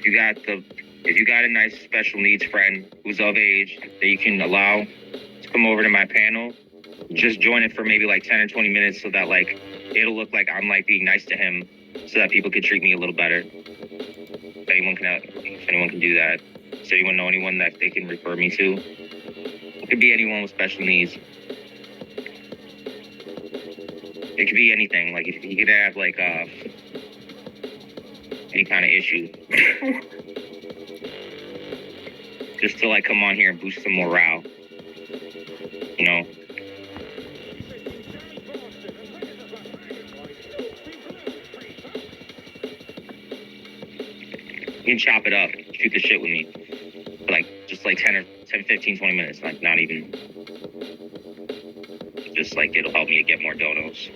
If you got a nice special needs friend who's of age that you can allow to come over to my panel, just join it for maybe like 10 or 20 minutes so that like it'll look like I'm like being nice to him so that people could treat me a little better. If anyone can do that. Does anyone know anyone that they can refer me to? It could be anyone with special needs. It could be anything. Like if you could have like any kind of issue. Just to like come on here and boost some morale. You know? You can chop it up, shoot the shit with me. For like just like 10, 15, 20 minutes. Like not even. Just like it'll help me to get more donos.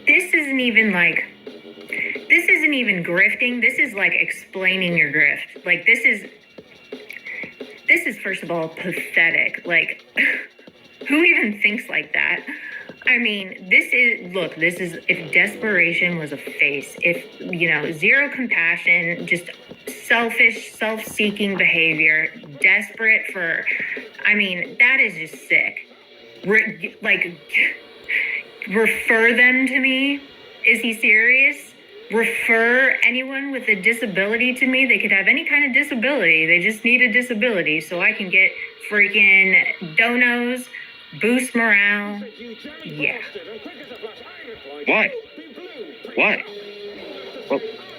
This isn't even grifting. This is like explaining your grift. Like this is first of all pathetic. Like who even thinks like that? I mean, this is if desperation was a face, if, zero compassion, just selfish, self-seeking behavior, desperate for, that is just sick. Refer them to me? Is he serious? Refer anyone with a disability to me? They could have any kind of disability. They just need a disability so I can get freaking donos, boost morale. Yeah. What?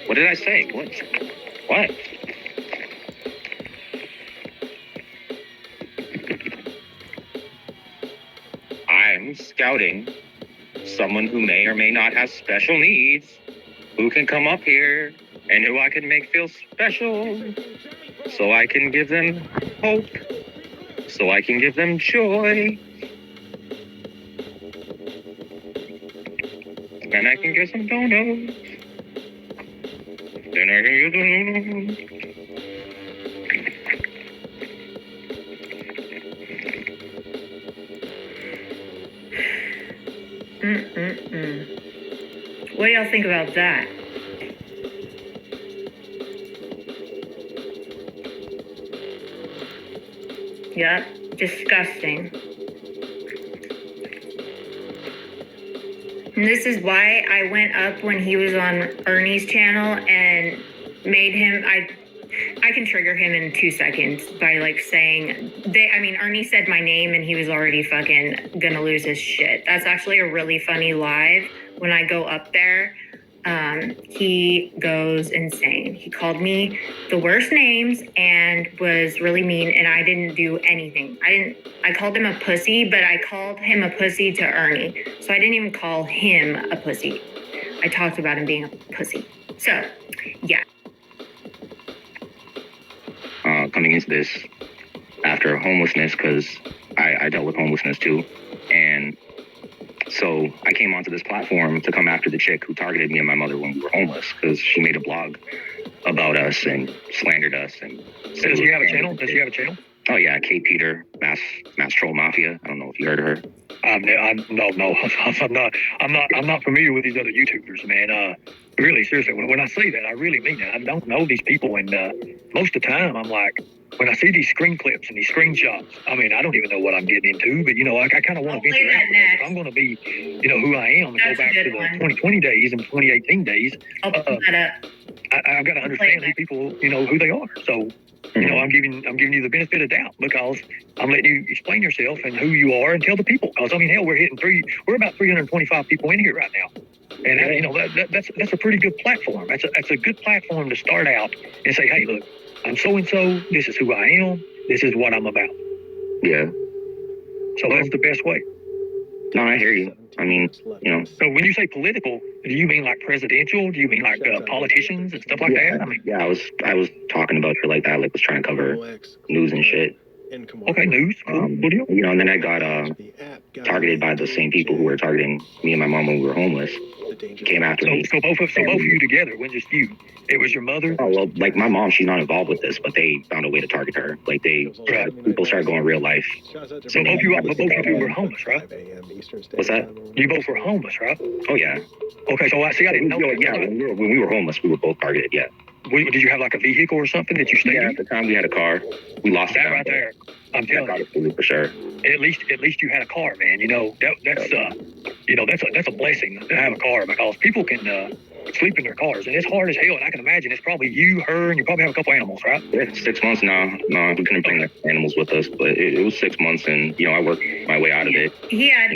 What did I say? What? I'm scouting someone who may or may not have special needs, who can come up here and who I can make feel special, so I can give them hope, so I can give them joy. Then I can get some donuts. Then I can get donuts. What do y'all think about that? Yeah, disgusting. And this is why I went up when he was on Ernie's channel and made him, I can trigger him in 2 seconds by like saying, Ernie said my name and he was already fucking gonna lose his shit. That's actually a really funny live. When I go up there, he goes insane. He called me the worst names and was really mean, and I didn't do anything. I called him a pussy, but I called him a pussy to Ernie. So I didn't even call him a pussy. I talked about him being a pussy. So, yeah. Coming into this after homelessness, because I dealt with homelessness too. And so I came onto this platform to come after the chick who targeted me and my mother when we were homeless, because she made a blog about us and slandered us. And does she have a channel? Does she have a channel? Oh yeah, Kate Peter, Mass Troll Mafia. I don't know if you heard of her. No, I'm not familiar with these other YouTubers, man. Really, seriously, when I say that, I really mean that. I don't know these people, and most of the time, I'm like, when I see these screen clips and these screenshots, I mean, I don't even know what I'm getting into, but, I kind of want to venture out, because if I'm going to be, who I am and go back to the 2020 days and 2018 days, I've got to understand who people, who they are. So, I'm giving you the benefit of doubt, because I'm letting you explain yourself and who you are and tell the people. Because hell, we're about 325 people in here right now, and that's a pretty good platform. That's a good platform to start out and say, hey, look, I'm so and so. This is who I am. This is what I'm about. Yeah. So that's the best way. No, I hear you. I mean, So when you say political, do you mean like presidential? Do you mean like politicians and stuff like that? I mean, yeah, I was talking about shit like that, like was trying to cover news and shit. Okay, news, cool. Good deal. And then I got targeted by the same people who were targeting me and my mom when we were homeless. Came after me. So both of you together, when just you? It was your mother? Oh, well, like my mom, she's not involved with this, but they found a way to target her. Like people started going real life. So both of you were homeless, right? What's that? You both were homeless, right? Oh, yeah. Okay, so I didn't know that. Yeah, when we were homeless, we were both targeted, yeah. Did you have like a vehicle or something that you stayed in? Yeah, at the time we had a car. We lost that right there. I'm telling you, for sure. At least you had a car, man. That's a blessing to have a car, because people can sleep in their cars, and it's hard as hell. And I can imagine it's probably you, her, and you probably have a couple animals, right? Yeah, 6 months now. No, we couldn't bring the animals with us, but it was 6 months, and I worked my way out of it. He had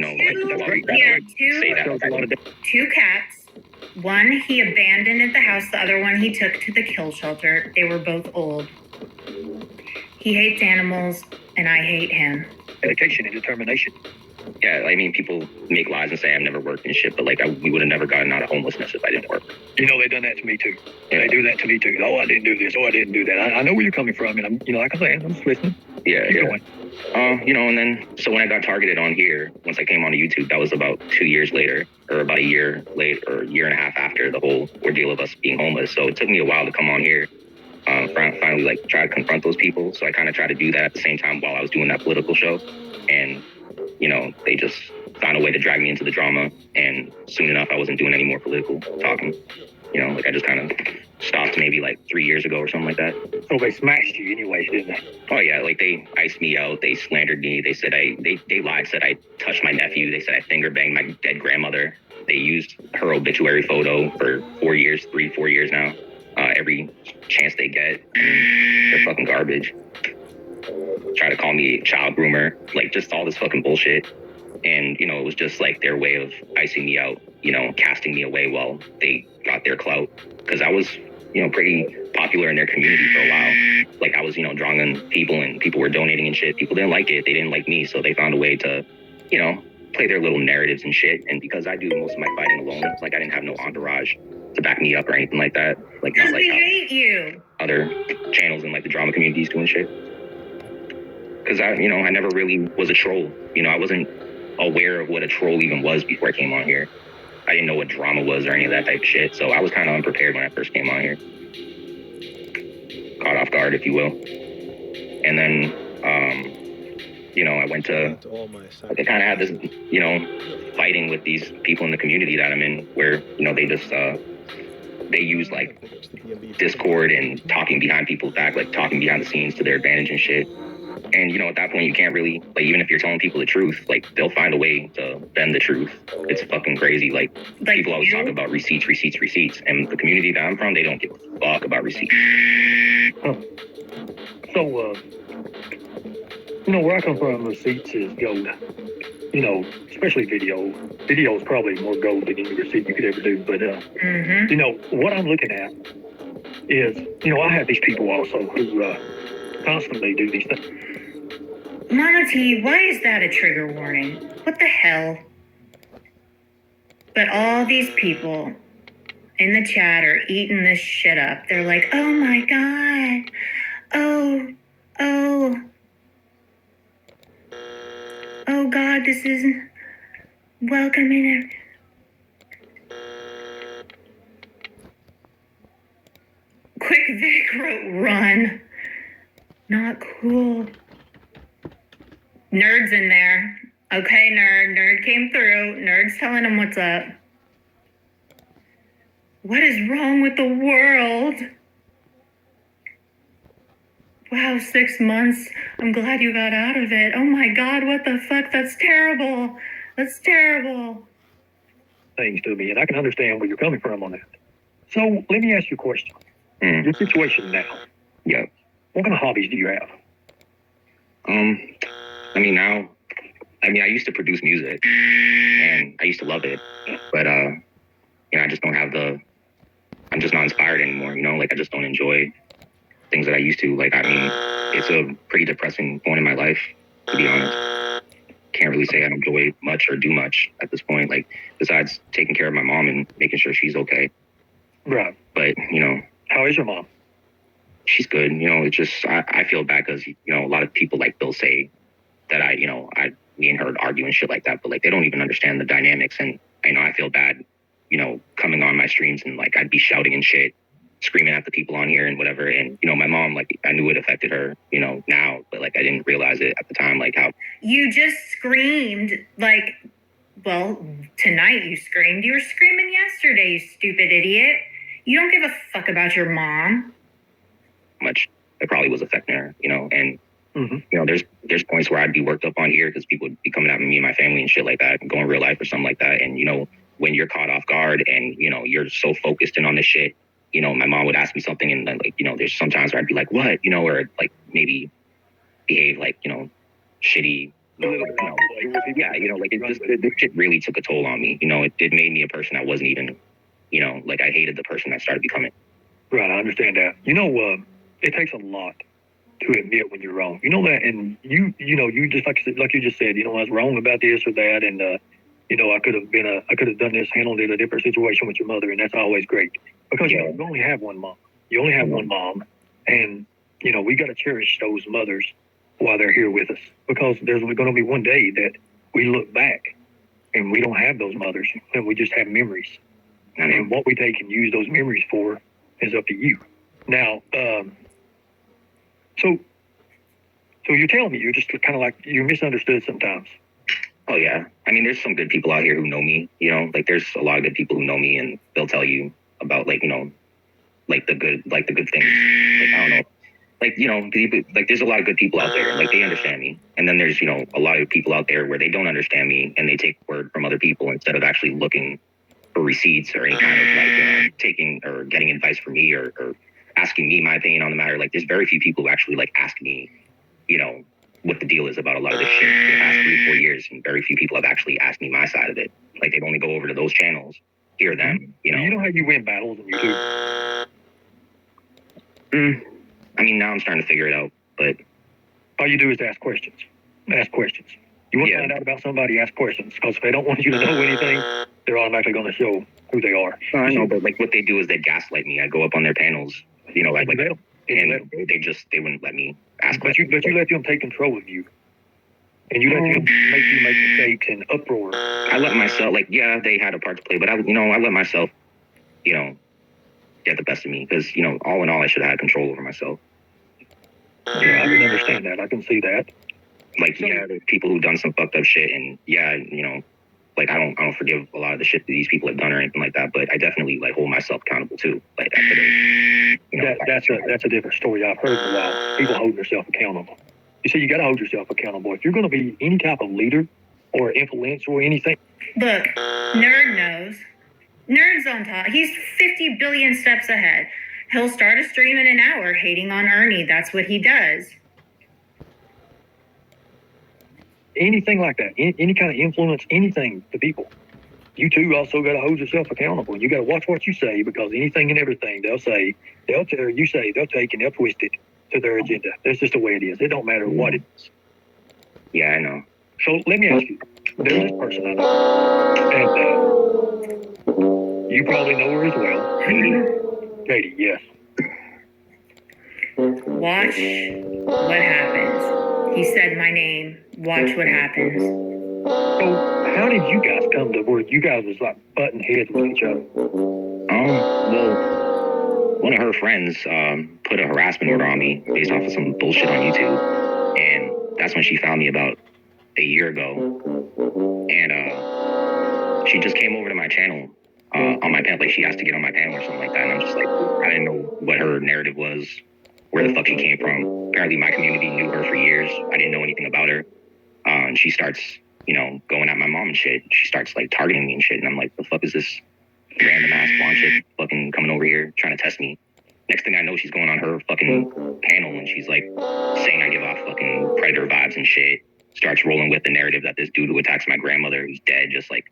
two cats. One he abandoned at the house. The other one he took to the kill shelter. They were both old. He hates animals, and I hate him. Dedication and determination. Yeah, I mean, people make lies and say I've never worked and shit, but we would have never gotten out of homelessness if I didn't work. They've done that to me too. Yeah. They do that to me too. Oh, I didn't do this. Oh, I didn't do that. I know where you're coming from, and I'm, like I said, I'm just listening. Yeah, Keep going. And then so when I got targeted on here, once I came onto YouTube, that was about 2 years later, or about a year late, or a year and a half after the whole ordeal of us being homeless. So it took me a while to come on here. Finally, try to confront those people. So I kind of tried to do that at the same time while I was doing that political show, and they just found a way to drag me into the drama, and soon enough I wasn't doing any more political talking. I just kind of stopped maybe 3 years ago or something like that. So they smashed you anyway, didn't they? Oh yeah, they iced me out, they slandered me, they said they lied, said I touched my nephew, they said I finger banged my dead grandmother. They used her obituary photo for 4 years now. Every chance they get, they're fucking garbage. Try to call me a child groomer, just all this fucking bullshit. And, it was just their way of icing me out, casting me away while they got their clout. Because I was, pretty popular in their community for a while. I was, drawing in people, and people were donating and shit. People didn't like it. They didn't like me. So they found a way to, play their little narratives and shit. And because I do most of my fighting alone, I didn't have no entourage to back me up or anything like that. Not like we hate you. Other channels in the drama communities doing shit. Because I never really was a troll. I wasn't aware of what a troll even was before I came on here. I didn't know what drama was or any of that type of shit. So I was kind of unprepared when I first came on here. Caught off guard, if you will. And then, I went to, I kind of had this, fighting with these people in the community that I'm in, where, they just, they use Discord and talking behind people's back, talking behind the scenes to their advantage and shit. And, at that point, you can't really, even if you're telling people the truth, they'll find a way to bend the truth. It's fucking crazy. People always talk about receipts. And the community that I'm from, they don't give a fuck about receipts. So, where I come from, receipts is gold. Especially video. Video is probably more gold than any receipt you could ever do. But, what I'm looking at is, I have these people also who constantly do these things. Mama T, why is that a trigger warning? What the hell? But all these people in the chat are eating this shit up. They're like, oh my God. Oh God, this isn't welcoming. Quick Vic wrote run. Not cool. Nerd's in there. Okay, Nerd. Nerd came through. Nerd's telling him what's up. What is wrong with the world? Wow, 6 months. I'm glad you got out of it. Oh my God, what the fuck? That's terrible. That's terrible. Things to me, and I can understand where you're coming from on that. So let me ask you a question. Your situation now. Yeah. What kind of hobbies do you have? I used to produce music, and I used to love it, but I just don't have I'm just not inspired anymore. I just don't enjoy things that I used to. It's a pretty depressing point in my life, to be honest. Can't really say I enjoy much or do much at this point, besides taking care of my mom and making sure she's okay. Right. But, how is your mom? She's good. It's just, I feel bad because, a lot of people, they'll say that me and her would argue and shit like that, but, they don't even understand the dynamics. And, I feel bad, coming on my streams and, I'd be shouting and shit, screaming at the people on here and whatever. And, my mom, I knew it affected her, now, but, I didn't realize it at the time, how. You just screamed, tonight you screamed. You were screaming yesterday, you stupid idiot. You don't give a fuck about your mom. Much it probably was affecting her, and there's points where I'd be worked up on here because people would be coming at me and my family and shit like that and going real life or something like that. And when you're caught off guard and you're so focused in on this shit, my mom would ask me something and there's sometimes where I'd be like, what, or maybe behave shitty. This shit really took a toll on me. It made me a person I wasn't even, I hated the person I started becoming. Right, I understand that. It takes a lot to admit when you're wrong. That, and you just like you just said, I was wrong about this or that, and I could have done this, handled it a different situation with your mother, and that's always great because you only have one mom. You only have one mom, and we got to cherish those mothers while they're here with us because there's going to be one day that we look back and we don't have those mothers, and we just have memories, and what we take and use those memories for is up to you. Now, so you're telling me you're just kind of you're misunderstood sometimes. Oh yeah, there's some good people out here who know me. There's a lot of good people who know me, and they'll tell you about the good things. I don't know, there's a lot of good people out there, they understand me. And then there's a lot of people out there where they don't understand me, and they take word from other people instead of actually looking for receipts or any kind of taking or getting advice from me or asking me my opinion on the matter. There's very few people who actually ask me, what the deal is about a lot of this shit for the past 3-4 years, and very few people have actually asked me my side of it. They'd only go over to those channels, hear them, You know how you win battles on YouTube? Now I'm starting to figure it out, but all you do is ask questions. Ask questions. You want to find out about somebody, ask questions, because if they don't want you to know anything, they're automatically going to show who they are. I know, but what they do is they gaslight me. I go up on their panels, and they wouldn't let me ask questions. But you let them take control of you, and you let them make you make mistakes and uproar. I let myself, they had a part to play, but I let myself, get the best of me because all in all, I should have had control over myself. Yeah, I can understand that. I can see that. There's people who've done some fucked up shit, and I don't forgive a lot of the shit that these people have done or anything like that, but I definitely hold myself accountable too. I could have, that's a different story I've heard in a while. People hold themselves accountable. You see, you got to hold yourself accountable. If you're going to be any type of leader or influencer or anything. Look, Nerd knows. Nerd's on top. He's 50 billion steps ahead. He'll start a stream in an hour hating on Ernie. That's what he does. Anything like that, any kind of influence, anything to people. You too also got to hold yourself accountable. You got to watch what you say, because anything and everything they'll say, they'll tell you say, they'll take and they'll twist it to their agenda. That's just the way it is. It don't matter what it is. Yeah, I know. So let me ask you, there's this person I know, and you probably know her as well. Katie, yes. Watch what happens. He said my name. Watch what happens. So how did you guys come to where you guys was like butting heads with each other? Well, one of her friends put a harassment order on me based off of some bullshit on YouTube, and that's when she found me about a year ago, and she just came over to my channel on my panel. Like, she asked to get on my panel or something like that, and I'm just like, I didn't know what her narrative was, where the fuck she came from. Apparently my community knew her for years. I didn't know anything about her. And she starts, you know, going at my mom and shit. She starts like targeting me and shit, and I'm like, the fuck is this random ass blonde chick fucking coming over here trying to test me? Next thing I know, she's going on her fucking panel and she's like saying I give off fucking predator vibes and shit. Starts rolling with the narrative that this dude who attacks my grandmother, who's dead, just like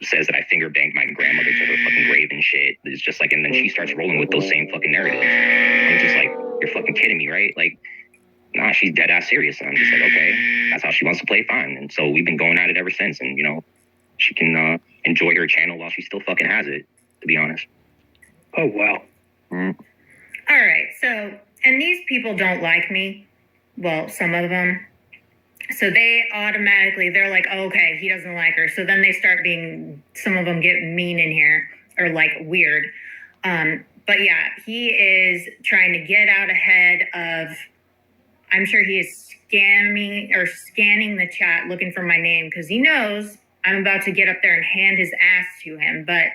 says that I finger banged my grandmother to her fucking grave and shit. It's just like, and then she starts rolling with those same fucking narratives. I'm just like, you're fucking kidding me, right? Like, nah, she's dead ass serious. And I'm just like, okay, that's how she wants to play, fine. And so we've been going at it ever since. And, you know, she can enjoy her channel while she still fucking has it, to be honest. Oh, wow. All right, so, and these people don't like me. Well, some of them. So they automatically, they're like, oh, okay, he doesn't like her. So then they start being, some of them get mean in here, or like weird. But yeah, he is trying to get out ahead of, I'm sure he is scanning the chat looking for my name, because he knows I'm about to get up there and hand his ass to him. But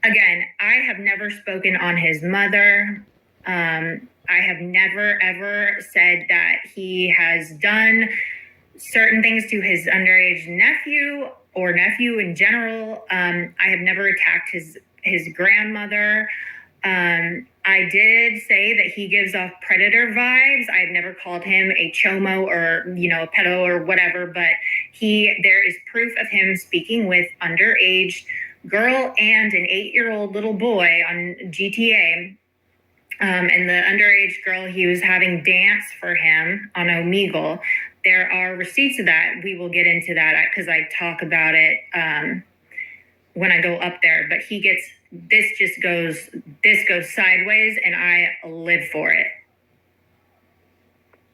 again, I have never spoken on his mother. I have never, ever said that he has done certain things to his underage nephew or nephew in general. I have never attacked his grandmother. I did say that he gives off predator vibes. I've never called him a chomo or, you know, a pedo or whatever, but there is proof of him speaking with underage girl and an 8-year-old little boy on GTA. And the underage girl, he was having dance for him on Omegle. There are receipts of that. We will get into that because I talk about it when I go up there. But this goes sideways, and I live for it.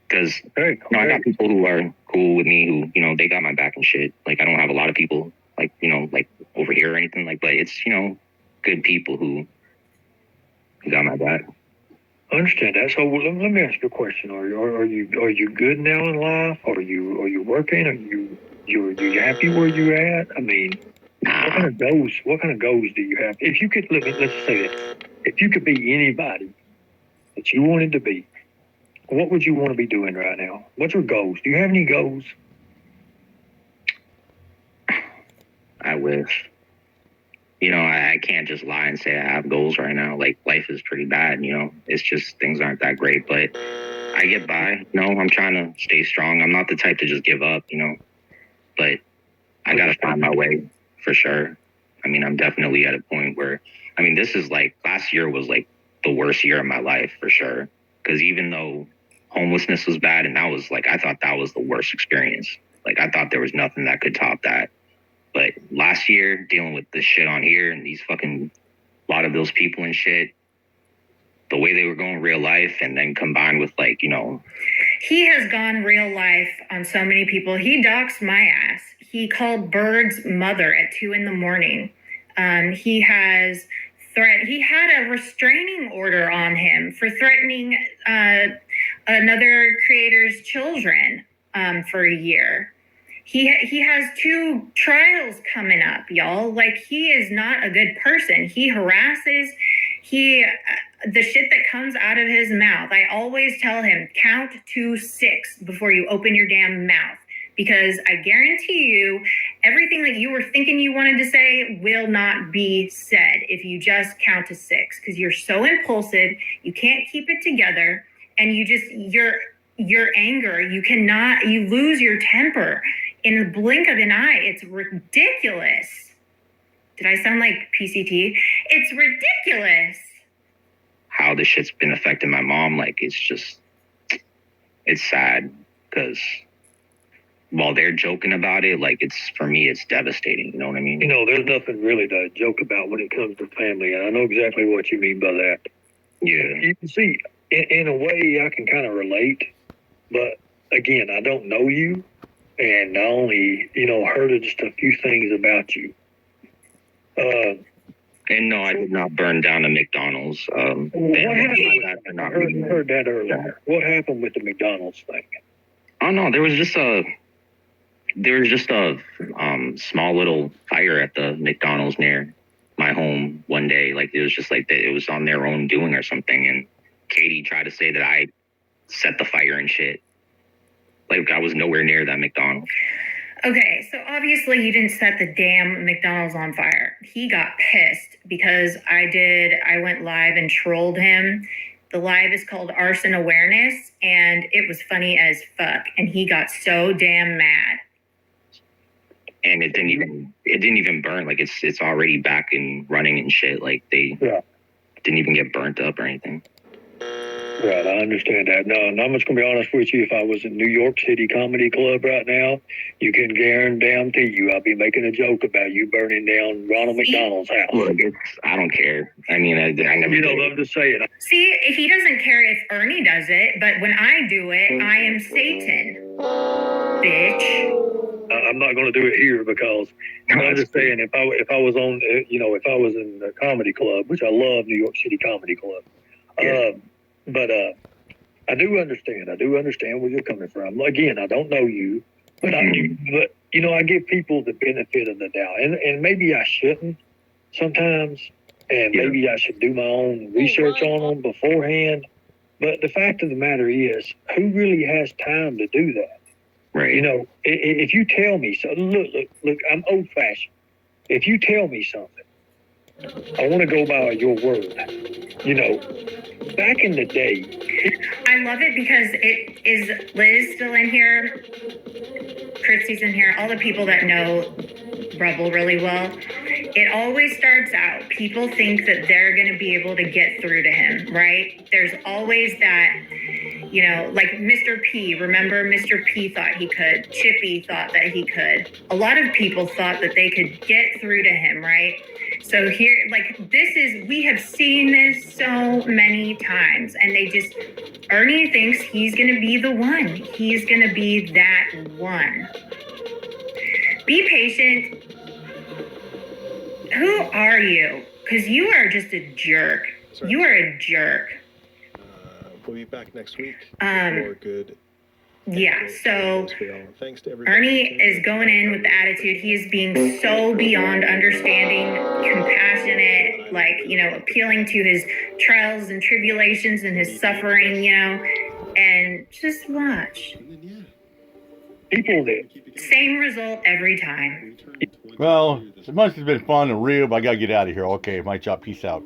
Because you know, I got people who are cool with me who, you know, they got my back and shit. Like, I don't have a lot of people like, you know, like over here or anything like, but it's, you know, good people who got my back. I understand that. So let me ask you a question. Are you good now in life? Are you working? Are you happy where you at? I mean, what kind of goals do you have? If you could let's say this. If you could be anybody that you wanted to be, what would you want to be doing right now? What's your goals? Do you have any goals? I wish. You know, I can't just lie and say I have goals right now. Like, life is pretty bad, you know. It's just things aren't that great, but I get by. You know, I'm trying to stay strong. I'm not the type to just give up, you know. But I got to find my way for sure. I mean, I'm definitely at a point where, I mean, this is like, last year was like the worst year of my life for sure. Because even though homelessness was bad, and that was like, I thought that was the worst experience. Like, I thought there was nothing that could top that. But last year, dealing with this shit on here and these fucking, a lot of those people and shit, the way they were going real life, and then combined with like, you know. He has gone real life on so many people. He doxed my ass. He called Bird's mother at 2 a.m. He has he had a restraining order on him for threatening another creator's children for a year. He has 2 trials coming up, y'all. Like, he is not a good person. He harasses, The shit that comes out of his mouth, I always tell him, count to 6 before you open your damn mouth. Because I guarantee you, everything that you were thinking you wanted to say will not be said if you just count to 6. Because you're so impulsive, you can't keep it together, and your anger, you lose your temper in the blink of an eye. It's ridiculous. Did I sound like PCT? It's ridiculous. How this shit's been affecting my mom, like, it's sad, because while they're joking about it, like, for me, it's devastating. You know what I mean? You know, there's nothing really to joke about when it comes to family, and I know exactly what you mean by that. Yeah. You can see, in a way, I can kind of relate, but again, I don't know you, and I only, heard just a few things about you. And no, I did not burn down the McDonald's. What happened I heard that earlier. What happened with the McDonald's thing? Oh no, there was just a small little fire at the McDonald's near my home one day. Like, it was just like it was on their own doing or something. And Katie tried to say that I set the fire and shit. Like, I was nowhere near that McDonald's. Okay, so obviously he didn't set the damn McDonald's on fire. He got pissed because I went live and trolled him. The live is called Arson Awareness, and it was funny as fuck. And he got so damn mad. And it didn't even burn. Like, it's already back and running and shit. Like, they didn't even get burnt up or anything. Right, I understand that. No, and I'm just going to be honest with you. If I was in New York City Comedy Club right now, you can guarantee you I'll be making a joke about you burning down Ronald McDonald's house. Look, I don't care. I mean, I never did. I'm just saying. See, he doesn't care if Ernie does it, but when I do it, I am Satan. Bitch. I'm not going to do it here because I'm just saying if I was on, if I was in a comedy club, which I love New York City Comedy Club. But I do understand. I do understand where you're coming from. Again, I don't know you, but I give people the benefit of the doubt, and maybe I shouldn't sometimes, and maybe I should do my own research on them beforehand. But the fact of the matter is, who really has time to do that? Right. If you tell me so, look, I'm old-fashioned. If you tell me something, I want to go by your word. Back in the day. I love it because it is Liz still in here, Christy's in here, all the people that know Rebel really well. It always starts out, people think that they're going to be able to get through to him, right? There's always that, like Mr. P. Remember, Mr. P thought he could. Chippy thought that he could. A lot of people thought that they could get through to him, right? So here, we have seen this so many times, and Ernie thinks he's going to be the one. He's going to be that one. Be patient. Who are you? Because you are just a jerk. Sorry. You are a jerk. We'll be back next week. More good. Yeah, so Thanks to everybody. Ernie is going in with the attitude. He is being so beyond understanding, compassionate, appealing to his trials and tribulations and his suffering, and just watch. Same result every time. Well, as much as it's been fun and real, but I gotta get out of here. Okay, my job. Peace out.